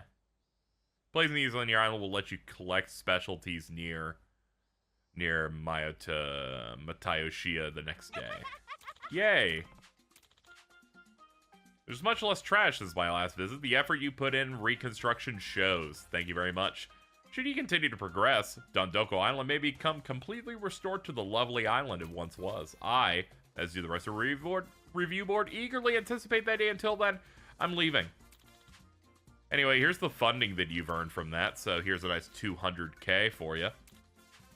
Placing these on your island will let you collect specialties near Matayoshia the next day. Yay! There's much less trash since my last visit. The effort you put in reconstruction shows. Thank you very much. Should you continue to progress, Dondoko Island may become completely restored to the lovely island it once was. I, as do the rest of the review board, eagerly anticipate that day. Until then, I'm leaving. Anyway, here's the funding that you've earned from that. So here's a nice 200K for you.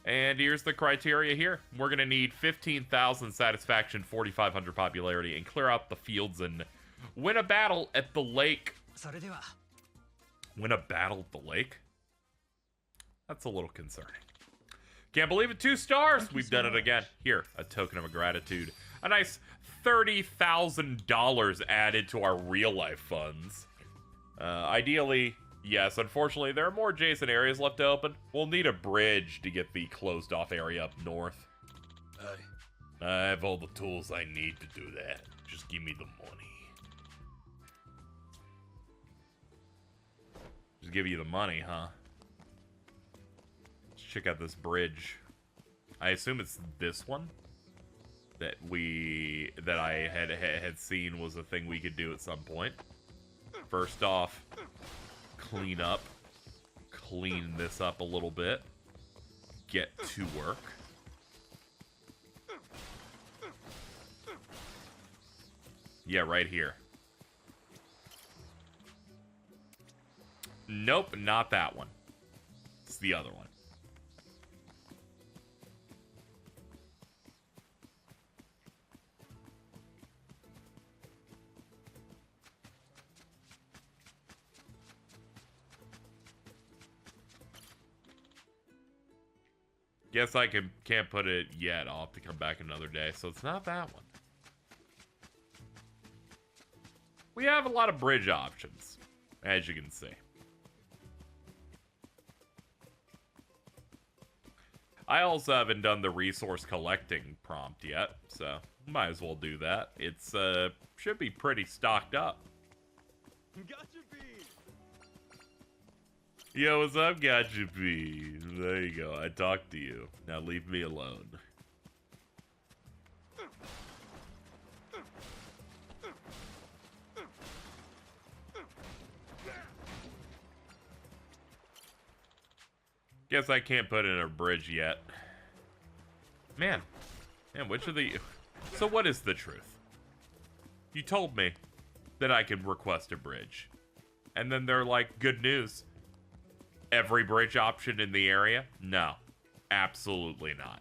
And here's the criteria here. We're going to need 15,000 satisfaction, 4,500 popularity, and clear out the fields and win a battle at the lake. それでは Win a battle at the lake? That's a little concerning. Can't believe it, 2 stars! We've done it again. Here, a token of gratitude. A nice $30,000 added to our real-life funds. Ideally, yes, unfortunately, there are more adjacent areas left to open. We'll need a bridge to get the closed-off area up north. I have all the tools I need to do that. Just give me the money. Just give you the money, huh? Let's check out this bridge. I assume it's this one that I had seen was a thing we could do at some point. First off, clean this up a little bit. Get to work. Yeah, right here. Nope, not that one. It's the other one. Guess I can't put it yet. I'll have to come back another day. So it's not that one. We have a lot of bridge options, as you can see. I also haven't done the resource collecting prompt yet, so might as well do that. It's should be pretty stocked up. Gotcha bees. Yo, what's up, Gotcha Bees? There you go. I talked to you. Now leave me alone. Guess I can't put in a bridge yet. Man, which of the... So what is the truth? You told me that I could request a bridge. And then they're like, good news. Every bridge option in the area? No, absolutely not.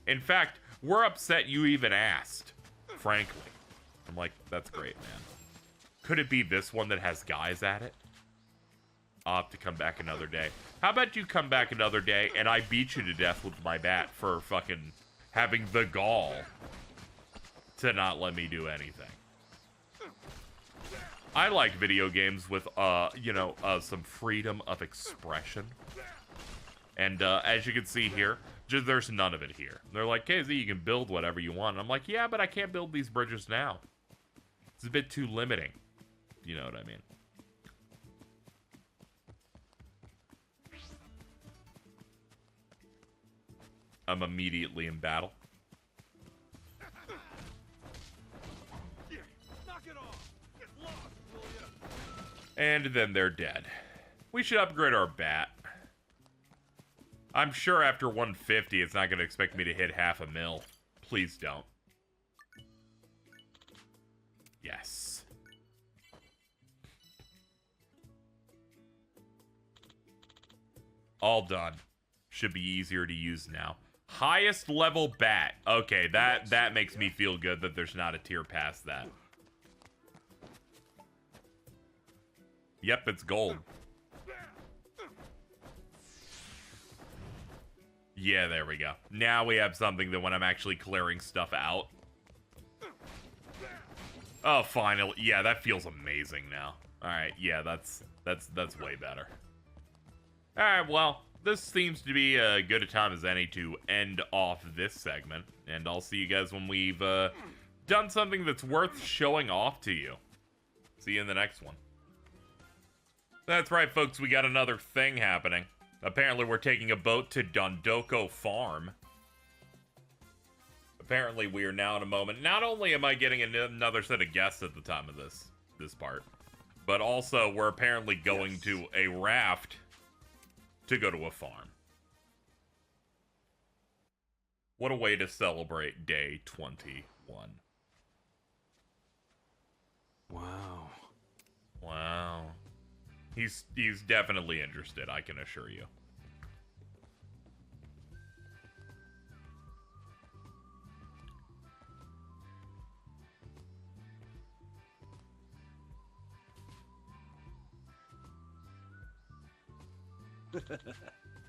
In fact, we're upset you even asked, frankly. I'm like, that's great, man. Could it be this one that has guys at it? I'll have to come back another day. How about you come back another day and I beat you to death with my bat for fucking having the gall to not let me do anything. I like video games with, some freedom of expression. And, as you can see here, there's none of it here. They're like, KZ, you can build whatever you want. I'm like, yeah, but I can't build these bridges now. It's a bit too limiting. You know what I mean? I'm immediately in battle. knock it off. Get lost, will ya? And then they're dead. We should upgrade our bat. I'm sure after 150, it's not going to expect me to hit $500,000. Please don't. Yes. All done. Should be easier to use now. Highest level bat. Okay, that makes me feel good that there's not a tier past that. Yep, it's gold. Yeah, there we go. Now we have something that when I'm actually clearing stuff out. Oh, finally. Yeah, that feels amazing now. Alright, yeah, that's way better. Alright, well, this seems to be as good a time as any to end off this segment. And I'll see you guys when we've done something that's worth showing off to you. See you in the next one. That's right, folks, we got another thing happening. Apparently, we're taking a boat to Dondoko Farm. Apparently, we are now in a moment. Not only am I getting another set of guests at the time of this part, but also we're apparently going to a raft to go to a farm. What a way to celebrate day 21. Wow. Wow. He's definitely interested, I can assure you.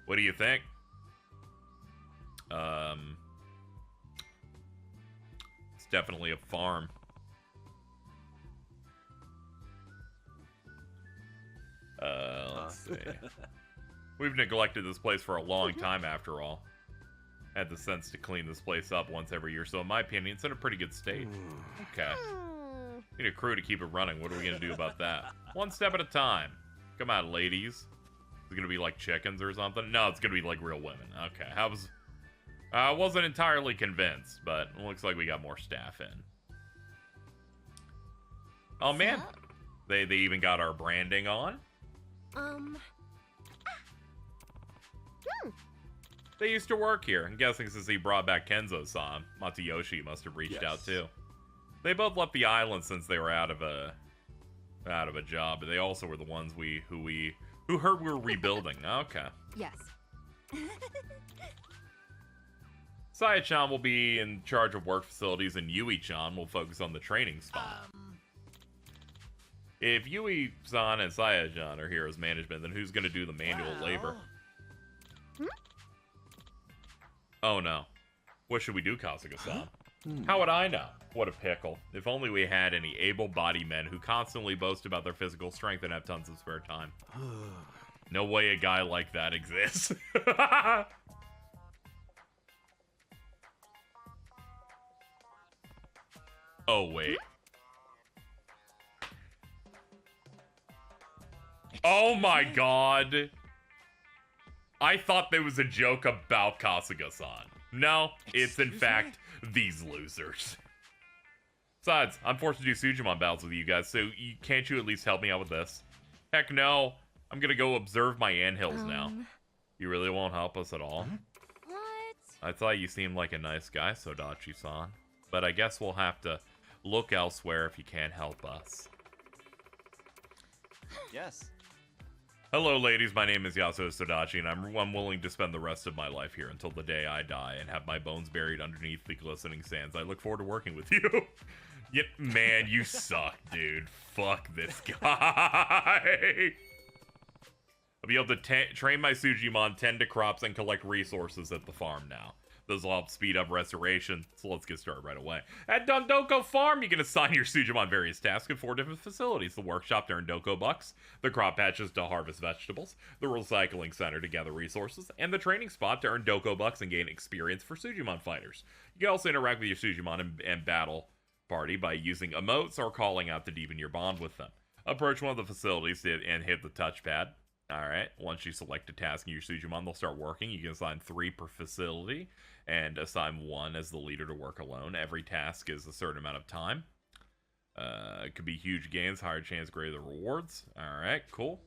What do you think? It's definitely a farm. Let's see. We've neglected this place for a long time, after all. Had the sense to clean this place up once every year, so in my opinion, it's in a pretty good state. Okay. Need a crew to keep it running. What are we gonna do about that? One step at a time. Come on, ladies. Is it gonna be like chickens or something? No, it's gonna be like real women. Okay. I wasn't entirely convinced, but it looks like we got more staff in. Oh man, they even got our branding on. They used to work here. I'm guessing since he brought back Kenzo-san, Matsuyoshi must have reached out too. They both left the island since they were out of a job, but they also were the ones who heard we were rebuilding. Okay. Yes. Saya-chan will be in charge of work facilities, and Yui-chan will focus on the training spot. If Yui-san and Saya-chan are here as management, then who's going to do the manual labor? Oh no. What should we do, Kasuga-san? How would I know? What a pickle. If only we had any able-bodied men who constantly boast about their physical strength and have tons of spare time. No way a guy like that exists. Oh, wait. Oh my god. I thought there was a joke about Kasuga-san. No, it's in fact these losers. Besides, I'm forced to do Sujimon battles with you guys, so can't you at least help me out with this? Heck no. I'm gonna go observe my anthills now. You really won't help us at all? What? I thought you seemed like a nice guy, Sodachi-san. But I guess we'll have to look elsewhere if you can't help us. Yes. Hello, ladies. My name is Yasuo Sodachi, and I'm willing to spend the rest of my life here until the day I die and have my bones buried underneath the glistening sands. I look forward to working with you. Yep, man, you suck, dude. Fuck this guy. I'll be able to train my Sujimon, tend to crops, and collect resources at the farm now. Those will help speed up restoration, so let's get started right away. At Dondoko Farm, you can assign your Sujimon various tasks at 4 different facilities. The workshop to earn Doko bucks, the crop patches to harvest vegetables, the recycling center to gather resources, and the training spot to earn Doko bucks and gain experience for Sujimon fighters. You can also interact with your Sujimon and battle party by using emotes or calling out to deepen your bond with them. Approach one of the facilities and hit the touchpad. Alright, once you select a task in your Sujimon, they'll start working. You can assign 3 per facility and assign 1 as the leader to work alone. Every task is a certain amount of time. It could be huge gains, higher chance, greater rewards. Alright, cool.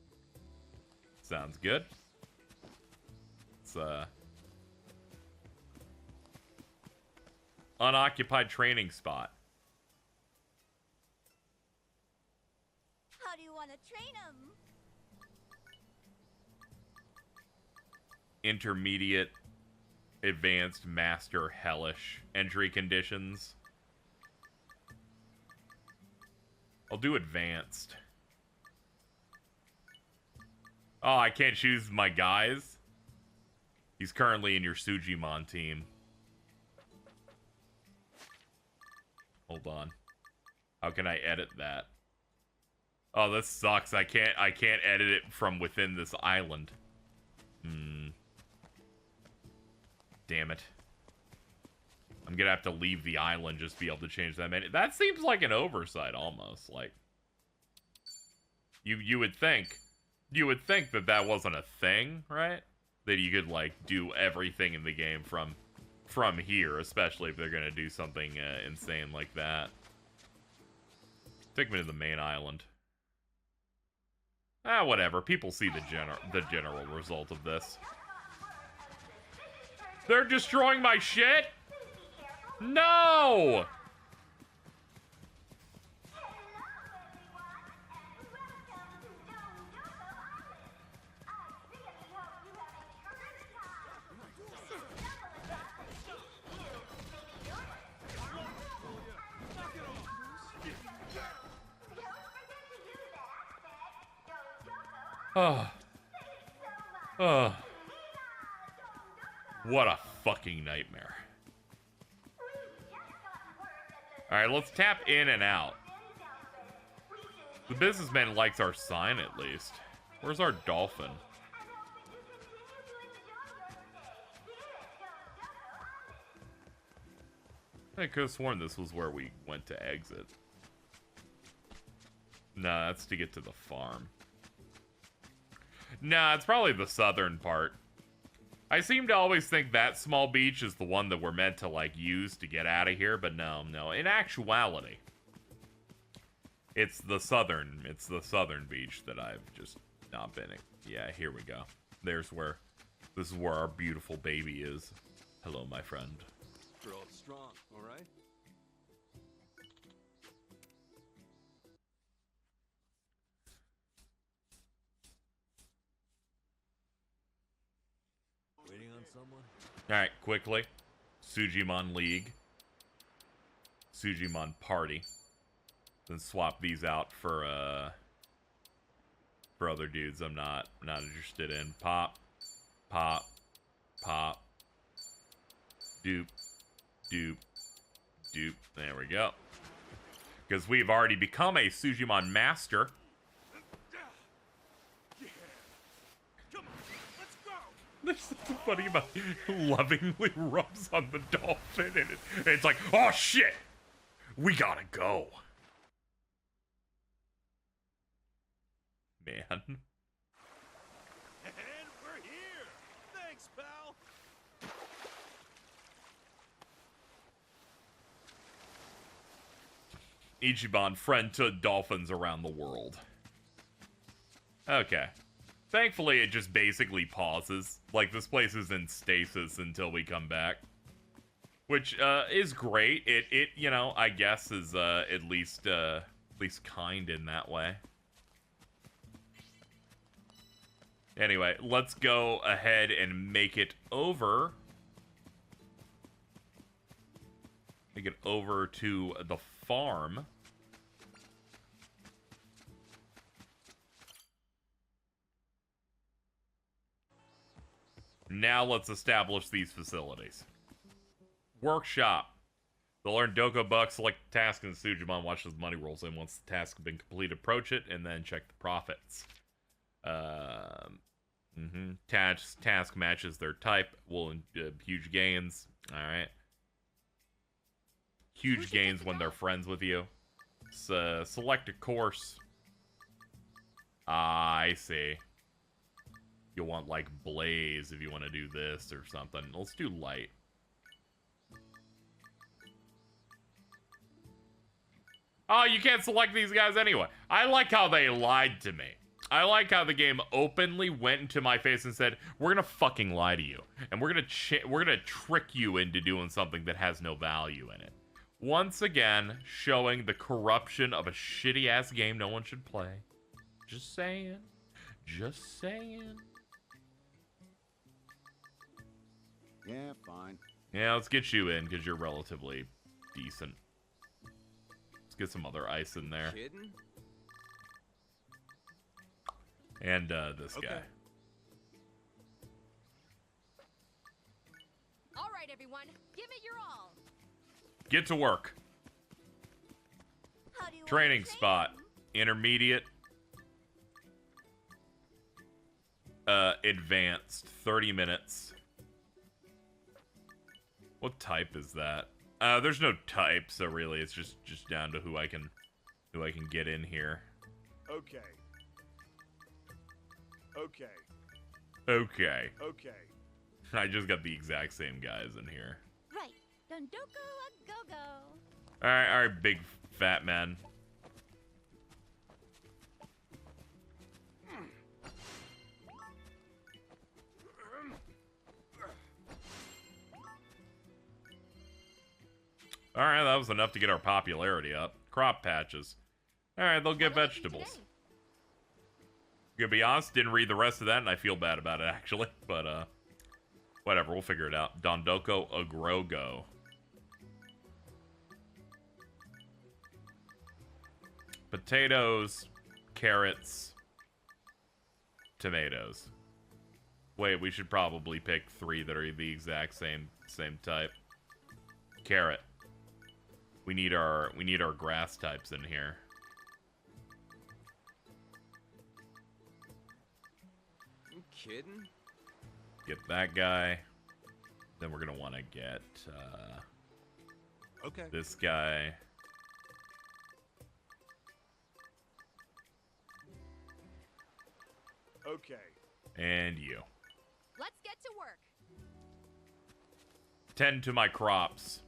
Sounds good. It's unoccupied training spot. How do you want to train him? Intermediate, advanced, master, hellish entry conditions. I'll do advanced. Oh, I can't choose my guys? He's currently in your Sujimon team. Hold on. How can I edit that? Oh, this sucks. I can't edit it from within this island. Damn it. I'm gonna have to leave the island just to be able to change that menu. That seems like an oversight almost. Like, you would think that that wasn't a thing, right? That you could like do everything in the game from here, especially if they're gonna do something insane like that. Take me to the main island. Ah, whatever. People see the general result of this. They're destroying my shit? No! Oh. Oh. What a fucking nightmare. Alright, let's tap in and out. The businessman likes our sign at least. Where's our dolphin? I could have sworn this was where we went to exit. Nah, that's to get to the farm. Nah, it's probably the southern part. I seem to always think that small beach is the one that we're meant to, like, use to get out of here, but no. In actuality, it's the southern beach that I've just not been in. Yeah, here we go. This is where our beautiful baby is. Hello, my friend. Girl, strong, all right? Waiting on someone? Alright, quickly. Sujimon League. Sujimon Party. Then swap these out for other dudes I'm not interested in. Pop. Pop. Pop. Doop. Doop. Doop. There we go. Because we've already become a Sujimon master. There's something funny about lovingly rubs on the dolphin and it's like, oh shit! We gotta go. Man. And we're here! Thanks, pal! Ichiban, friend to dolphins around the world. Okay. Thankfully, it just basically pauses. Like, this place is in stasis until we come back. Which, is great. It you know, I guess is, at least kind in that way. Anyway, let's go ahead and make it over. Make it over to the farm. Now let's establish these facilities. Workshop. They'll earn Doko bucks, select the task, and Sujimon watches the money rolls in. Once the task has been completed, approach it, and then check the profits. Task matches their type. Will huge gains. Alright. Huge gains when they're friends with you. Select a course. Ah, I see. You'll want, like, Blaze if you want to do this or something. Let's do Light. Oh, you can't select these guys anyway. I like how they lied to me. I like how the game openly went into my face and said, we're gonna fucking lie to you. And we're gonna trick you into doing something that has no value in it. Once again, showing the corruption of a shitty-ass game no one should play. Just saying. Just saying. Yeah, fine. Yeah, let's get you in, because you're relatively decent. Let's get some other ice in there. Kidding? And, this guy. All right, everyone, give it your all. Get to work. How do you Training wanna train spot. him? Intermediate. Advanced. 30 minutes. What type is that? There's no type, so really it's just down to who I can get in here. Okay. Okay. Okay. Okay. I just got the exact same guys in here. Right. Dondoko a go-go. Alright, big fat man. Alright, that was enough to get our popularity up. Crop patches. Alright, they'll get vegetables. Gonna be honest, didn't read the rest of that, and I feel bad about it, actually. But, whatever, we'll figure it out. Dondoko Agrogo. Potatoes. Carrots. tomatoes. Wait, we should probably pick 3 that are the exact same type. Carrot. We need our grass types in here. You kidding? Get that guy. Then we're gonna want to get Okay. this guy. Okay. And you. Let's get to work. Tend to my crops.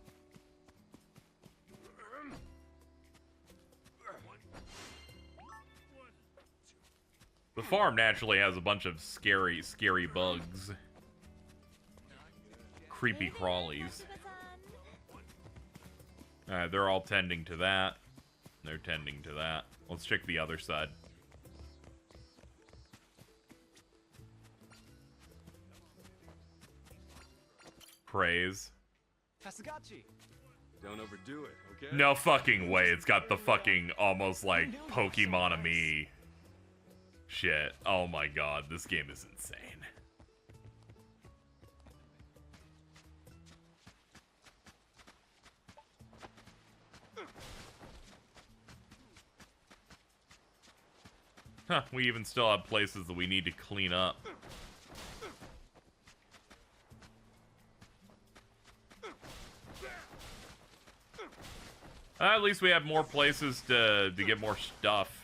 The farm naturally has a bunch of scary bugs. Creepy crawlies. Alright, they're all tending to that. They're tending to that. Let's check the other side. Praise. Don't overdo it, okay? No fucking way. It's got the fucking almost like Pokemon-a-me shit. Oh my god, this game is insane. Huh, we even still have places that we need to clean up. At least we have more places to get more stuff.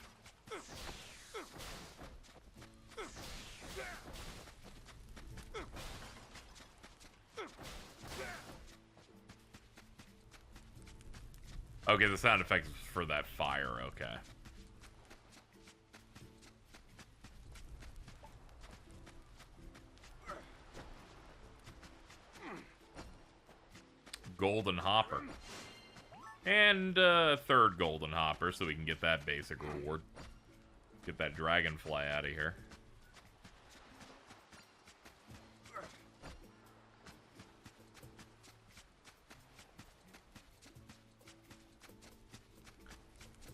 Okay, the sound effect is for that fire, okay. Golden hopper. And third golden hopper so we can get that basic reward. Get that dragonfly out of here.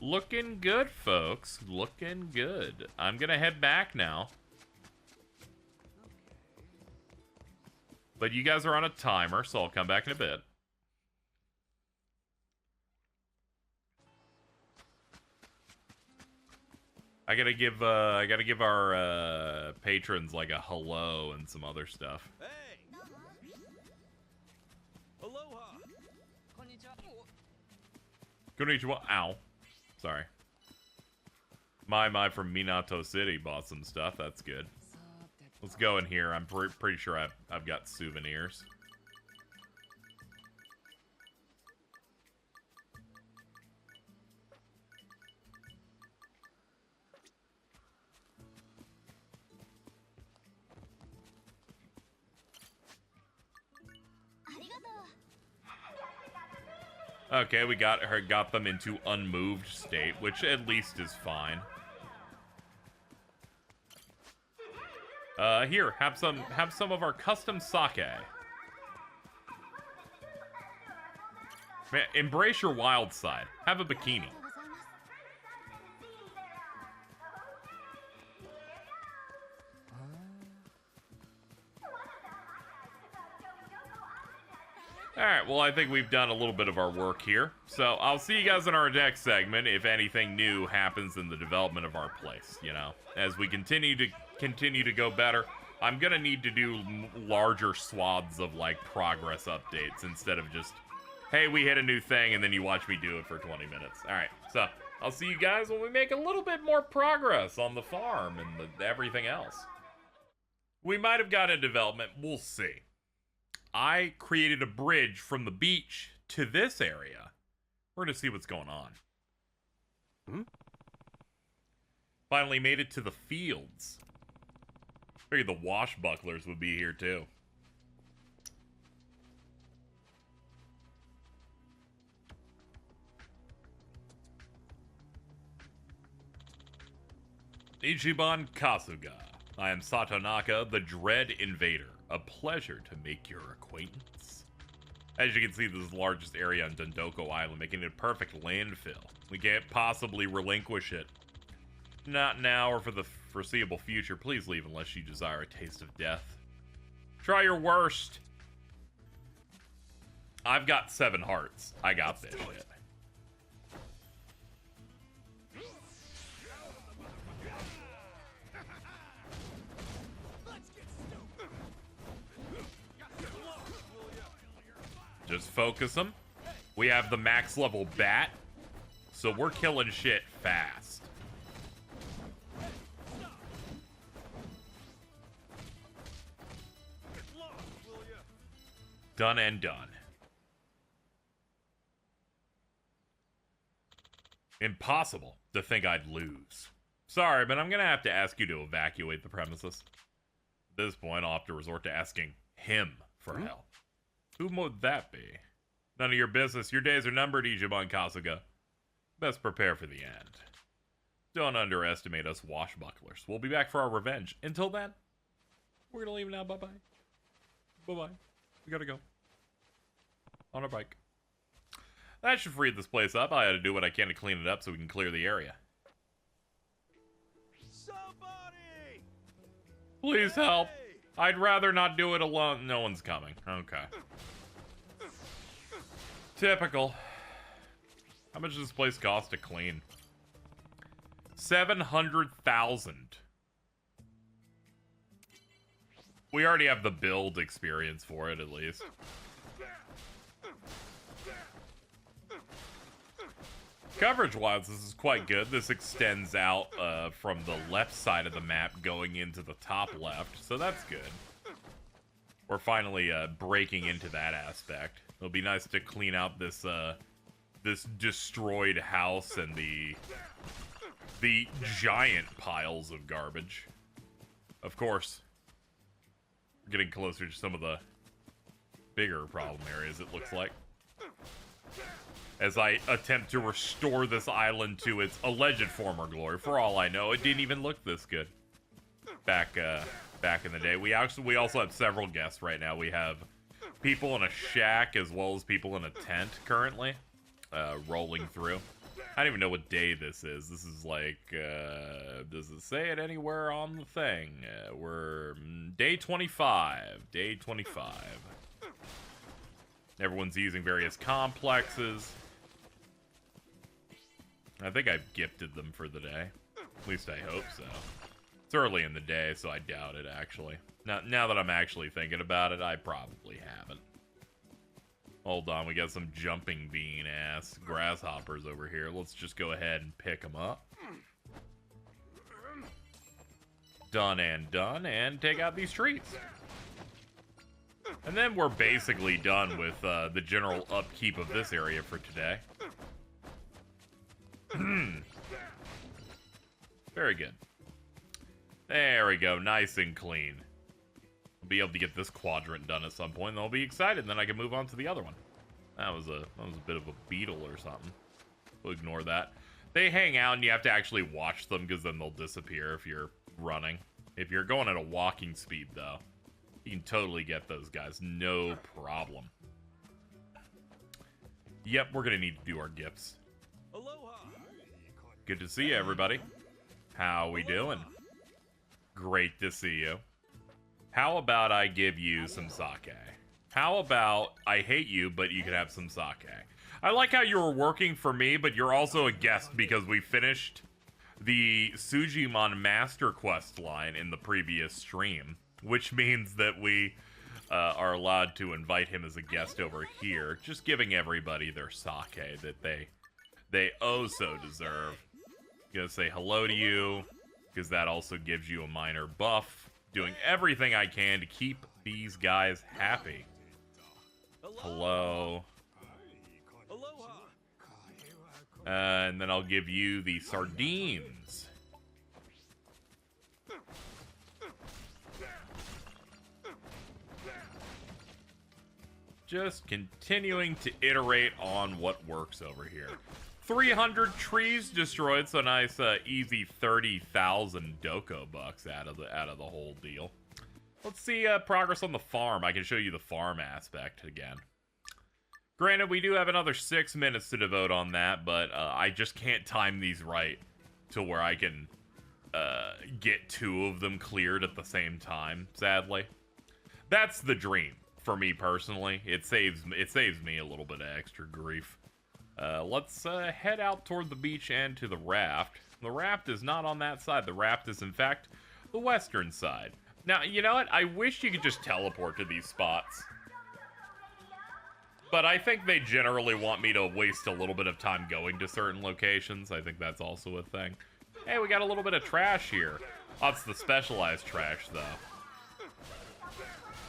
Looking good, folks. Looking good. I'm gonna head back now. But you guys are on a timer, so I'll come back in a bit. I gotta give our patrons like a hello and some other stuff. Hey! Aloha! Konnichiwa. Ow. Sorry. My from Minato City bought some stuff. That's good. Let's go in here. I'm pretty sure I've got souvenirs. Okay, we got them into unmoved state, which at least is fine. Here, have some of our custom sake. Man, embrace your wild side. Have a bikini. Alright, well, I think we've done a little bit of our work here. So, I'll see you guys in our next segment if anything new happens in the development of our place, you know. As we continue to go better, I'm gonna need to do larger swaths of, like, progress updates instead of just, hey, we hit a new thing, and then you watch me do it for 20 minutes. Alright, so, I'll see you guys when we make a little bit more progress on the farm and everything else. We might have got a development, we'll see. I created a bridge from the beach to this area. We're gonna see what's going on. Finally made it to the fields. Figured the washbucklers would be here too. Ichiban Kasuga. I am Satonaka, the Dread Invader. A pleasure to make your acquaintance. As you can see, this is the largest area on Dondoko Island, making it a perfect landfill. We can't possibly relinquish it. Not now or for the foreseeable future, please leave unless you desire a taste of death. Try your worst. I've got 7 hearts. I got this shit. Just focus them. We have the max level bat, so we're killing shit fast. Done and done. Impossible to think I'd lose. Sorry, but I'm gonna have to ask you to evacuate the premises. At this point, I'll have to resort to asking him for help. Who would that be? None of your business. Your days are numbered, Ijimon Kasuga. Best prepare for the end. Don't underestimate us washbucklers. We'll be back for our revenge. Until then, we're gonna leave now. Bye-bye. Bye-bye. We gotta go. On our bike. That should free this place up. I had to do what I can to clean it up so we can clear the area. Somebody! Please help. I'd rather not do it alone. No one's coming. Okay. Typical. How much does this place cost to clean? 700,000. We already have the build experience for it, at least. Coverage-wise, this is quite good. This extends out from the left side of the map going into the top left, so that's good. We're finally breaking into that aspect. It'll be nice to clean out this this destroyed house and the giant piles of garbage. Of course, we're getting closer to some of the bigger problem areas, it looks like. As I attempt to restore this island to its alleged former glory. For all I know, it didn't even look this good back in the day. We also have several guests right now. We have people in a shack as well as people in a tent currently rolling through. I don't even know what day this is. This is like, does it say it anywhere on the thing? We're day 25. Day 25. Everyone's using various complexes. I think I've gifted them for the day. At least I hope so. It's early in the day, so I doubt it, actually. Now that I'm actually thinking about it, I probably haven't. Hold on, we got some jumping bean-ass grasshoppers over here. Let's just go ahead and pick them up. Done, and take out these trees. And then we're basically done with the general upkeep of this area for today. Very good. There we go, nice and clean. I'll be able to get this quadrant done at some point, and I'll be excited, and then I can move on to the other one. That was a bit of a beetle or something. We'll ignore that. They hang out, and you have to actually watch them, because then they'll disappear if you're running. If you're going at a walking speed, though, you can totally get those guys, no problem. Yep, we're gonna need to do our gifts. Aloha! Good to see you, everybody. How we doing? Great to see you. How about I give you some sake? How about I hate you, but you can have some sake? I like how you were working for me, but you're also a guest because we finished the Sujimon Master Quest line in the previous stream, which means that we are allowed to invite him as a guest over here, just giving everybody their sake that they oh so deserve. Gonna say hello to you, because that also gives you a minor buff. Doing everything I can to keep these guys happy. Hello. Aloha! And then I'll give you the sardines. Just continuing to iterate on what works over here. 300 trees destroyed, so nice, easy 30,000 Doko bucks out of the whole deal. Let's see progress on the farm. I can show you the farm aspect again. Granted, we do have another 6 minutes to devote on that, but I just can't time these right to where I can get 2 of them cleared at the same time, sadly. That's the dream for me personally. It saves me a little bit of extra grief. Let's head out toward the beach and to the raft. The raft is not on that side. The raft is, in fact, the western side. Now, you know what? I wish you could just teleport to these spots. But I think they generally want me to waste a little bit of time going to certain locations. I think that's also a thing. Hey, we got a little bit of trash here. Oh, it's the specialized trash, though.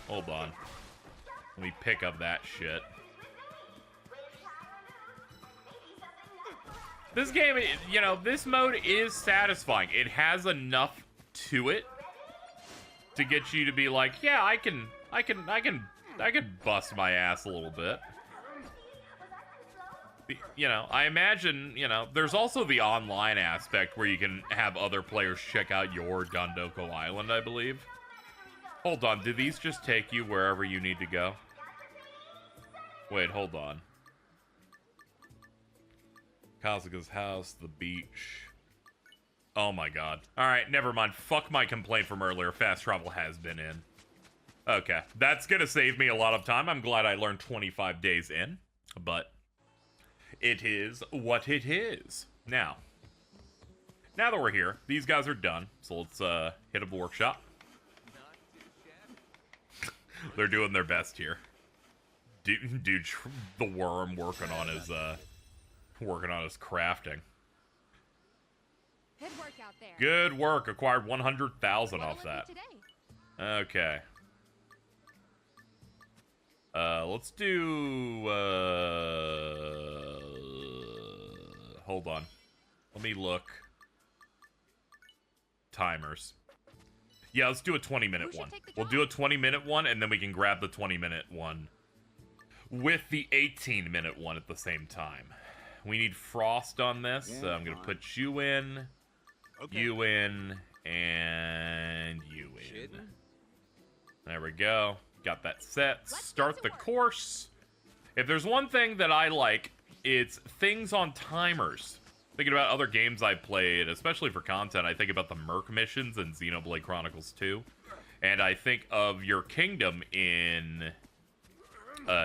Hold on. Let me pick up that shit. This game, you know, this mode is satisfying. It has enough to it to get you to be like, yeah, I can bust my ass a little bit. You know, I imagine, you know, there's also the online aspect where you can have other players check out your Dondoko Island, I believe. Hold on, do these just take you wherever you need to go? Wait, hold on. Kazuka's house, the beach. Oh my god. Alright, never mind. Fuck my complaint from earlier. Fast travel has been in. Okay, that's gonna save me a lot of time. I'm glad I learned 25 days in, but it is what it is. Now that we're here, these guys are done, so let's hit up the workshop. They're doing their best here. Dude, the worm working on his crafting. Good work out there. Good work. Acquired 100,000 off that. Okay. Let's do, hold on. Let me look. Timers. Yeah, let's do a 20-minute one. We'll do a 20-minute one, and then we can grab the 20-minute one with the 18-minute one at the same time. We need frost on this, so I'm going to put you in, you in, and you in. There we go. Got that set. Start the course. If there's one thing that I like, it's things on timers. Thinking about other games I played, especially for content, I think about the Merc missions in Xenoblade Chronicles 2. And I think of your kingdom in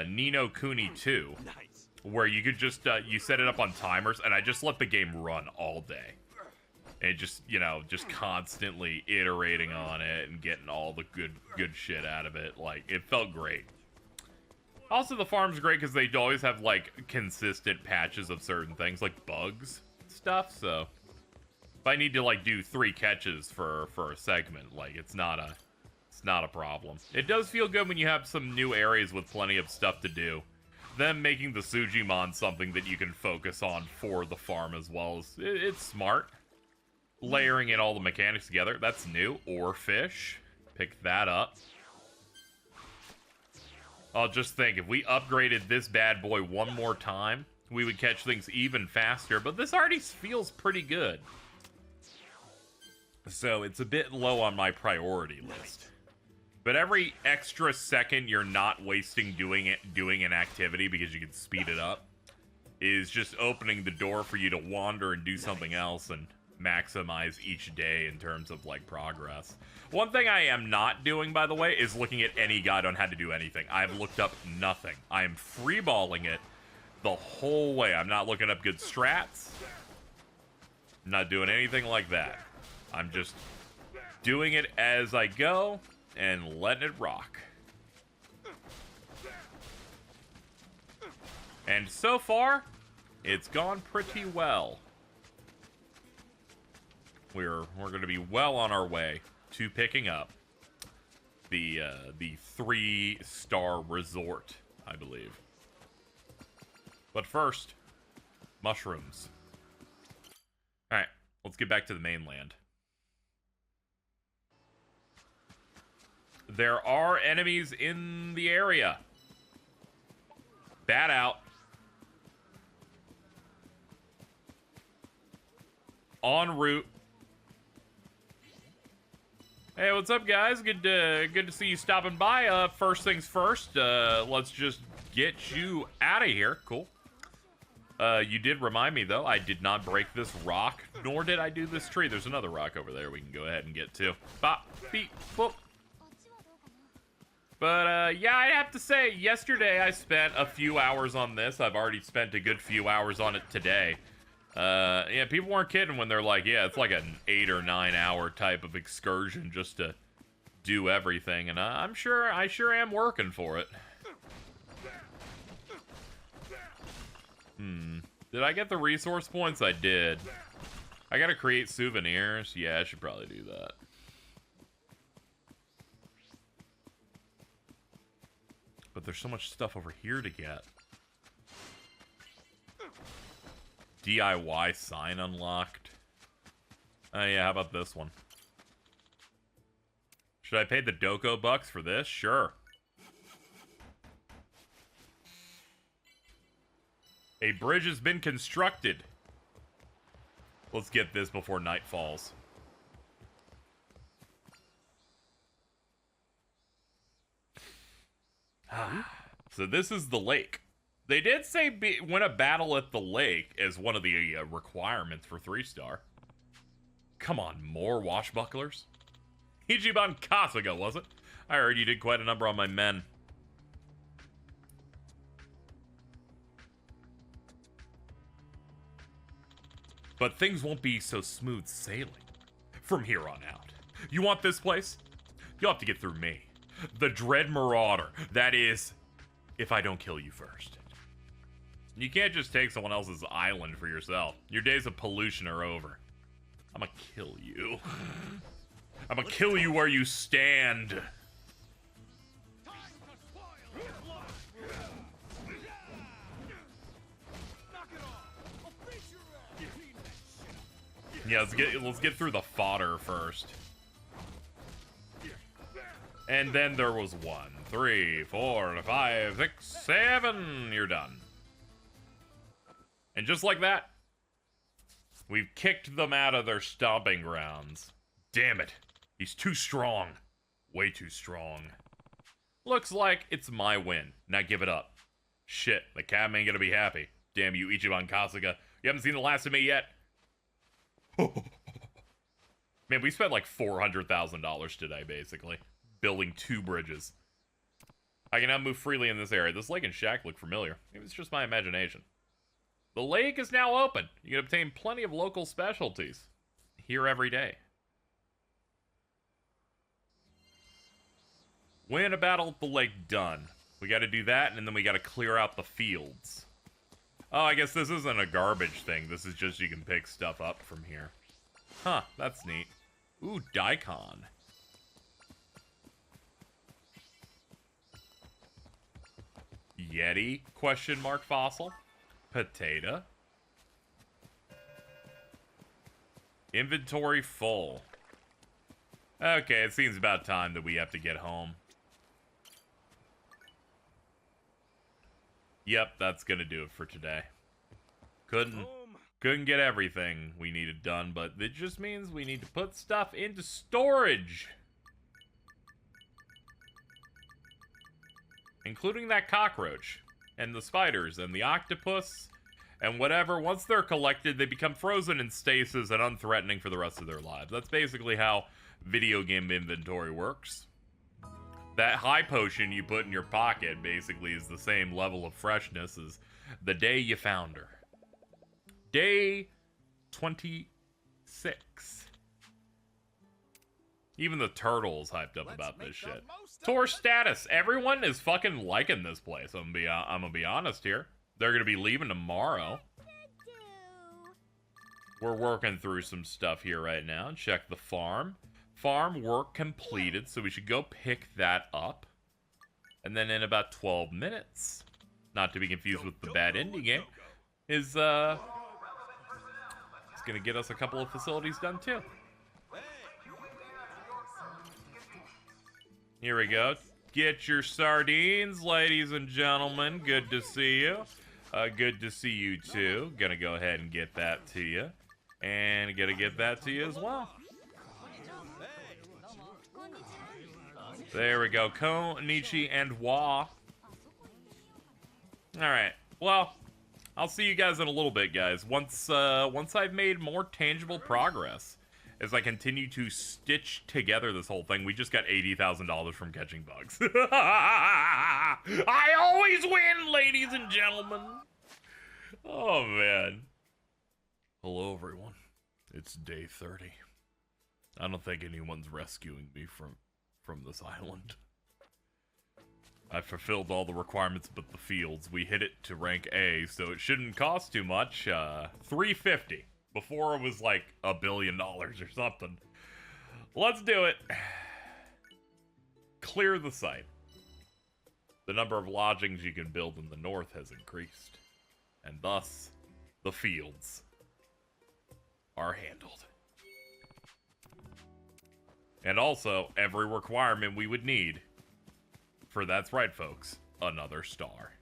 Ni no Kuni 2. Where you could just, you set it up on timers, and I just let the game run all day. And just, you know, just constantly iterating on it and getting all the good shit out of it. Like, it felt great. Also, the farm's great because they always have, like, consistent patches of certain things, like bugs stuff, so if I need to, like, do 3 catches for a segment, like, it's not a problem. It does feel good when you have some new areas with plenty of stuff to do. Them making the sujimon something that you can focus on for the farm as well. It's smart. Layering in all the mechanics together, that's new. Or fish. Pick that up. I'll just think, if we upgraded this bad boy one more time, we would catch things even faster, but this already feels pretty good. So it's a bit low on my priority list. But every extra second you're not wasting doing an activity because you can speed it up is just opening the door for you to wander and do something else and maximize each day in terms of, like, progress. One thing I am not doing, by the way, is looking at any guide on how to do anything. I've looked up nothing. I am freeballing it the whole way. I'm not looking up good strats. I'm not doing anything like that. I'm just doing it as I go and letting it rock. And so far, it's gone pretty well. We're going to be well on our way to picking up the 3-star resort, I believe. But first, mushrooms. All right, let's get back to the mainland. There are enemies in the area. Bat out. En route. Hey, what's up, guys? Good to see you stopping by. First things first, let's just get you out of here. Cool. You did remind me, though, I did not break this rock, nor did I do this tree. There's another rock over there we can go ahead and get to. Bop, beep, boop. But, yeah, I have to say, yesterday I spent a few hours on this. I've already spent a good few hours on it today. Yeah, people weren't kidding when they're like, yeah, it's like an 8 or 9 hour type of excursion just to do everything. And I sure am working for it. Did I get the resource points? I did. I gotta create souvenirs. Yeah, I should probably do that. But there's so much stuff over here to get. DIY sign unlocked. Oh yeah, how about this one? Should I pay the Doko bucks for this? Sure. A bridge has been constructed. Let's get this before night falls. So this is the lake. They did say win a battle at the lake as one of the requirements for 3-star. Come on, more washbucklers? Ichiban Kasuga, was it? I heard you did quite a number on my men. But things won't be so smooth sailing from here on out. You want this place? You'll have to get through me. The Dread Marauder. That is, if I don't kill you first. You can't just take someone else's island for yourself. Your days of pollution are over. I'm gonna kill you. I'm gonna kill you where you stand. Yeah, let's get through the fodder first. And then there was 1, 3, 4, 5, 6, 7. You're done. And just like that, we've kicked them out of their stomping grounds. Damn it. He's too strong. Way too strong. Looks like it's my win. Now give it up. Shit, the cab ain't gonna be happy. Damn you, Ichiban Kasuga. You haven't seen the last of me yet? Man, we spent like $400,000 today, basically. Building 2 bridges. I can now move freely in this area. This lake and shack look familiar. Maybe it's just my imagination. The lake is now open. You can obtain plenty of local specialties here every day. Win a battle at the lake, done. We gotta do that, and then we gotta clear out the fields. Oh, I guess this isn't a garbage thing. This is just you can pick stuff up from here. Huh, that's neat. Ooh, daikon. Yeti? Question mark fossil. Potato. Inventory full. Okay, it seems about time that we have to get home. Yep, that's gonna do it for today. Couldn't get everything we needed done, but it just means we need to put stuff into storage. Including that cockroach, and the spiders, and the octopus, and whatever. Once they're collected, they become frozen in stasis and unthreatening for the rest of their lives. That's basically how video game inventory works. That high potion you put in your pocket basically is the same level of freshness as the day you found her. Day 26. Even the turtle's hyped up about this shit. Tour status. Everyone is fucking liking this place. I'm gonna be honest here. They're gonna be leaving tomorrow. We're working through some stuff here right now. Check the farm. Farm work completed, so we should go pick that up. And then in about 12 minutes, not to be confused with the bad indie game, is it's gonna get us a couple of facilities done too. Here we go. Get your sardines, ladies and gentlemen. Good to see you. Good to see you too. Gonna go ahead and get that to you. And gonna get that to you as well. There we go. Ko, Nichi, and Wa. Alright. Well, I'll see you guys in a little bit, guys. Once I've made more tangible progress as I continue to stitch together this whole thing. We just got $80,000 from catching bugs. I always win, ladies and gentlemen. Oh, man. Hello, everyone. It's day 30. I don't think anyone's rescuing me from this island. I fulfilled all the requirements but the fields. We hit it to rank A, so it shouldn't cost too much. $350. Before it was like $1 billion or something. Let's do it. Clear the site. The number of lodgings you can build in the north has increased. And thus, the fields are handled. And also, every requirement we would need for, that's right folks, another star.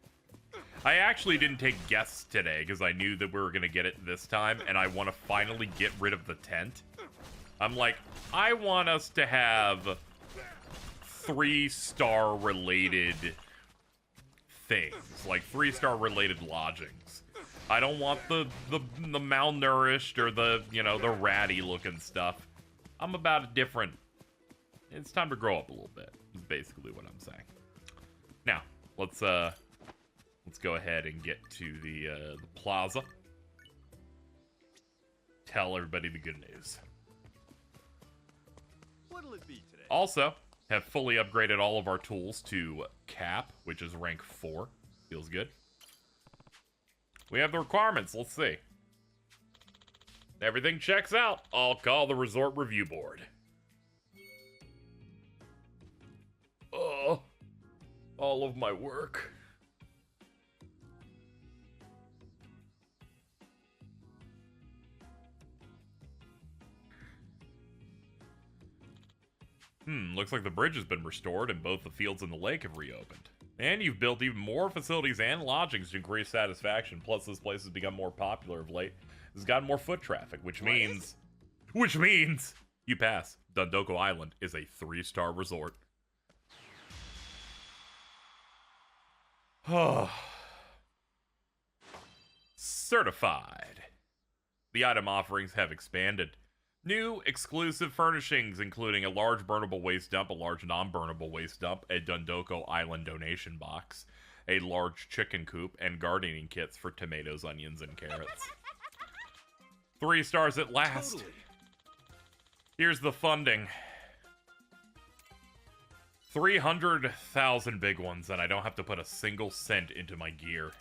I actually didn't take guests today because I knew that we were going to get it this time, and I want to finally get rid of the tent. I'm like, I want us to have 3-star related things, like 3-star related lodgings. I don't want the malnourished or the, you know, the ratty looking stuff. I'm about a different. It's time to grow up a little bit, is basically what I'm saying. Now, let's go ahead and get to the plaza. Tell everybody the good news. What'll it be today? Also, have fully upgraded all of our tools to Cap, which is rank 4. Feels good. We have the requirements. Let's see. Everything checks out. I'll call the resort review board. Oh, all of my work. Looks like the bridge has been restored and both the fields and the lake have reopened. And you've built even more facilities and lodgings to increase satisfaction. Plus, this place has become more popular of late. It's gotten more foot traffic, which means you pass. Dondoko Island is a 3-star resort. Certified. The item offerings have expanded. New exclusive furnishings, including a large burnable waste dump, a large non-burnable waste dump, a Dondoko Island donation box, a large chicken coop, and gardening kits for tomatoes, onions, and carrots. 3 stars at last. Totally. Here's the funding. 300,000 big ones, and I don't have to put a single cent into my gear.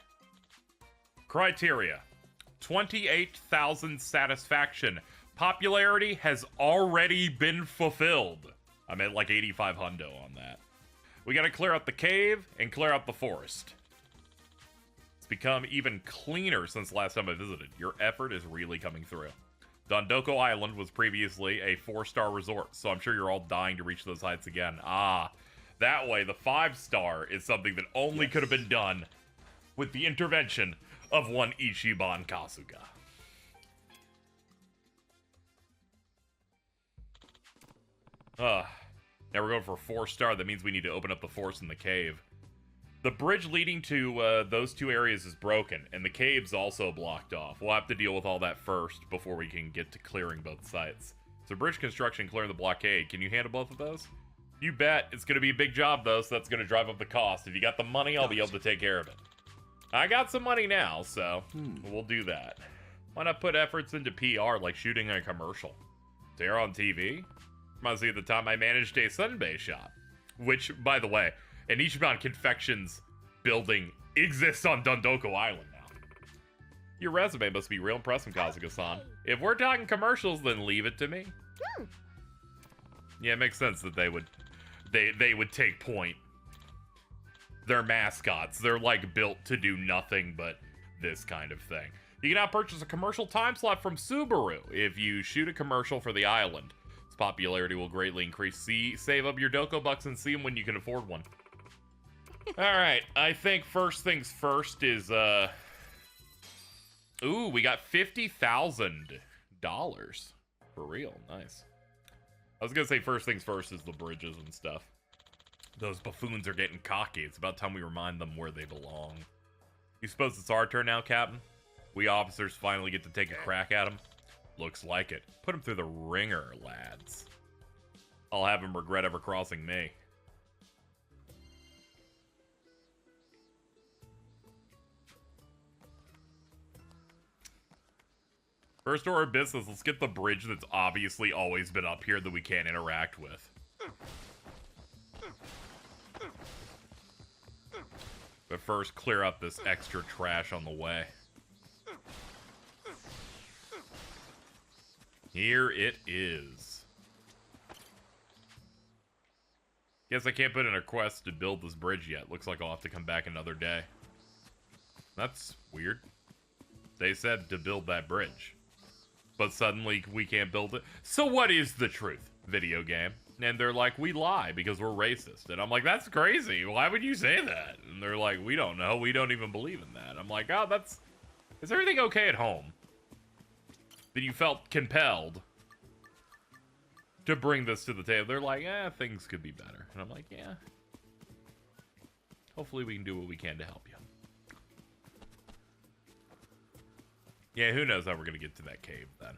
Criteria. 28,000 satisfaction. Popularity has already been fulfilled. I'm at like 85 hundo on that. We gotta clear out the cave and clear out the forest. It's become even cleaner since last time I visited. Your effort is really coming through. Dondoko Island was previously a 4-star resort, so I'm sure you're all dying to reach those heights again. Ah, that way the 5-star is something that only could have been done with the intervention of one Ichiban Kasuga. Now we're going for a 4-star. That means we need to open up the forest in the cave. The bridge leading to those 2 areas is broken, and the cave's also blocked off. We'll have to deal with all that first before we can get to clearing both sites. So bridge construction, clearing the blockade. Can you handle both of those? You bet. It's going to be a big job, though, so that's going to drive up the cost. If you got the money, I'll be able to take care of it. I got some money now, so we'll do that. Why not put efforts into PR, like shooting a commercial? To air on TV? Reminds me of the time I managed a Sunbay shop. Which, by the way, an Ichiban Confections building exists on Dondoko Island now. Your resume must be real impressive, Kazuka-san. If we're talking commercials, then leave it to me. Yeah, it makes sense that they would take point. They're mascots. They're like built to do nothing but this kind of thing. You can now purchase a commercial time slot from Subaru if you shoot a commercial for the island. Its popularity will greatly increase. Save up your Doko bucks and see them when you can afford one. Alright, I think first things first is, ooh, we got $50,000. For real, nice. I was gonna say first things first is the bridges and stuff. Those buffoons are getting cocky. It's about time we remind them where they belong. You suppose it's our turn now, Captain? We officers finally get to take a crack at him? Looks like it. Put him through the ringer, lads. I'll have him regret ever crossing me. First order of business, let's get the bridge that's obviously always been up here that we can't interact with. But first, clear up this extra trash on the way. Here it is. Guess I can't put in a request to build this bridge yet. Looks like I'll have to come back another day. That's weird. They said to build that bridge. But suddenly we can't build it. So what is the truth, video game? And they're like, we lie because we're racist. And I'm like, that's crazy. Why would you say that? And they're like, we don't know. We don't even believe in that. I'm like, oh, that's... Is everything okay at home? That you felt compelled to bring this to the table. They're like, things could be better. And I'm like, yeah. Hopefully we can do what we can to help you. Yeah, who knows how we're going to get to that cave then.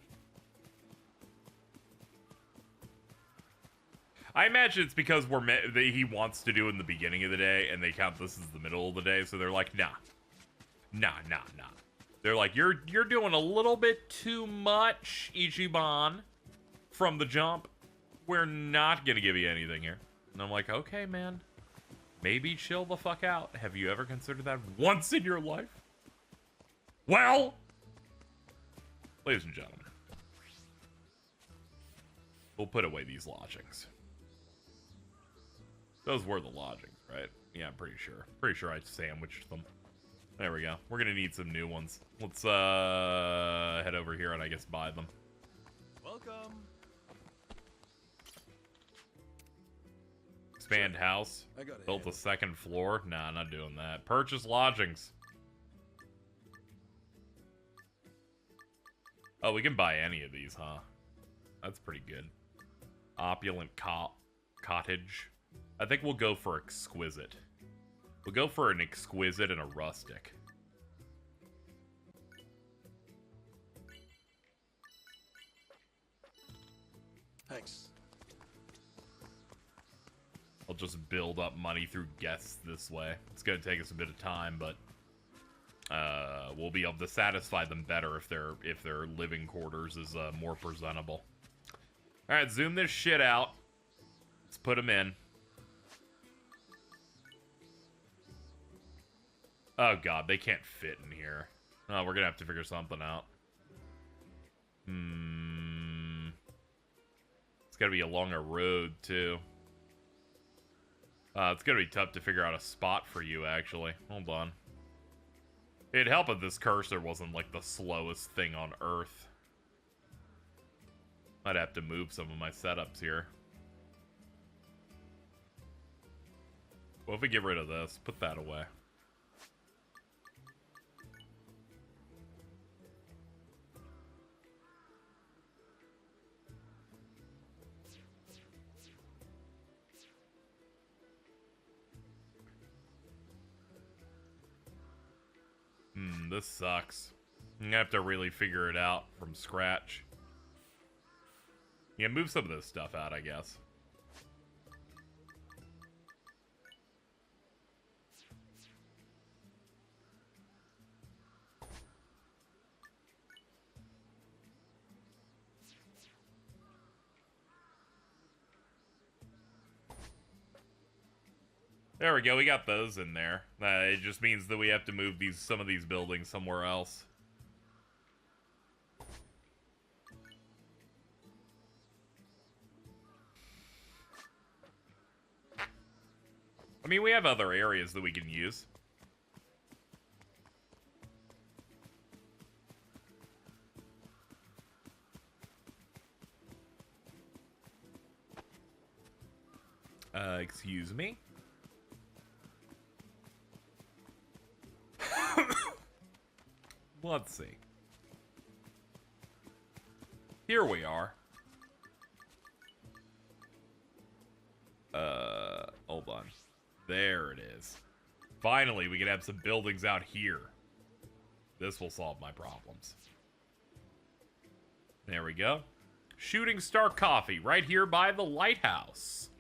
I imagine it's because he wants to do it in the beginning of the day, and they count this as the middle of the day, so they're like, nah. Nah. They're like, you're doing a little bit too much, Ichiban, from the jump. We're not gonna give you anything here. And I'm like, okay, man. Maybe chill the fuck out. Have you ever considered that once in your life? Well, ladies and gentlemen, we'll put away these lodgings. Those were the lodgings, right? Yeah, I'm pretty sure. Pretty sure I sandwiched them. There we go. We're gonna need some new ones. Let's head over here and I guess buy them. Welcome. Expand house. Built a second floor. Nah, not doing that. Purchase lodgings. Oh, we can buy any of these, huh? That's pretty good. Opulent cottage. I think we'll go for exquisite. We'll go for an exquisite and a rustic. Thanks. I'll just build up money through guests this way. It's gonna take us a bit of time, but we'll be able to satisfy them better if their living quarters is more presentable. All right, zoom this shit out. Let's put them in. Oh god, they can't fit in here. Oh, we're gonna have to figure something out. It's gotta be along a road, too. It's gonna be tough to figure out a spot for you, actually. Hold on. It'd help if this cursor wasn't, like, the slowest thing on Earth. I'd have to move some of my setups here. What if we get rid of this? Put that away. This sucks. I'm gonna have to really figure it out from scratch. Yeah, move some of this stuff out, I guess. There we go, we got those in there. It just means that we have to move some of these buildings somewhere else. I mean, we have other areas that we can use. Excuse me? Let's see. Here we are. Hold on. There it is. Finally, we can have some buildings out here. This will solve my problems. There we go. Shooting Star Coffee right here by the lighthouse.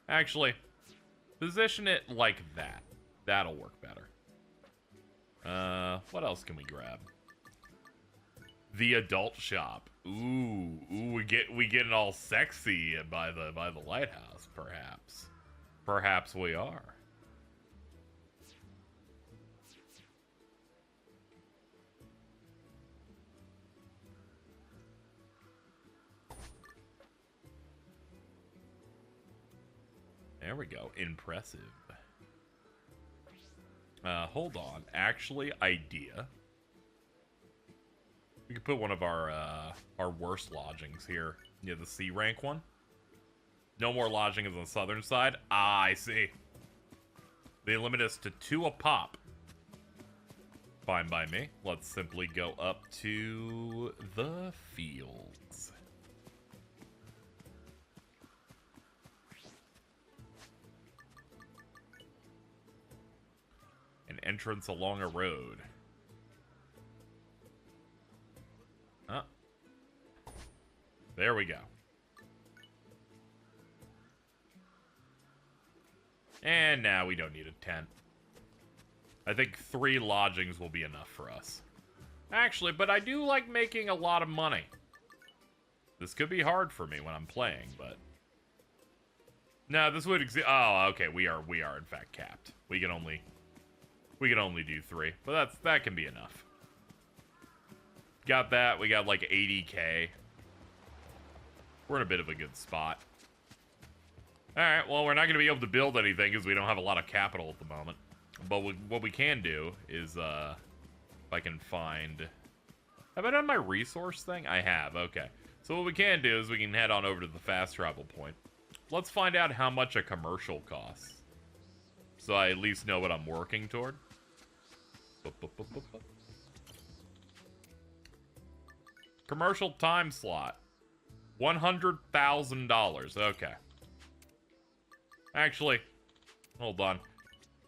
Actually, position it like that. That'll work better. What else can we grab? The adult shop. Ooh, we getting all sexy by the lighthouse, perhaps. Perhaps we are. There we go. Impressive. Hold on. Actually, idea. We could put one of our worst lodgings here near the C rank one. No more lodgings on the southern side. Ah, I see. They limit us to 2 a pop. Fine by me. Let's simply go up to the fields. An entrance along a road. Huh. There we go. And now we don't need a tent. I think 3 lodgings will be enough for us. Actually, but I do like making a lot of money. This could be hard for me when I'm playing, but... No, this would exist. Oh, okay, we are in fact capped. We can only do 3, but that can be enough. Got that. We got like 80k. We're in a bit of a good spot. Alright, well, we're not going to be able to build anything because we don't have a lot of capital at the moment. But what we can do is, if I can find... Have I done my resource thing? I have, okay. So what we can do is we can head on over to the fast travel point. Let's find out how much a commercial costs. So I at least know what I'm working toward. Commercial time slot. $100,000. Okay. Actually, hold on.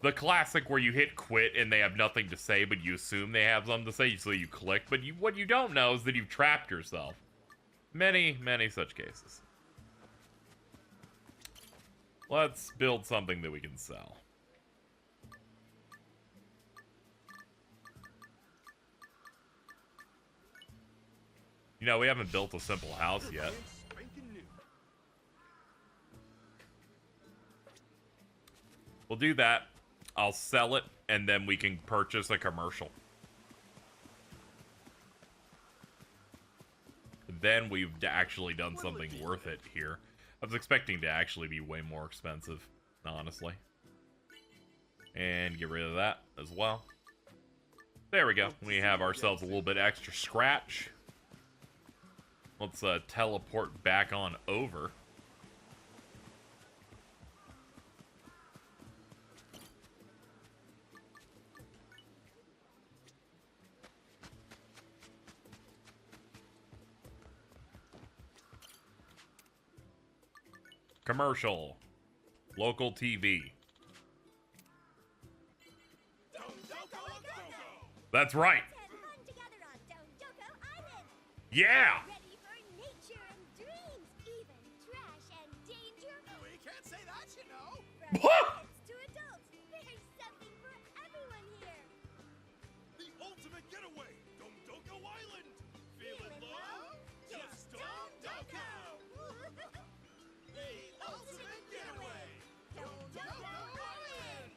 The classic where you hit quit and they have nothing to say, but you assume they have something to say, so you click. But what you don't know is that you've trapped yourself. Many, many such cases. Let's build something that we can sell. You know, we haven't built a simple house yet. We'll do that. I'll sell it, and then we can purchase a commercial. Then we've actually done something worth it here. I was expecting to actually be way more expensive, honestly. And get rid of that as well. There we go. We have ourselves a little bit extra scratch. Let's teleport back on over. Commercial. Local TV. That's right. Fun together on Dondoko Island. Yeah. Ready for nature and dreams, even trash and danger. We can't say that, you know. From kids to adults, there's something for everyone here. The ultimate getaway, Dondoko Island. Feeling love? Just Dondoko. The ultimate getaway, Dondoko Island.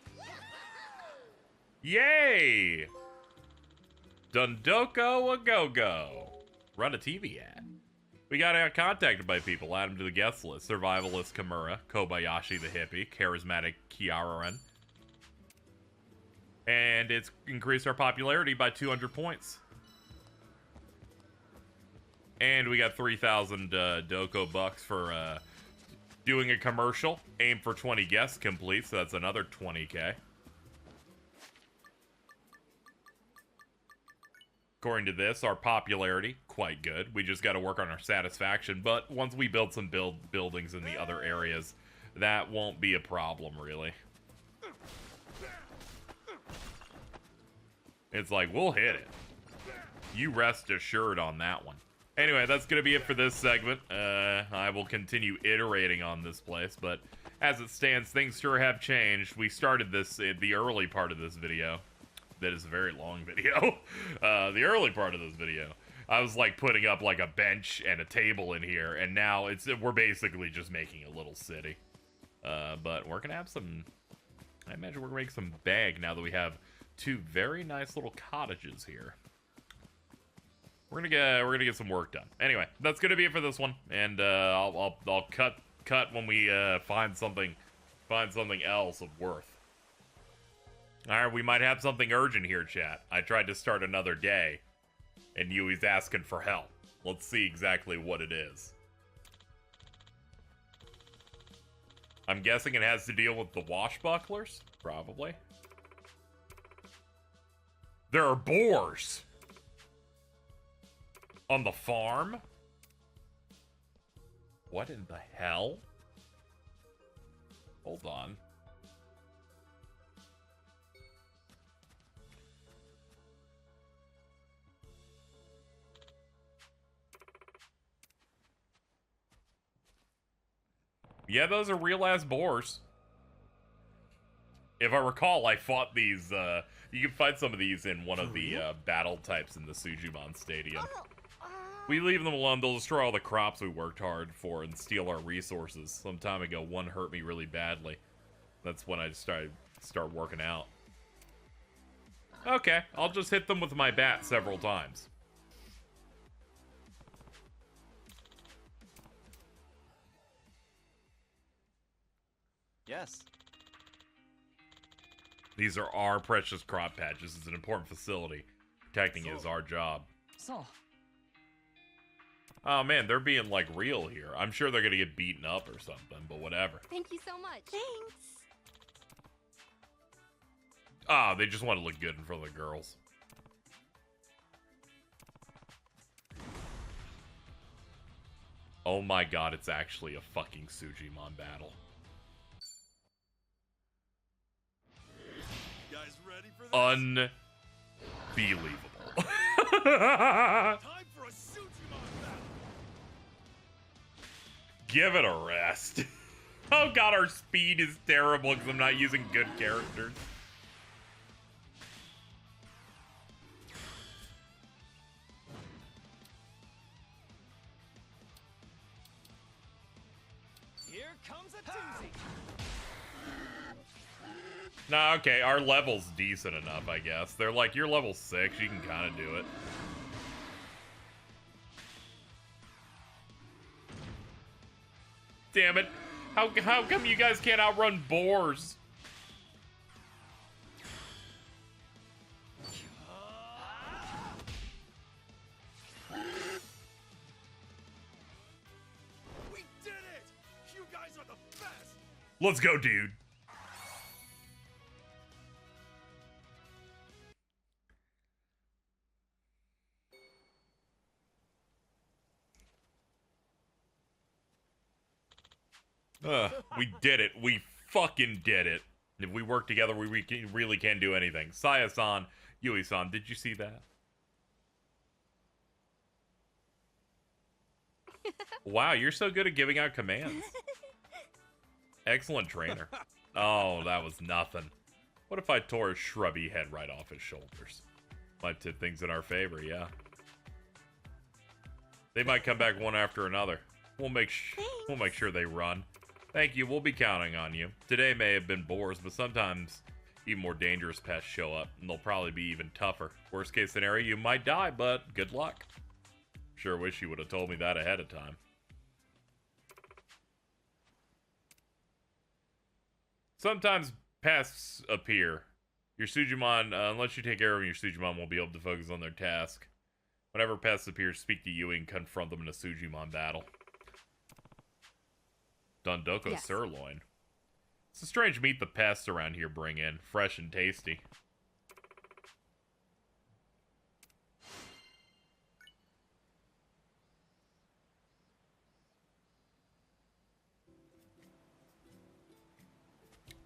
Yay! Dondoko a go-go. Run a TV ad. We got contacted by people. Add them to the guest list. Survivalist Kimura, Kobayashi the hippie, charismatic Kiaran. And it's increased our popularity by 200 points. And we got 3,000 Doko bucks for doing a commercial. Aim for 20 guests complete, so that's another 20k. According to this, our popularity, quite good. We just got to work on our satisfaction. But once we build some buildings in the other areas, that won't be a problem, really. It's like, we'll hit it. You rest assured on that one. Anyway, that's going to be it for this segment. I will continue iterating on this place, but as it stands, things sure have changed. We started this in the early part of this video. That is a very long video. The early part of this video, I was like putting up like a bench and a table in here, and now we're basically just making a little city. But we're gonna have some, I imagine we're gonna make some bag now that we have two very nice little cottages here. We're gonna get some work done. Anyway, that's gonna be it for this one, and I'll cut when we find something else of worth. All right, we might have something urgent here, chat. I tried to start another day, and Yui's asking for help. Let's see exactly what it is. I'm guessing it has to deal with the washbucklers? Probably. There are boars on the farm? What in the hell? Hold on. Yeah, those are real-ass boars. If I recall, I fought these, you can find some of these in one of the, battle types in the Sujimon Stadium. We leave them alone, they'll destroy all the crops we worked hard for and steal our resources. Some time ago, one hurt me really badly. That's when I start working out. Okay, I'll just hit them with my bat several times. Yes. These are our precious crop patches. It's an important facility. Protecting it is our job. So. Oh man, they're being like real here. I'm sure they're gonna get beaten up or something, but whatever. Thank you so much. Thanks. Ah, they just want to look good in front of the girls. Oh my god, it's actually a fucking Sujimon battle. You guys ready for this? Unbelievable. Time for a sujimon battle. Give it a rest. Oh god, our speed is terrible because I'm not using good characters. Here comes a doozy. Nah, okay, our level's decent enough, I guess. They're like, you're level 6, you can kind of do it. Damn it. How come you guys can't outrun boars? We did it! You guys are the best! Let's go, dude. We did it. We fucking did it. If we work together, we really can do anything. Saya-san, Yui-san, did you see that? Wow, you're so good at giving out commands. Excellent trainer. Oh, that was nothing. What if I tore his shrubby head right off his shoulders? Might tip things in our favor, yeah. They might come back one after another. We'll make sure they run. Thank you, we'll be counting on you. Today may have been boars, but sometimes even more dangerous pests show up, and they'll probably be even tougher. Worst case scenario, you might die, but good luck. Sure wish you would have told me that ahead of time. Sometimes pests appear. Your Sujimon, unless you take care of them, your Sujimon won't be able to focus on their task. Whenever pests appear, speak to Yui and confront them in a Sujimon battle. Dondoko Yes. sirloin. It's a strange meat the pests around here bring in. Fresh and tasty.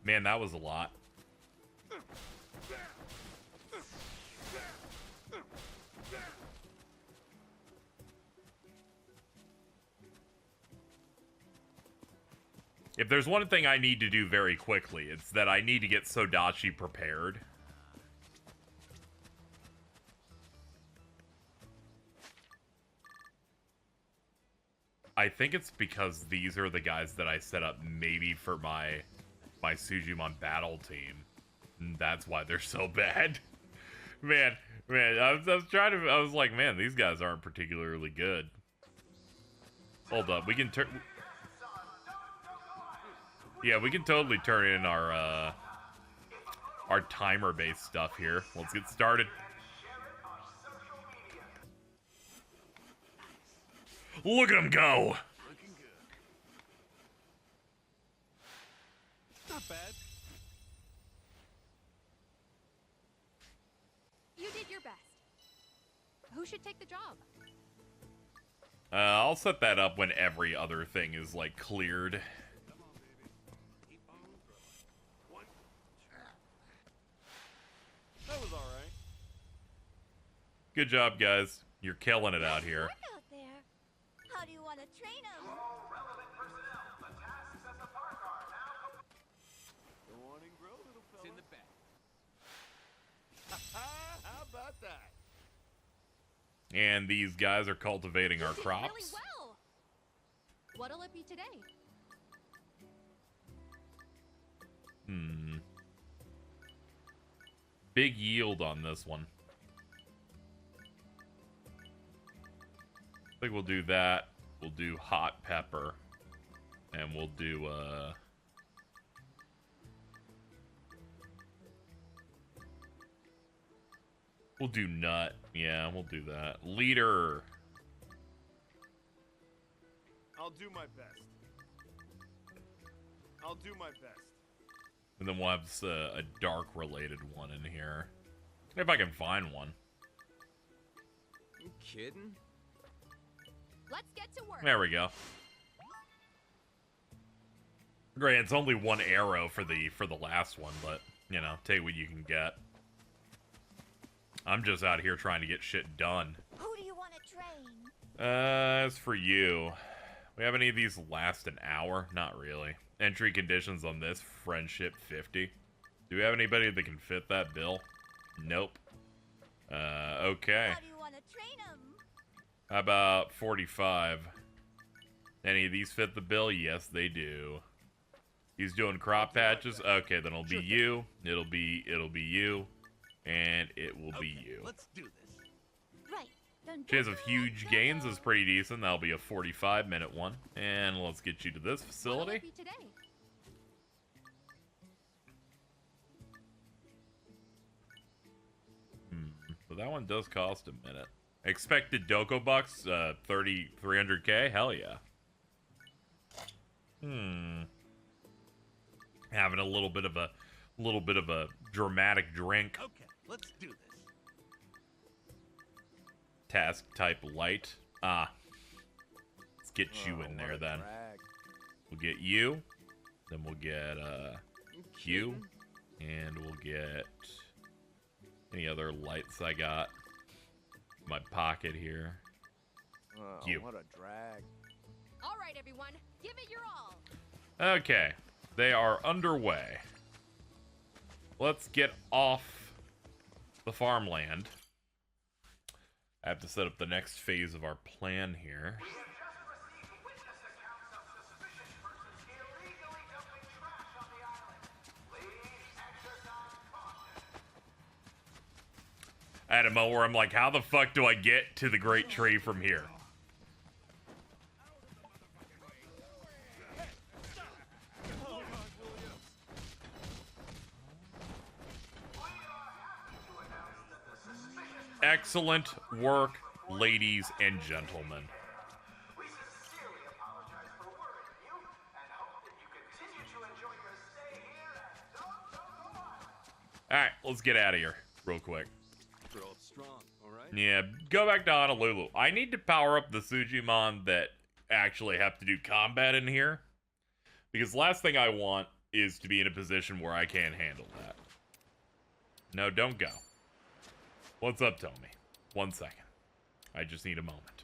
Man, that was a lot. If there's one thing I need to do very quickly, it's that I need to get Sodachi prepared. I think it's because these are the guys that I set up maybe for my Sujimon battle team. And that's why they're so bad. man, I was like, man, these guys aren't particularly good. Hold up, we can turn... Yeah, we can totally turn in our timer-based stuff here. Let's get started. Look at him go! Looking good. Not bad. You did your best. Who should take the job? I'll set that up when every other thing is, like, cleared. Come on, baby. Keep on growing. One. That was all right. Good job, guys. You're killing it out here. Work out there. How do you want to train them? Go on and grow, little fella. It's in the back. How about that? And these guys are cultivating our You did crops. really well. What'll it be today? Big yield on this one. I think we'll do that. We'll do hot pepper. And we'll do, we'll do nut. Yeah, we'll do that. Leader. I'll do my best. I'll do my best. And then we'll have a dark-related one in here. If I can find one. You kidding? Let's get to work. There we go. Great, it's only one arrow for the last one, but, you know, take what you can get. I'm just out here trying to get shit done. Who do you want to train? As for you, we have any of these last an hour? Not really. Entry conditions on this, friendship 50. Do we have anybody that can fit that bill? Nope. Okay. How do you want to train them? How about 45? Any of these fit the bill? Yes, they do. He's doing crop patches. Okay, then it'll be you. It'll be you. And it will be you. Let's do this. Right. Chance of huge gains is pretty decent. That'll be a 45-minute one. And let's get you to this What'll facility. it be today? But that one does cost a minute. Expected Doko bucks, 300k? Hell yeah. Having a little bit of a dramatic drink. Okay, let's do this. Task type light. Ah. Let's get you in there then. We'll get you. Then we'll get you. And we'll get any other lights I got in my pocket here. Oh, You. what a drag. All right, everyone. Give it your all. Okay. They are underway. Let's get off the farmland. I have to set up the next phase of our plan here. I had a moment where I'm like, how the fuck do I get to the great tree from here? Excellent work, ladies and gentlemen. We sincerely apologize for worrying you and hope that you continue to enjoy your stay here at Dondoko Island. Alright, let's get out of here real quick. Grow up strong, alright? Yeah, go back to Honolulu. I need to power up the Sujimon that actually have to do combat in here. Because last thing I want is to be in a position where I can't handle that. No, don't go. What's up, Tommy? 1 second. I just need a moment.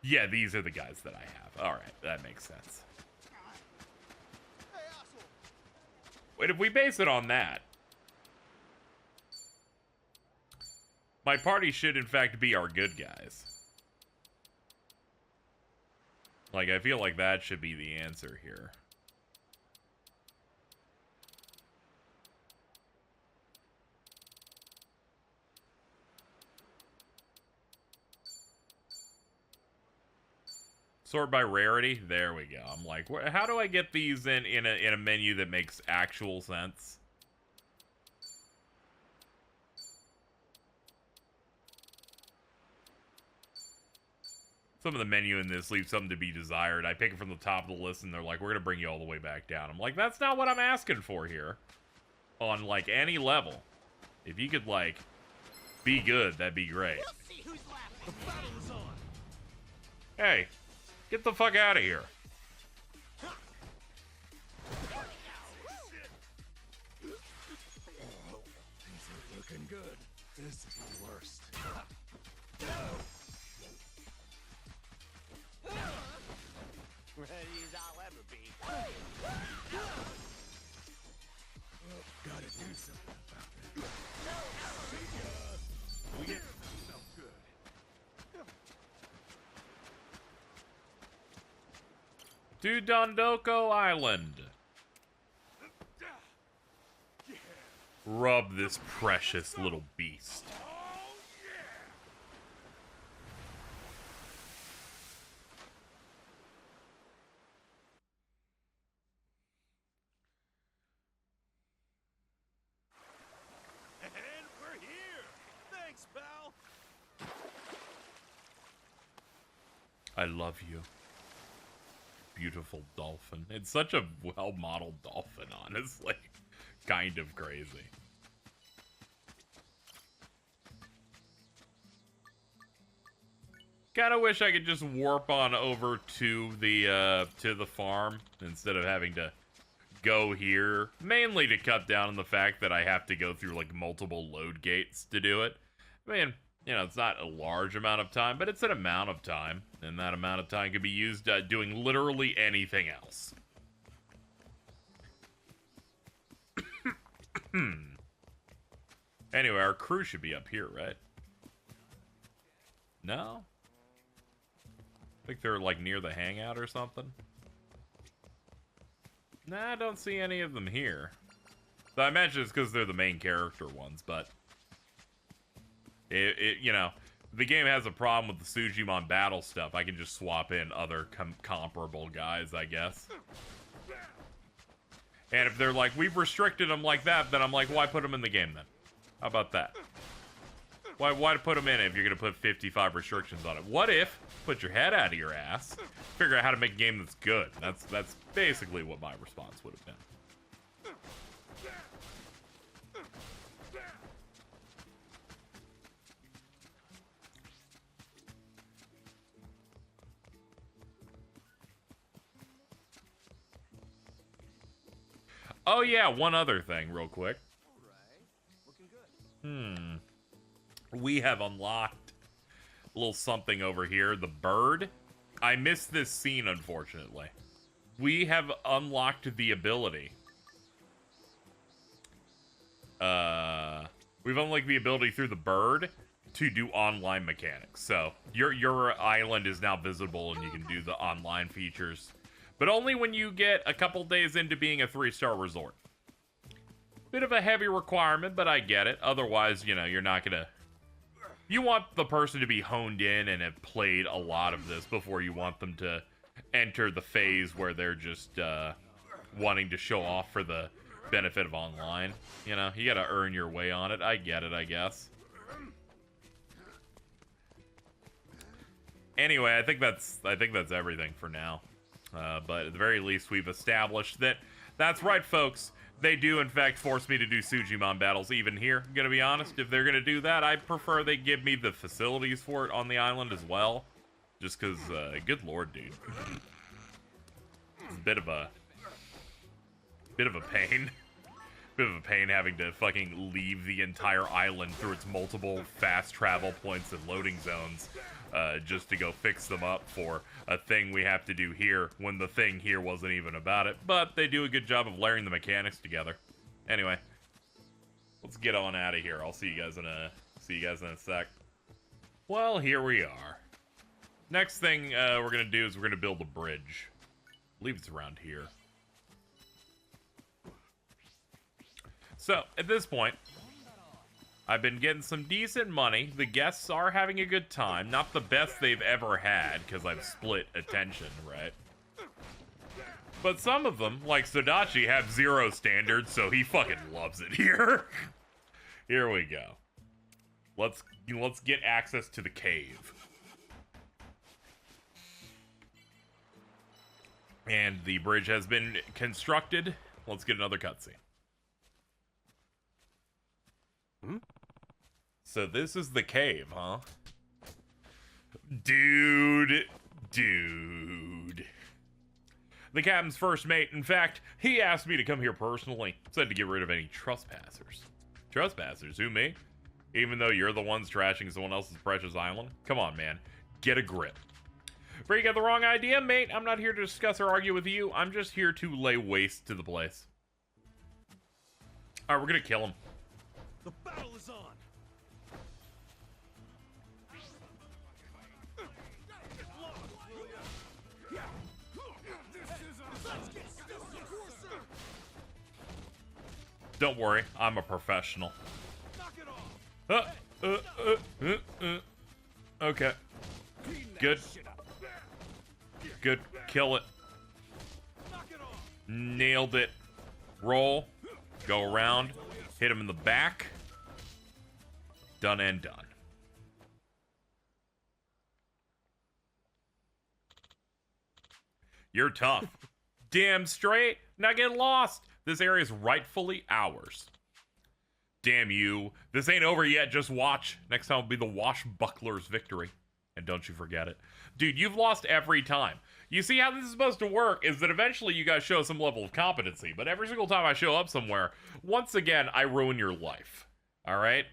Yeah, these are the guys that I have. All right, that makes sense. Wait, if we base it on that, my party should in fact be our good guys. Like, I feel like that should be the answer here. Sort by rarity. There we go. I'm like, how do I get these in a menu that makes actual sense? Some of the menu in this leaves something to be desired. I pick it from the top of the list, and they're like, we're going to bring you all the way back down. I'm like, that's not what I'm asking for here. On, like, any level. If you could, like, be good, that'd be great. We'll see who's laughing. The battle is on. Hey, get the fuck out of here. Things are looking good. This is the worst. Ready as I'll ever be. Gotta do something about that. See ya. We get felt good. To Dondoko Island. Rub this precious little beast. And we're here. Thanks, pal. I love you. Beautiful dolphin. It's such a well-modeled dolphin, honestly. Kind of crazy. Kinda wish I could just warp on over to the farm instead of having to go here. Mainly to cut down on the fact that I have to go through like multiple load gates to do it. I mean, you know, it's not a large amount of time, but it's an amount of time. And that amount of time could be used doing literally anything else. Anyway, our crew should be up here, right? No? I think they're like near the hangout or something. Nah, I don't see any of them here. So I imagine it's because they're the main character ones, but you know, the game has a problem with the Sujimon battle stuff. I can just swap in other comparable guys, I guess. And if they're like, we've restricted them like that, then I'm like, why put them in the game then? How about that? Why put them in if you're going to put 55 restrictions on it? What if, put your head out of your ass, figure out how to make a game that's good? That's basically what my response would have been. Oh yeah, one other thing real quick. We have unlocked a little something over here. The bird. I missed this scene, unfortunately. We have unlocked the ability. We've unlocked the ability through the bird to do online mechanics. So your island is now visible and you can do the online features. But only when you get a couple days into being a 3-star resort. Bit of a heavy requirement, but I get it. Otherwise, you know, you're not gonna... You want the person to be honed in and have played a lot of this before you want them to enter the phase where they're just wanting to show off for the benefit of online. You know, you gotta earn your way on it. I get it, I guess. Anyway, I think that's everything for now. But at the very least, we've established that that's right, folks. They do, in fact, force me to do Sujimon battles even here. I'm gonna be honest, if they're gonna do that, I prefer they give me the facilities for it on the island as well. Just because, good lord, dude. It's a bit of a pain. bit of a pain having to fucking leave the entire island through its multiple fast travel points and loading zones just to go fix them up for a thing we have to do here when the thing here wasn't even about it. But they do a good job of layering the mechanics together. Anyway, let's get on out of here. I'll see you guys in a sec. Well, here we are. Next thing we're gonna do is we're gonna build a bridge. I believe it's around here. So, at this point, I've been getting some decent money. The guests are having a good time. Not the best they've ever had, because I've split attention, right? But some of them, like Sodachi, have 0 standards, so he fucking loves it here. Here we go. Let's get access to the cave. And the bridge has been constructed. Let's get another cutscene. So this is the cave, huh? Dude. The captain's first mate, in fact, he asked me to come here personally. Said to get rid of any trespassers. Trespassers? Who, me? Even though you're the ones trashing someone else's precious island? Come on, man. Get a grip. But you got the wrong idea, mate. I'm not here to discuss or argue with you. I'm just here to lay waste to the place. Alright, we're gonna kill him. The battle is on. Don't worry, I'm a professional. Knock it off. Okay. Clean that Good. shit up. Good. Kill it. Knock it off. Nailed it. Roll. Go around. Hit him in the back. Done and done. You're tough. Damn straight. Now get lost. This area is rightfully ours. Damn you. This ain't over yet. Just watch. Next time will be the Washbuckler's victory. And don't you forget it. Dude, you've lost every time. You see how this is supposed to work is that eventually you guys show some level of competency. But every single time I show up somewhere, once again, I ruin your life. Alright?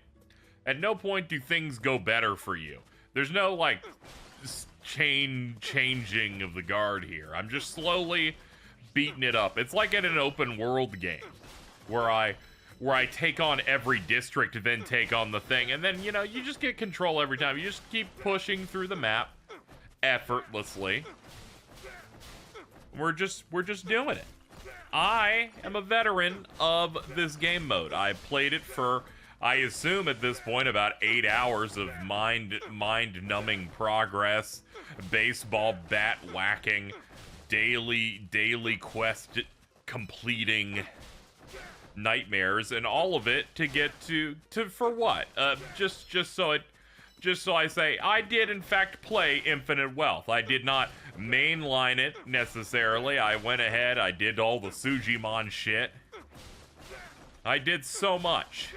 At no point do things go better for you. There's no, like, changing of the guard here. I'm just slowly beating it up. It's like in an open world game where I take on every district, then take on the thing, and then, you know, you just get control every time. You just keep pushing through the map effortlessly. We're just doing it. I am a veteran of this game mode. I played it for, I assume at this point, about 8 hours of mind-numbing progress, baseball bat whacking, daily quest completing nightmares, and all of it to get to for what? Just so I say I did in fact play Infinite Wealth. I did not mainline it necessarily. I went ahead, I did all the Sujimon shit. I did so much.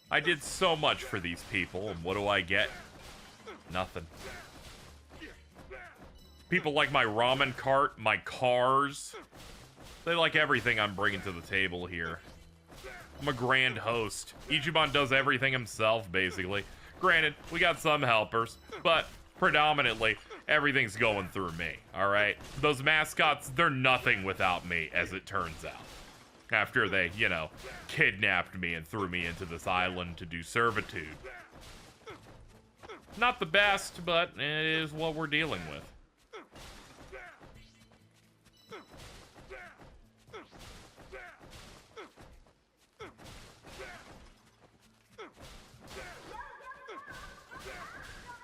I did so much for these people, and what do I get? Nothing. People like my ramen cart, my cars. They like everything I'm bringing to the table here. I'm a grand host. Ichiban does everything himself, basically. Granted, we got some helpers, but predominantly, everything's going through me, alright? Those mascots, they're nothing without me, as it turns out. After they, you know, kidnapped me and threw me into this island to do servitude. Not the best, but it is what we're dealing with.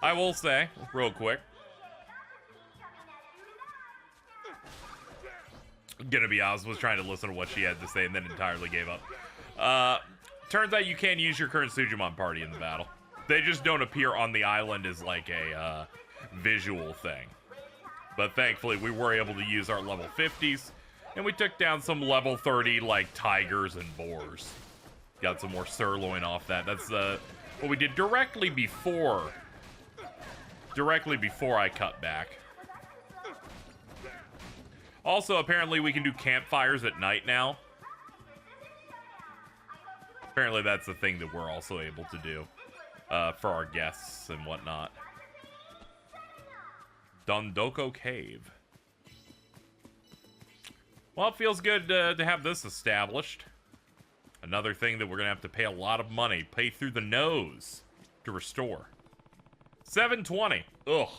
I will say, real quick, gonna be honest, was trying to listen to what she had to say and then entirely gave up. Turns out you can't use your current Sujimon party in the battle. They just don't appear on the island as like a visual thing. But thankfully, we were able to use our level 50s, and we took down some level 30 like tigers and boars. Got some more sirloin off that. That's what we did directly before I cut back. Also, apparently we can do campfires at night now. Apparently that's the thing that we're also able to do for our guests and whatnot. Dondoko Cave. Well, it feels good to have this established. Another thing that we're going to have to pay a lot of money. Pay through the nose to restore. 720. Ugh.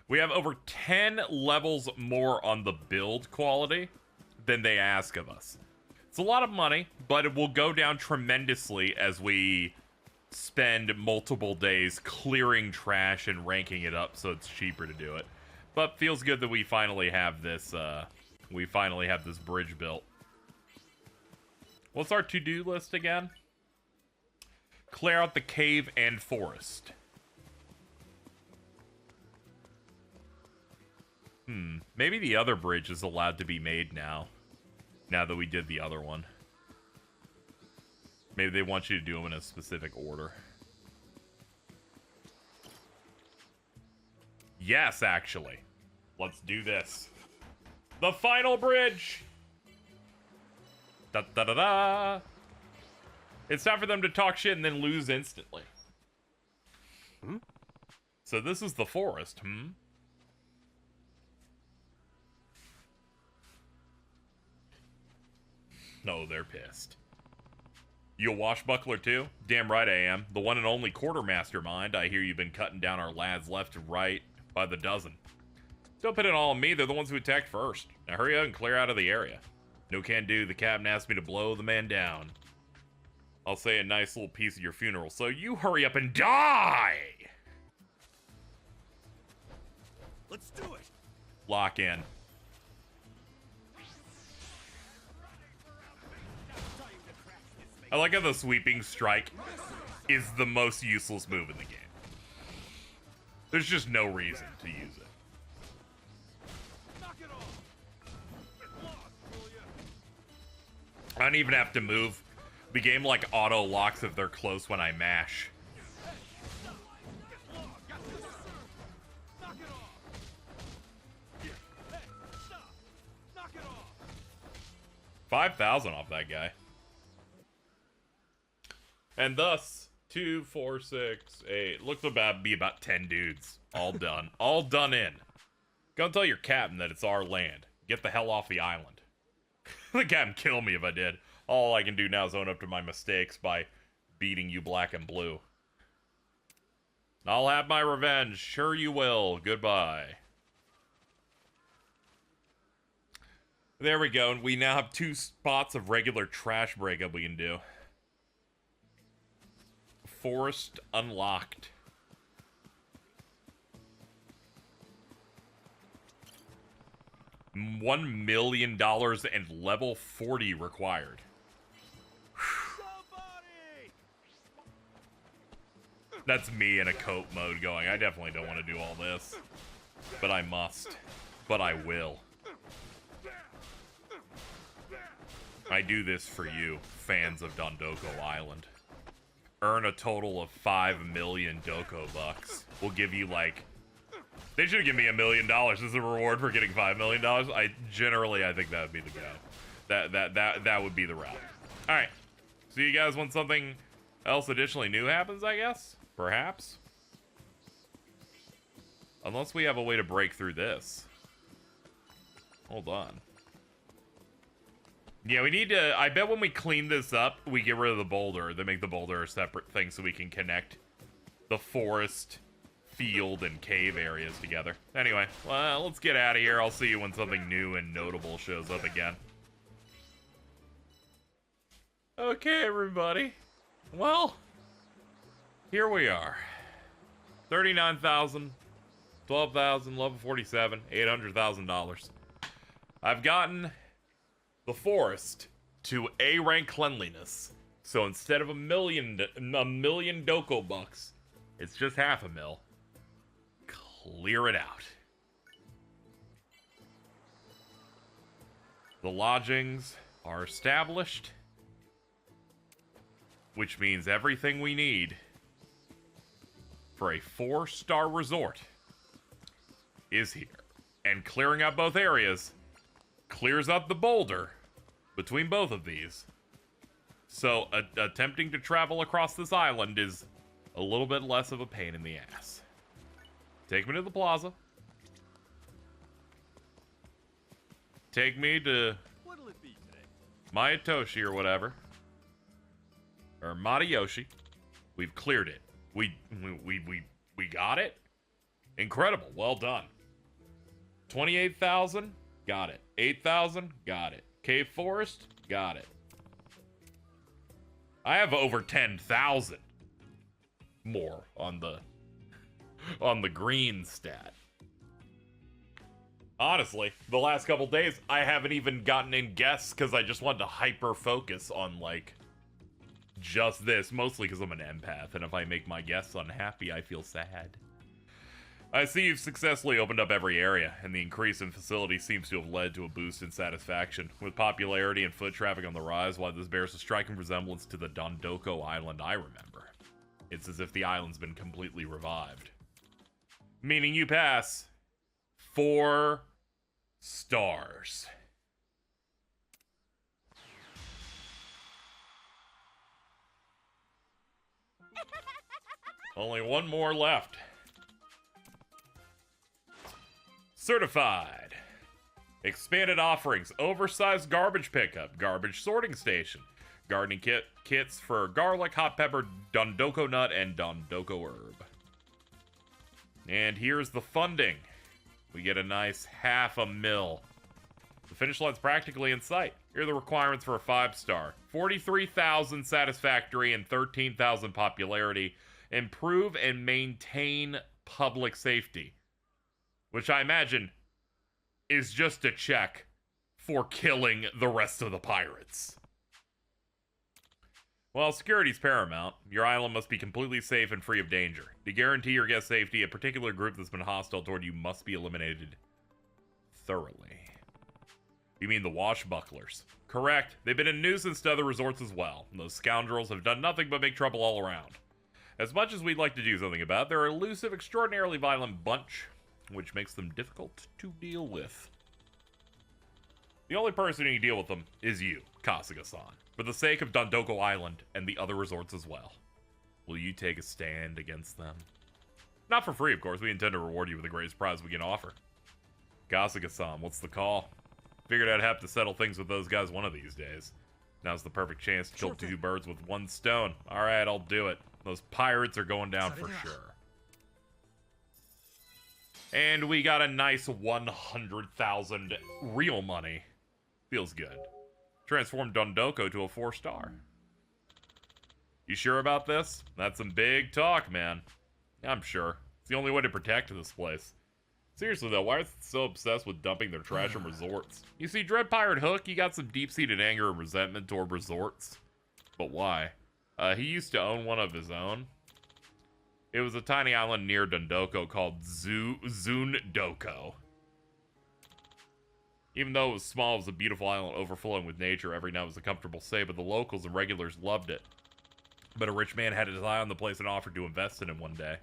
We have over 10 levels more on the build quality than they ask of us. It's a lot of money, but it will go down tremendously as we spend multiple days clearing trash and ranking it up so it's cheaper to do it. But feels good that we finally have this bridge built. What's our to-do list again? Clear out the cave and forest. Maybe the other bridge is allowed to be made now. Now that we did the other one. Maybe they want you to do them in a specific order. Yes, actually. Let's do this. The final bridge! Da-da-da-da! It's time for them to talk shit and then lose instantly. So this is the forest, No, they're pissed. You a washbuckler too? Damn right I am. The one and only quartermaster mind. I hear you've been cutting down our lads left and right by the dozen. Don't put it all on me, they're the ones who attacked first. Now hurry up and clear out of the area. No can do, the captain asked me to blow the man down. I'll say a nice little piece of your funeral, so you hurry up and die! Let's do it. Lock in. I like how the sweeping strike is the most useless move in the game. There's just no reason to use it. Knock it off. Get lost, will ya? I don't even have to move. The game like auto locks if they're close when I mash. Get lost. Got this. Knock it off. Hey, stop. Knock it off. 5,000 off that guy. And thus, 2, 4, 6, 8. Looks about be about 10 dudes. All done. All done in. Go and tell your captain that it's our land. Get the hell off the island. The captain kill me if I did. All I can do now is own up to my mistakes by beating you black and blue. I'll have my revenge. Sure you will. Goodbye. There we go. And we now have 2 spots of regular trash breakup we can do. Forest unlocked. $1 million and level 40 required. Somebody! That's me in a cope mode going, I definitely don't want to do all this. But I must. But I will. I do this for you, fans of Dondoko Island. Earn a total of 5 million Doko bucks. We'll give you like... They should give me $1 million as a reward for getting $5 million. I think that would be the go. That would be the route. Alright. So you guys want something else additionally new happens, I guess? Perhaps? Unless we have a way to break through this. Hold on. Yeah, we need to... I bet when we clean this up, we get rid of the boulder. They make the boulder a separate thing so we can connect the forest, field, and cave areas together. Anyway, well, let's get out of here. I'll see you when something new and notable shows up again. Okay, everybody. Well, here we are. 39,000, 12,000, level 47, $800,000. I've gotten the forest to A rank cleanliness. So instead of a million Doko bucks, it's just $500,000. Clear it out. The lodgings are established, which means everything we need for a 4-star resort is here. And clearing out both areas clears out the boulder, between both of these. So attempting to travel across this island is a little bit less of a pain in the ass. Take me to the plaza. Take me to What'll it be today? Mayatoshi or whatever. Or Matayoshi. We've cleared it. We got it? Incredible. Well done. 28,000? Got it. 8,000? Got it. Cave Forest? Got it. I have over 10,000 more on the green stat. Honestly, the last couple days, I haven't even gotten in guests because I just wanted to hyper focus on, like, just this. Mostly because I'm an empath, and if I make my guests unhappy, I feel sad. I see you've successfully opened up every area, and the increase in facilities seems to have led to a boost in satisfaction. With popularity and foot traffic on the rise, while this bears a striking resemblance to the Dondoko Island I remember. It's as if the island's been completely revived. Meaning you pass 4 stars. Only one more left. Certified. Expanded offerings. Oversized garbage pickup. Garbage sorting station. Gardening kits for garlic, hot pepper, Dondoko nut, and Dondoko herb. And here's the funding. We get a nice $500,000. The finish line's practically in sight. Here are the requirements for a 5-star. 43,000 satisfactory and 13,000 popularity. Improve and maintain public safety. Which I imagine is just a check for killing the rest of the pirates. While security's paramount, your island must be completely safe and free of danger. To guarantee your guest safety, a particular group that's been hostile toward you must be eliminated thoroughly. You mean the washbucklers? Correct. They've been a nuisance to other resorts as well. Those scoundrels have done nothing but make trouble all around. As much as we'd like to do something about, they're an elusive, extraordinarily violent bunch, which makes them difficult to deal with. The only person who can deal with them is you, KZXcellent, for the sake of Dondoko Island and the other resorts as well. Will you take a stand against them? Not for free, of course. We intend to reward you with the greatest prize we can offer. KZXcellent, what's the call? Figured I'd have to settle things with those guys one of these days. Now's the perfect chance to kill 2 birds with 1 stone. Alright, I'll do it. Those pirates are going down for sure. And we got a nice 100,000 real money. Feels good. Transformed Dondoko to a 4-star. You sure about this? That's some big talk, man. I'm sure. It's the only way to protect this place. Seriously though, why are they so obsessed with dumping their trash from resorts? You see, Dread Pirate Hook, he got some deep-seated anger and resentment toward resorts. But why? He used to own one of his own. It was a tiny island near Dondoko called Zundoko. Even though it was small, it was a beautiful island overflowing with nature. Every night was a comfortable stay, but the locals and regulars loved it. But a rich man had his eye on the place and offered to invest in it one day.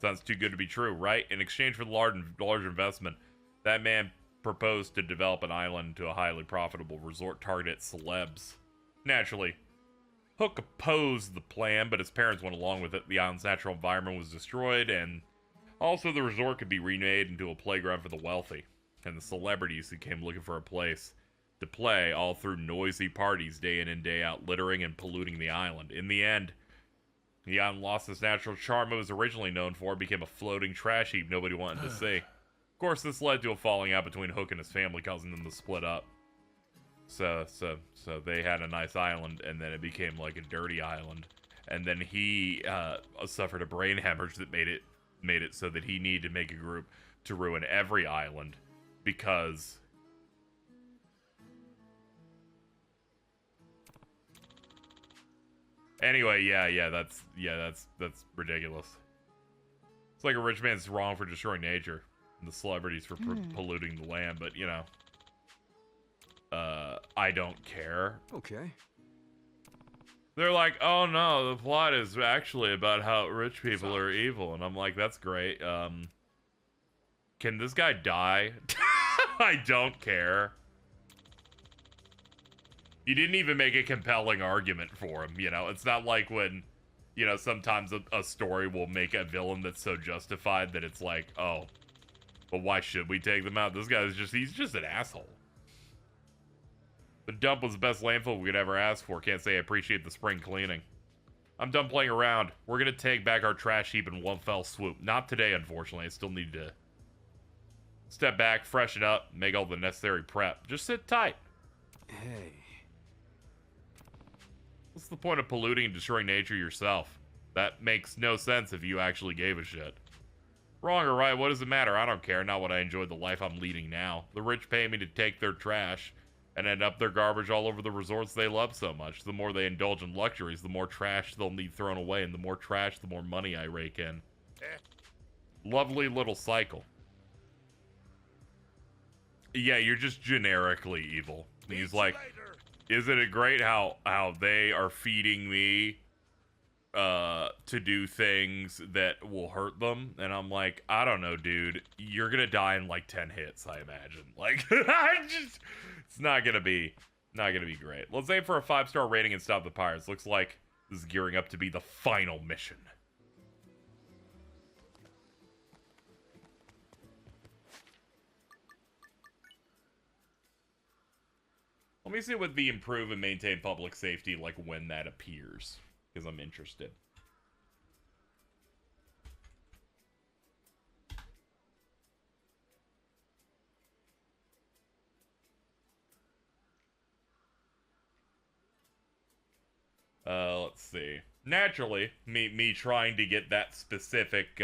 Sounds too good to be true, right? In exchange for the large investment, that man proposed to develop an island to a highly profitable resort targeted at celebs. Naturally, Hook opposed the plan, but his parents went along with it. The island's natural environment was destroyed, and also the resort could be remade into a playground for the wealthy. And the celebrities who came looking for a place to play, all through noisy parties day in and day out, littering and polluting the island. In the end, the island lost its natural charm it was originally known for, became a floating trash heap nobody wanted to see. Of course, this led to a falling out between Hook and his family, causing them to split up. So they had a nice island, and then it became like a dirty island. And then he suffered a brain hemorrhage that made it so that he needed to make a group to ruin every island, because anyway, yeah, that's ridiculous. It's like a rich man's wrong for destroying nature, and the celebrities for polluting the land, but you know, I don't care. Okay. They're like, oh no, the plot is actually about how rich people are evil, and I'm like, that's great. Can this guy die? I don't care. You didn't even make a compelling argument for him, you know? It's not like when, you know, sometimes a story will make a villain that's so justified that it's like, oh, but why should we take them out? This guy's he's just an asshole. The dump was the best landfill we could ever ask for. Can't say I appreciate the spring cleaning. I'm done playing around. We're gonna take back our trash heap in one fell swoop. Not today, unfortunately. I still need to step back, freshen up, make all the necessary prep. Just sit tight. Hey. What's the point of polluting and destroying nature yourself? That makes no sense if you actually gave a shit. Wrong or right, what does it matter? I don't care. Not what I enjoy the life I'm leading now. The rich pay me to take their trash and end up their garbage all over the resorts they love so much. The more they indulge in luxuries, the more trash they'll need thrown away, and the more trash, the more money I rake in. Lovely little cycle. Yeah, you're just generically evil. He's like, isn't it great how they are feeding me to do things that will hurt them? And I'm like, I don't know, dude. You're gonna die in like 10 hits, I imagine. Like, it's not gonna be great. Let's aim for a 5-star rating and stop the pirates. Looks like this is gearing up to be the final mission. Let me see what the improve and maintain public safety, like, when that appears, because I'm interested. Let's see. Naturally, me trying to get that specific,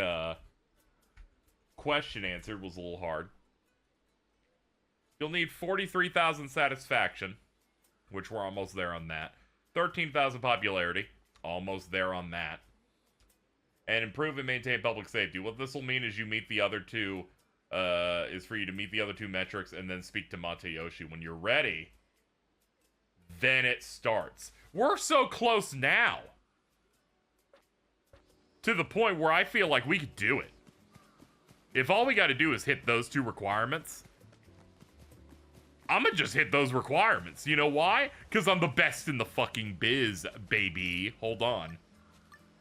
question answered was a little hard. You'll need 43,000 satisfaction, which we're almost there on that. 13,000 popularity, almost there on that. And improve and maintain public safety. What this will mean is you meet the other two, is for you to meet the other two metrics and then speak to Matayoshi. When you're ready, then it starts. We're so close now. To the point where I feel like we could do it. If all we gotta do is hit those two requirements, I'm gonna just hit those requirements. You know why? Because I'm the best in the fucking biz, baby. Hold on.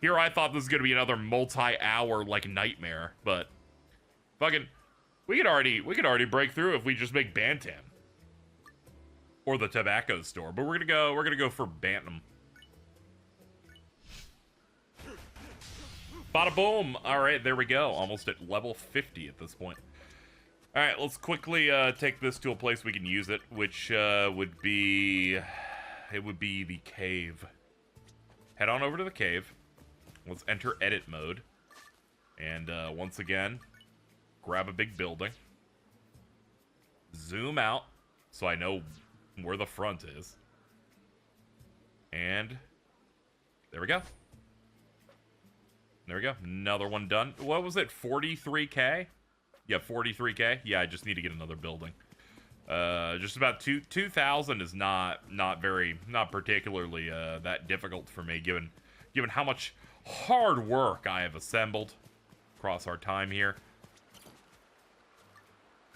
Here I thought this was gonna be another multi-hour, like, nightmare, but fucking, we could already break through if we just make Bantam. Or the tobacco store, but we're gonna go for Bantam. Bada boom! Alright, there we go. Almost at level 50 at this point. Alright, let's quickly take this to a place we can use it, which would be the cave. Head on over to the cave. Let's enter edit mode. And once again, grab a big building. Zoom out so I know where the front is. And there we go. There we go. Another one done. What was it? 43K? Yeah, 43K. Yeah, I just need to get another building. Just about 2,000 is not particularly that difficult for me, given how much hard work I have assembled across our time here.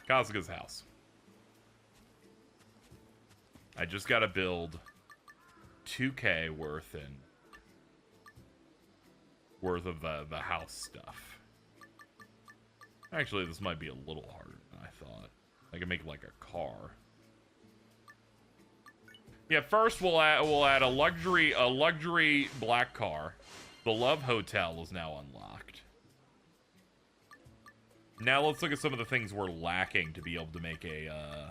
Kazuka's house. I just gotta build 2K worth of the house stuff. Actually, this might be a little harder than I thought. I can make like a car. Yeah, first we'll add a luxury black car. The Love Hotel is now unlocked. Now let's look at some of the things we're lacking to be able to make a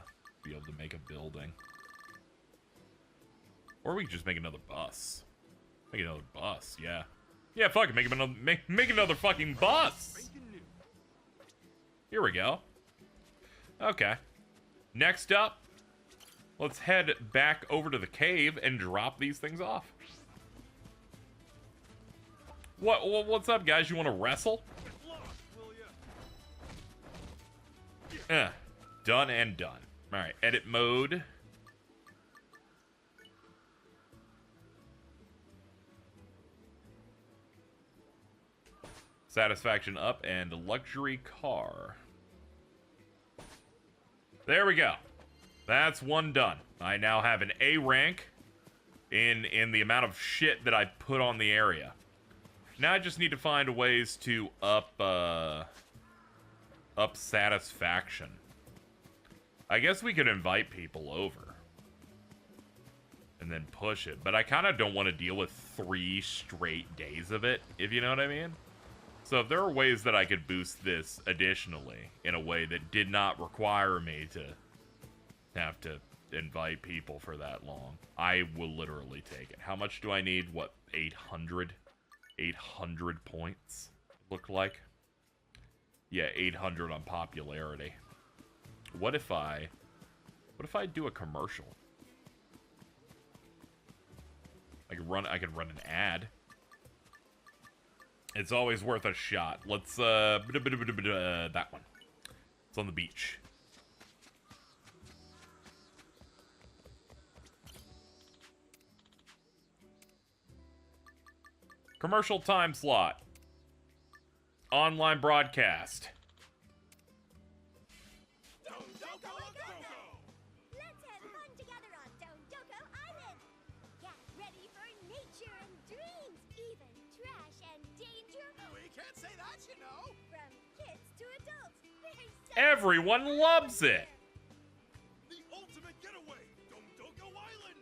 building. Or we can just make another bus. Make another bus, yeah. Yeah, fuck it, make another fucking bus! Here we go. Okay. Next up, let's head back over to the cave and drop these things off. What's up, guys? You want to wrestle? Done and done. Alright, edit mode. Satisfaction up and luxury car. There we go. That's one done. I now have an A rank in the amount of shit that I put on the area. Now I just need to find ways to up satisfaction. I guess we could invite people over and then push it, but I kind of don't want to deal with 3 straight days of it, if you know what I mean. So if there are ways that I could boost this additionally in a way that did not require me to have to invite people for that long, I will literally take it. How much do I need? What, 800? 800 points, look like? Yeah, 800 on popularity. What if I do a commercial? I could run an ad. It's always worth a shot. Let's that one. It's on the beach. Commercial time slot. Online broadcast. Dondoko! Let's have fun together on Dondoko Island. Get ready for nature and dreams, even trash and danger. We can't say that, you know. From kids to adults, there's so Everyone loves it. The ultimate getaway, Dondoko Island.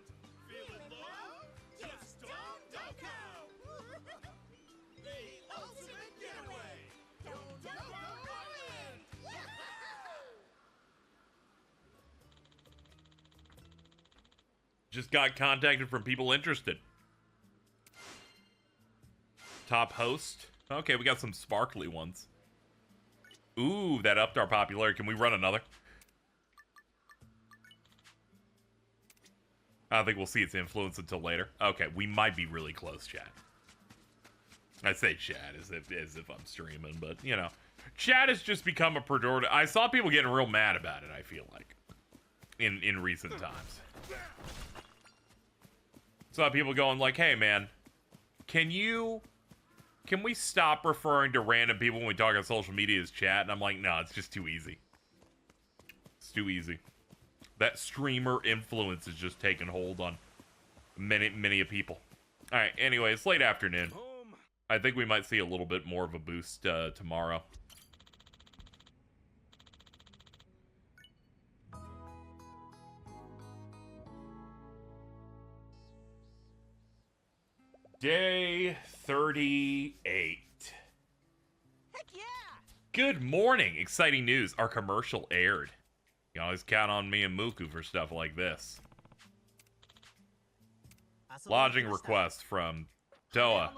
Feeling love? Just Dondoko. The ultimate getaway, Dondoko Island. Just got contacted from people interested. Top host. Okay, we got some sparkly ones. Ooh, that upped our popularity. Can we run another? I don't think we'll see its influence until later. Okay, we might be really close, chat. I say chat as if I'm streaming, but, you know. Chat has just become a predominant. I saw people getting real mad about it, I feel like. In recent times. Saw people going like, hey, man, can we stop referring to random people when we talk on social media as chat? And I'm like, no, it's just too easy. It's too easy. That streamer influence is just taking hold on many people. All right, anyway, it's late afternoon. Home. I think we might see a little bit more of a boost tomorrow. Day 38. Heck yeah! Good morning. Exciting news. Our commercial aired. You can always count on me and Muku for stuff like this. Lodging request from Toa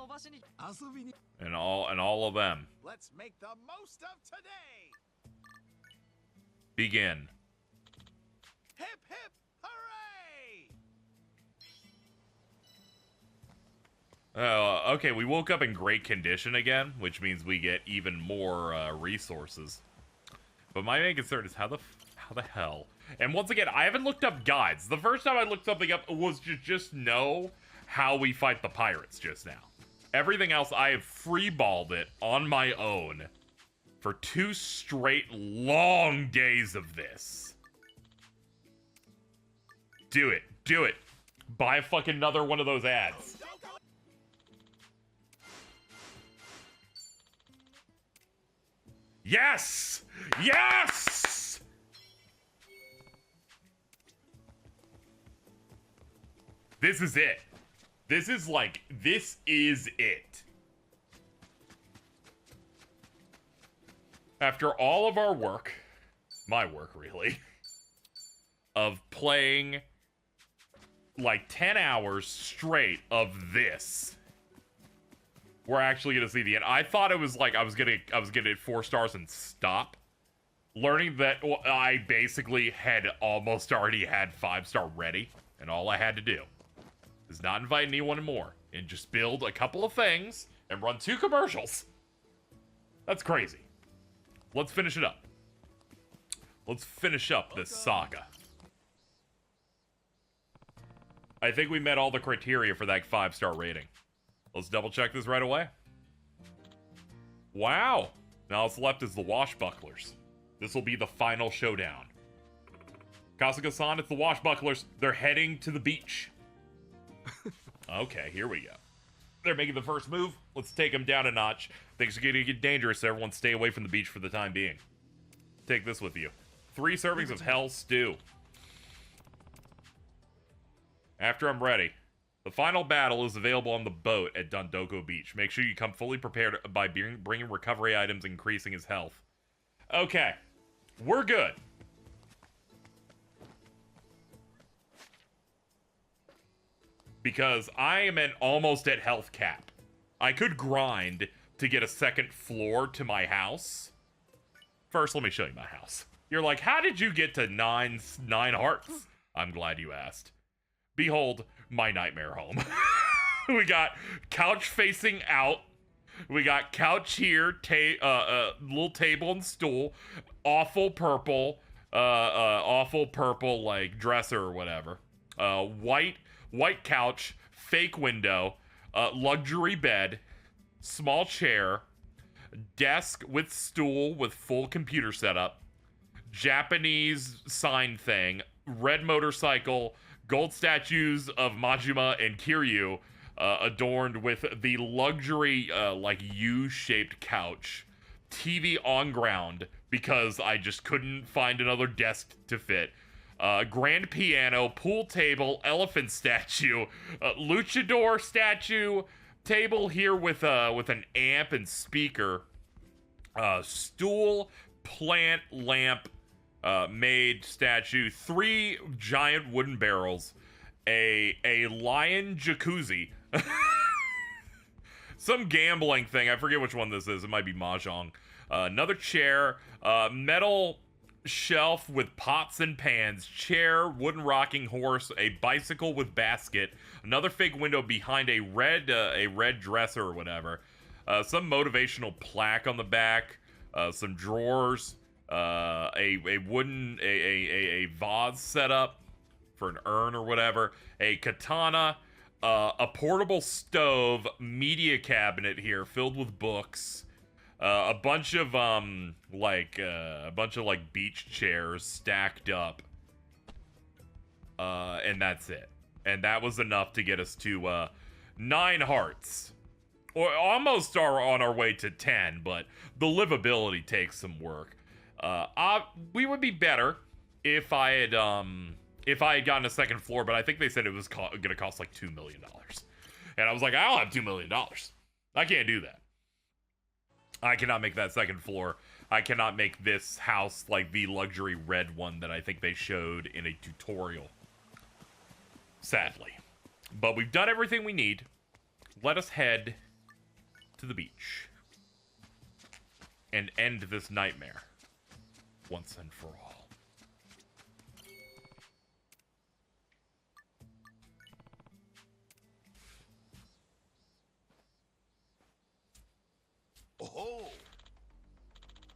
and all of them. Let's make the most of today. Begin. Hip hip hooray! Okay, we woke up in great condition again, which means we get even more resources. But my main concern is how the hell? And once again, I haven't looked up guides. The first time I looked something up was to just know how we fight the pirates just now. Everything else, I have freeballed it on my own for 2 straight long days of this. Do it. Do it. Buy fucking another one of those ads. Yes! Yes! This is it. This is it. After all of our work, my work really, of playing like 10 hours straight of this, we're actually gonna see the end. I thought it was like I was gonna hit 4 stars and stop. Learning that I basically had almost already had 5-star ready, and all I had to do is not invite anyone more and just build a couple of things and run 2 commercials. That's crazy. Let's finish it up. Let's finish up this saga. I think we met all the criteria for that 5-star rating. Let's double check this right away. Wow. Now what's left is the washbucklers. This will be the final showdown. Kasuga-san, it's the Washbucklers. They're heading to the beach. Okay, here we go. They're making the first move. Let's take them down a notch. Things are going to get dangerous, so everyone stay away from the beach for the time being. Take this with you. 3 servings of hell stew. After I'm ready. The final battle is available on the boat at Dondoko Beach. Make sure you come fully prepared by bringing recovery items and increasing his health. Okay. We're good. Because I am almost at health cap. I could grind to get a second floor to my house. First, let me show you my house. You're like, how did you get to nine hearts? I'm glad you asked. Behold, my nightmare home. We got couch facing out. We got couch here, little table and stool, awful purple like dresser or whatever. White couch, fake window, luxury bed, small chair, desk with stool with full computer setup, Japanese sign thing, red motorcycle, gold statues of Majima and Kiryu, adorned with the luxury, like U-shaped couch, TV on ground because I just couldn't find another desk to fit, grand piano, pool table, elephant statue, luchador statue, table here with an amp and speaker, stool, plant, lamp, made statue, 3 giant wooden barrels, a lion jacuzzi, some gambling thing, I forget which one this is, it might be Mahjong, another chair, metal shelf with pots and pans, chair, wooden rocking horse, a bicycle with basket, another fake window behind a red dresser or whatever, some motivational plaque on the back, some drawers, a wooden vase setup for an urn or whatever, a katana, a portable stove, media cabinet here filled with books, a bunch of beach chairs stacked up, and that's it. And that was enough to get us to 9 hearts. Or almost are on our way to 10, but the livability takes some work. We would be better if I had gotten a second floor, but I think they said it was gonna cost like $2 million. And I was like, I don't have $2 million. I can't do that. I cannot make that second floor. I cannot make this house like the luxury red one that I think they showed in a tutorial. Sadly. But we've done everything we need. Let us head to the beach and end this nightmare once and for all. Oh,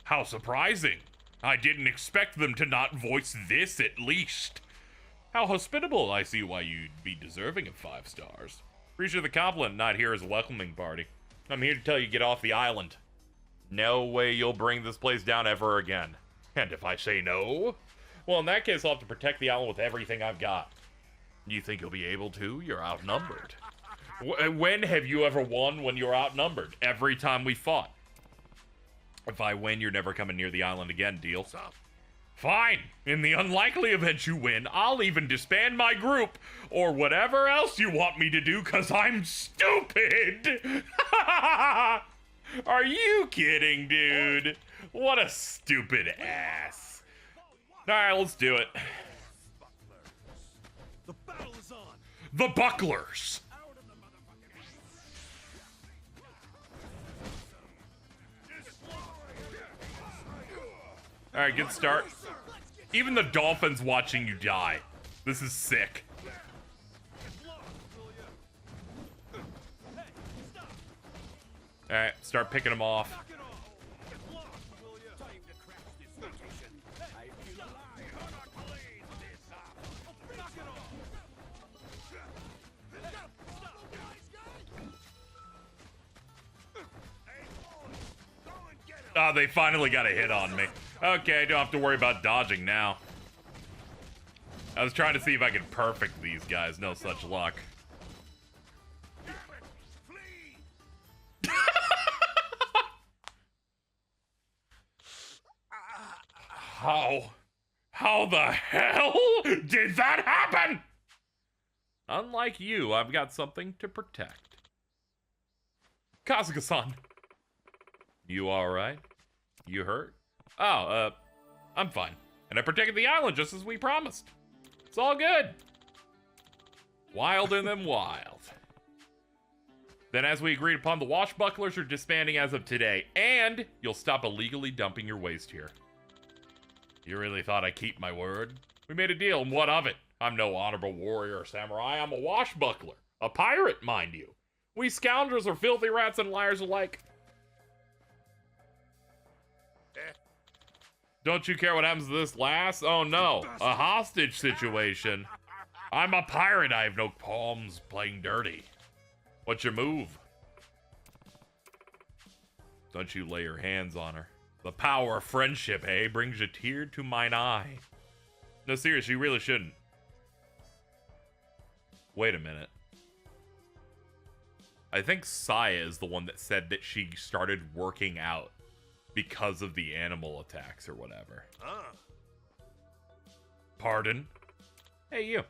How surprising. I didn't expect them to not voice this at least. How hospitable. I see why you'd be deserving of 5 stars. Appreciate the compliment, not here as a welcoming party. I'm here to tell you get off the island. No way you'll bring this place down ever again. And if I say no, well, in that case, I'll have to protect the island with everything I've got. You think you'll be able to? You're outnumbered. When have you ever won when you're outnumbered? Every time we fought. If I win, you're never coming near the island again, deal? Fine. In the unlikely event you win, I'll even disband my group, or whatever else you want me to do, because I'm stupid! Are you kidding, dude? What a stupid ass. Alright, let's do it. the battle is on. The Bucklers! Out of the motherfucking Alright, good start. Even the dolphin's watching you die. This is sick. Alright, start picking them off. Ah, they finally got a hit on me. Okay, don't have to worry about dodging now. I was trying to see if I could perfect these guys. No such luck. Damn it! Flee! How the hell did that happen? Unlike you, I've got something to protect. Kasuga-san. You alright? You hurt? Oh, I'm fine. And I protected the island just as we promised. It's all good. Wilder than wild. Then as we agreed upon, the Washbucklers are disbanding as of today, and you'll stop illegally dumping your waste here. You really thought I'd keep my word? We made a deal, and what of it? I'm no honorable warrior or samurai, I'm a washbuckler. A pirate, mind you. We scoundrels are filthy rats and liars alike. Don't you care what happens to this lass? Oh no, a hostage situation. I'm a pirate, I have no qualms playing dirty. What's your move? Don't you lay your hands on her. The power of friendship, eh? Brings a tear to mine eye. No, seriously, you really shouldn't. Wait a minute. I think Saya is the one that said that she started working out because of the animal attacks or whatever. Pardon? Hey, you.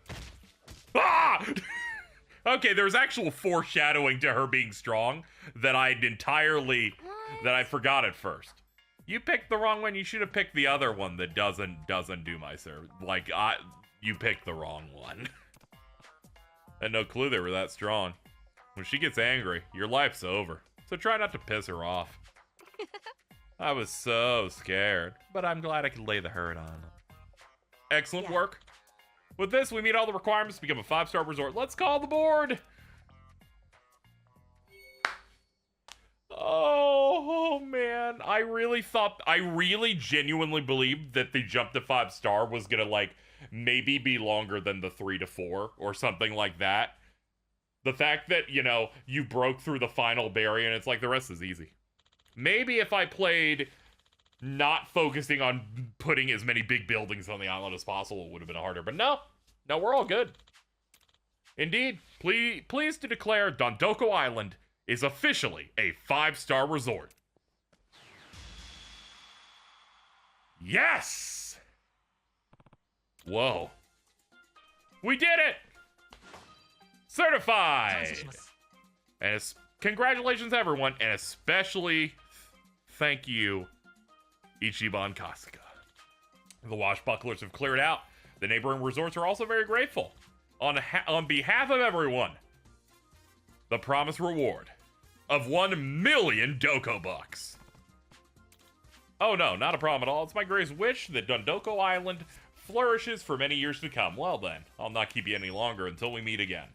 Ah! Okay, there's actual foreshadowing to her being strong that I forgot at first. You picked the wrong one. You should have picked the other one that doesn't do my service. Like, you picked the wrong one. I had no clue they were that strong. When she gets angry, your life's over. So try not to piss her off. I was so scared, but I'm glad I could lay the hurt on. Excellent work. With this, we meet all the requirements to become a 5-star resort. Let's call the board. Oh man, I really genuinely believed that the jump to 5-star was gonna like maybe be longer than the 3 to 4 or something like that. The fact that, you know, you broke through the final barrier and it's like the rest is easy. Maybe if I played not focusing on putting as many big buildings on the island as possible, it would have been harder. But no, we're all good. Indeed, pleased to declare Dondoko Island is officially a 5-star resort. Yes! Whoa. We did it! Certified! And congratulations, everyone, and especially thank you, Ichiban Kasuga. The Washbucklers have cleared out. The neighboring resorts are also very grateful. On behalf of everyone, the promised reward of 1 million Doko bucks. Oh no, not a problem at all. It's my greatest wish that Dondoko Island flourishes for many years to come. Well then, I'll not keep you any longer until we meet again.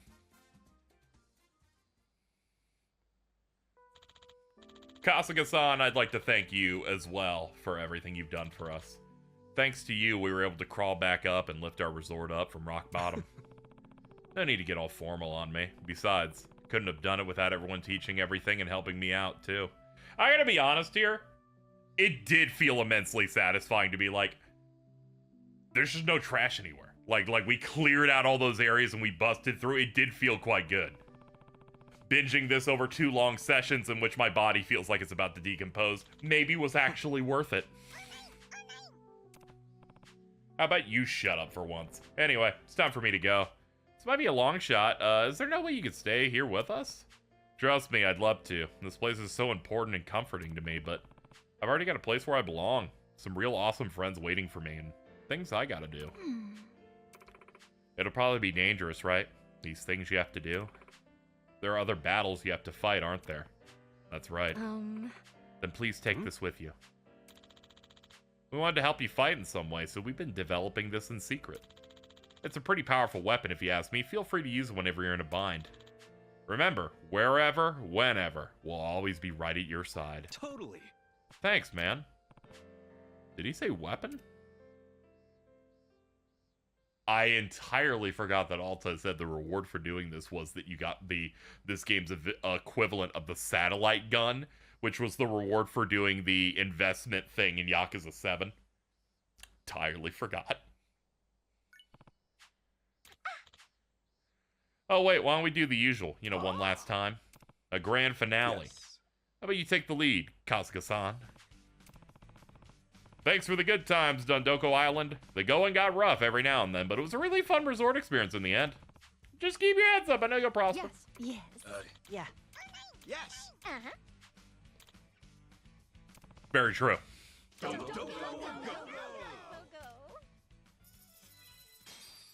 Kasuga-san, I'd like to thank you as well for everything you've done for us. Thanks to you, we were able to crawl back up and lift our resort up from rock bottom. No need to get all formal on me. Besides, couldn't have done it without everyone teaching everything and helping me out, too. I gotta be honest here. It did feel immensely satisfying to be like, there's just no trash anywhere. Like we cleared out all those areas and we busted through. It did feel quite good. Binging this over 2 long sessions in which my body feels like it's about to decompose maybe was actually worth it. How about you shut up for once? Anyway, it's time for me to go. This might be a long shot. Is there no way you could stay here with us? Trust me, I'd love to. This place is so important and comforting to me, but I've already got a place where I belong. Some real awesome friends waiting for me and things I gotta do. It'll probably be dangerous, right? These things you have to do. There are other battles you have to fight, aren't there? That's right. Then please take this with you. We wanted to help you fight in some way, so we've been developing this in secret. It's a pretty powerful weapon if you ask me. Feel free to use it whenever you're in a bind. Remember, wherever, whenever, we'll always be right at your side. Totally. Thanks, man. Did he say weapon? I entirely forgot that Alta said the reward for doing this was that you got this game's equivalent of the satellite gun, which was the reward for doing the investment thing in Yakuza 7. Entirely forgot. Oh, wait, why don't we do the usual? You know, one last time. A grand finale. Yes. How about you take the lead, Kasuga-san? Thanks for the good times, Dondoko Island. The going got rough every now and then, but it was a really fun resort experience in the end. Just keep your heads up. I know you'll prosper. Yes. Yeah. Yes. Uh-huh. Very true. Go, go.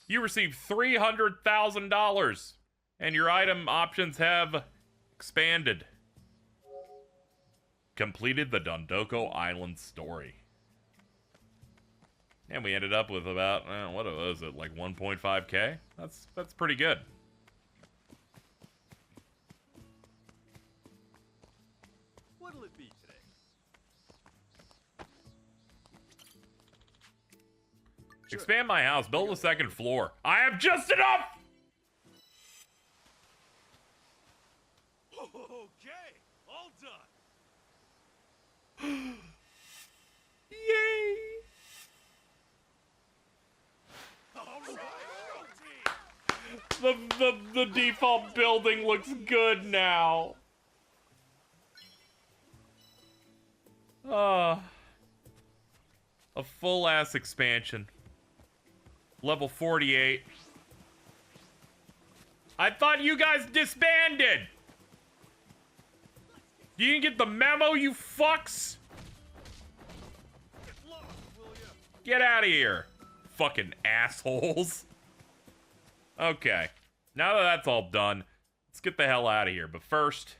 You received $300,000, and your item options have expanded. Completed the Dondoko Island story. And we ended up with about, what was it, like 1.5K? That's pretty good. What'll it be today? Expand my house, build a second floor. I have just enough! Okay, all done. Yay! All right, The default building looks good now. A full-ass expansion. Level 48. I thought you guys disbanded! You didn't get the memo, you fucks? Get out of here, fucking assholes. Okay, now that that's all done, let's get the hell out of here. But first,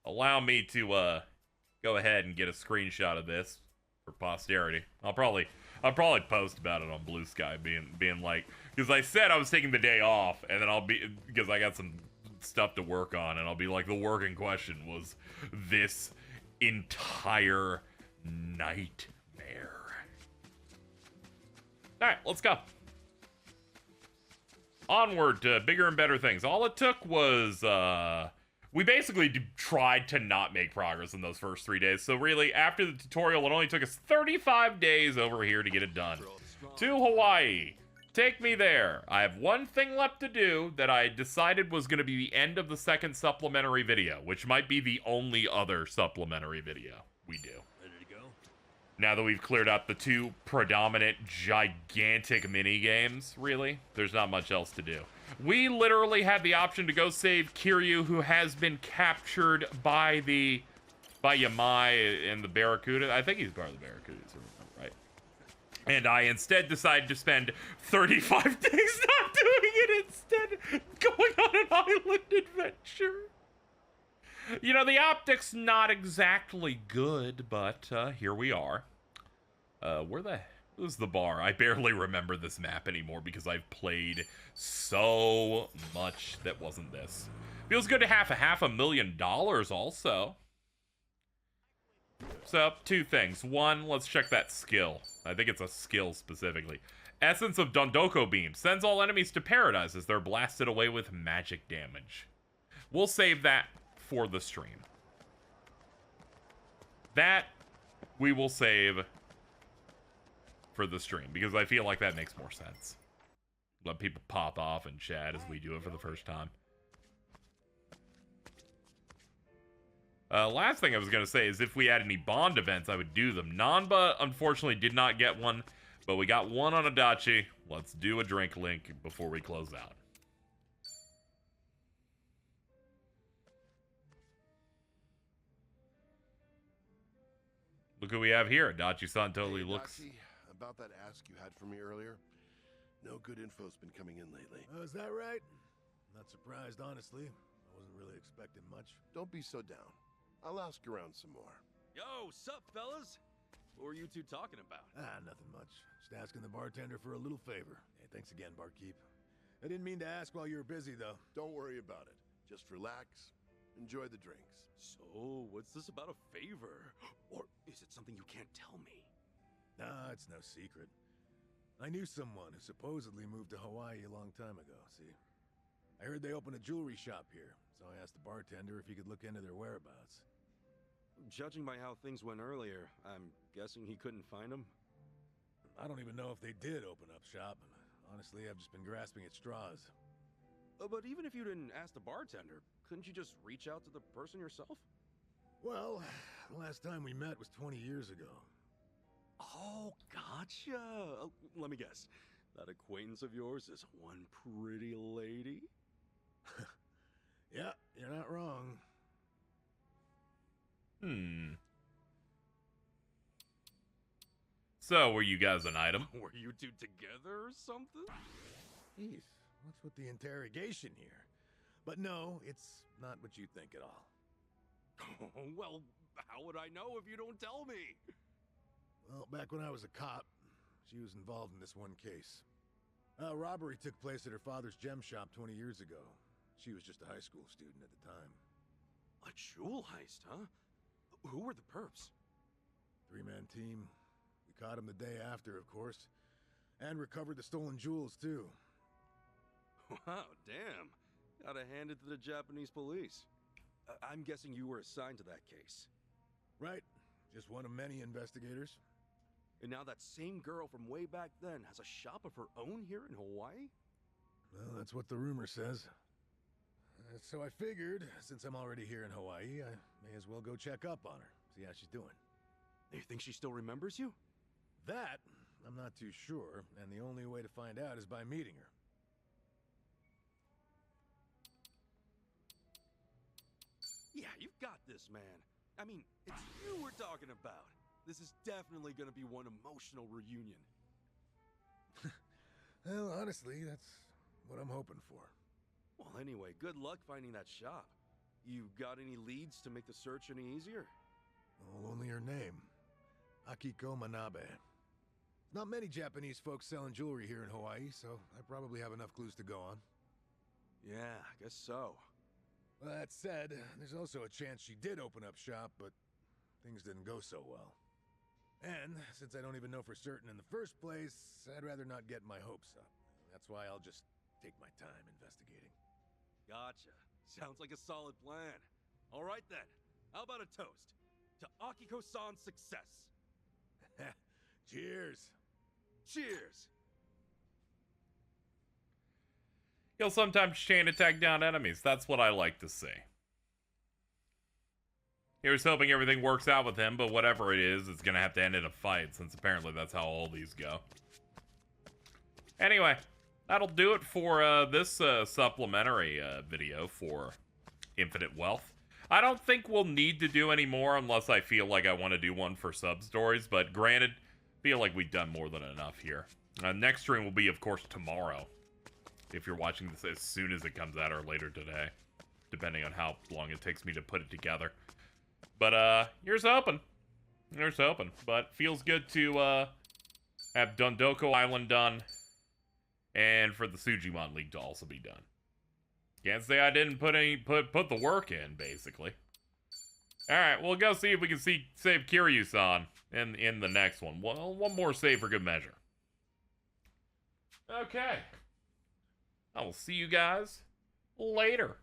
allow me to go ahead and get a screenshot of this for posterity. I'll probably post about it on Blue Sky, being like, because I said I was taking the day off, and then because I got some stuff to work on, and I'll be like, the work in question was this entire nightmare. All right, let's go. Onward to bigger and better things. All it took was, we basically tried to not make progress in those first 3 days. So really, after the tutorial, it only took us 35 days over here to get it done. To Hawaii. Take me there. I have one thing left to do that I decided was going to be the end of the second supplementary video, which might be the only other supplementary video we do. ready to go? Now that we've cleared out the two predominant gigantic mini games, really, there's not much else to do. We literally had the option to go save Kiryu, who has been captured by Yamai and the Barracuda. I think he's part of the Barracudas, right? And I instead decided to spend 35 days not doing it, instead going on an island adventure. You know, the optics not exactly good, but here we are. Where's the bar? I barely remember this map anymore because I've played so much that wasn't this. Feels good to have $500,000 also. So, two things. One, let's check that skill. I think it's a skill specifically. Essence of Dondoko Beam. Sends all enemies to paradise as they're blasted away with magic damage. We'll save that for the stream. That we will save for the stream, because I feel like that makes more sense. Let people pop off and chat as we do it for the first time. Last thing I was going to say is if we had any Bond events, I would do them. Nanba, unfortunately, did not get one, but we got one on Adachi. Let's do a drink link before we close out. Look who we have here. Adachi-san totally looks... Adachi, about that ask you had for me earlier, no good info's been coming in lately. Oh, is that right? Not surprised, honestly. I wasn't really expecting much. Don't be so down. I'll ask around some more. Yo, sup, fellas? What were you two talking about? Nothing much. Just asking the bartender for a little favor. Hey, thanks again, barkeep. I didn't mean to ask while you were busy, though. Don't worry about it. Just relax. Enjoy the drinks. So, what's this about a favor? Or is it something you can't tell me? Nah, it's no secret. I knew someone who supposedly moved to Hawaii a long time ago, see? I heard they opened a jewelry shop here, so I asked the bartender if he could look into their whereabouts. Judging by how things went earlier, I'm guessing he couldn't find them? I don't even know if they did open up shop. Honestly, I've just been grasping at straws. But even if you didn't ask the bartender, couldn't you just reach out to the person yourself? Well, the last time we met was 20 years ago. Oh, gotcha. Let me guess. That acquaintance of yours is one pretty lady? Yeah, you're not wrong. So, were you guys an item? Were you two together or something? Jeez, what's with the interrogation here? But no, it's not what you think at all. Well, how would I know if you don't tell me? Well, back when I was a cop, she was involved in this one case. A robbery took place at her father's gem shop 20 years ago. She was just a high school student at the time. A jewel heist, huh? Who were the perps? Three-man team. We caught him the day after, of course. And recovered the stolen jewels, too. Wow, damn. Gotta hand it to the Japanese police. I'm guessing you were assigned to that case. Right. Just one of many investigators. And now that same girl from way back then has a shop of her own here in Hawaii? Well, that's what the rumor says. So I figured, since I'm already here in Hawaii, I may as well go check up on her, see how she's doing. You think she still remembers you? That, I'm not too sure, and the only way to find out is by meeting her. Yeah, you've got this, man. I mean, it's you we're talking about. This is definitely gonna be one emotional reunion. Well, honestly, that's what I'm hoping for. Well, anyway, good luck finding that shop. You got any leads to make the search any easier? Oh, only her name. Akiko Manabe. Not many Japanese folks selling jewelry here in Hawaii, so I probably have enough clues to go on. Yeah, I guess so. Well, that said, there's also a chance she did open up shop, but things didn't go so well. And since I don't even know for certain in the first place, I'd rather not get my hopes up. That's why I'll just take my time investigating. Gotcha. Sounds like a solid plan. All right then. How about a toast to Akiko-san's success? Cheers. Cheers. He'll sometimes chain attack down enemies. That's what I like to see. Here's hoping everything works out with him, but whatever it is, it's gonna have to end in a fight, since apparently that's how all these go. Anyway, that'll do it for this supplementary video for Infinite Wealth. I don't think we'll need to do any more unless I feel like I want to do one for sub-stories, but granted, feel like we've done more than enough here. Next stream will be, of course, tomorrow. If you're watching this as soon as it comes out or later today, depending on how long it takes me to put it together. But, here's hoping. Here's hoping. But feels good to, have Dondoko Island done. And for the Sujimon League to also be done. Can't say I didn't put the work in, basically. Alright, we'll go see if we can save Kiryu-san in the next one. Well, one more save for good measure. Okay. I will see you guys later.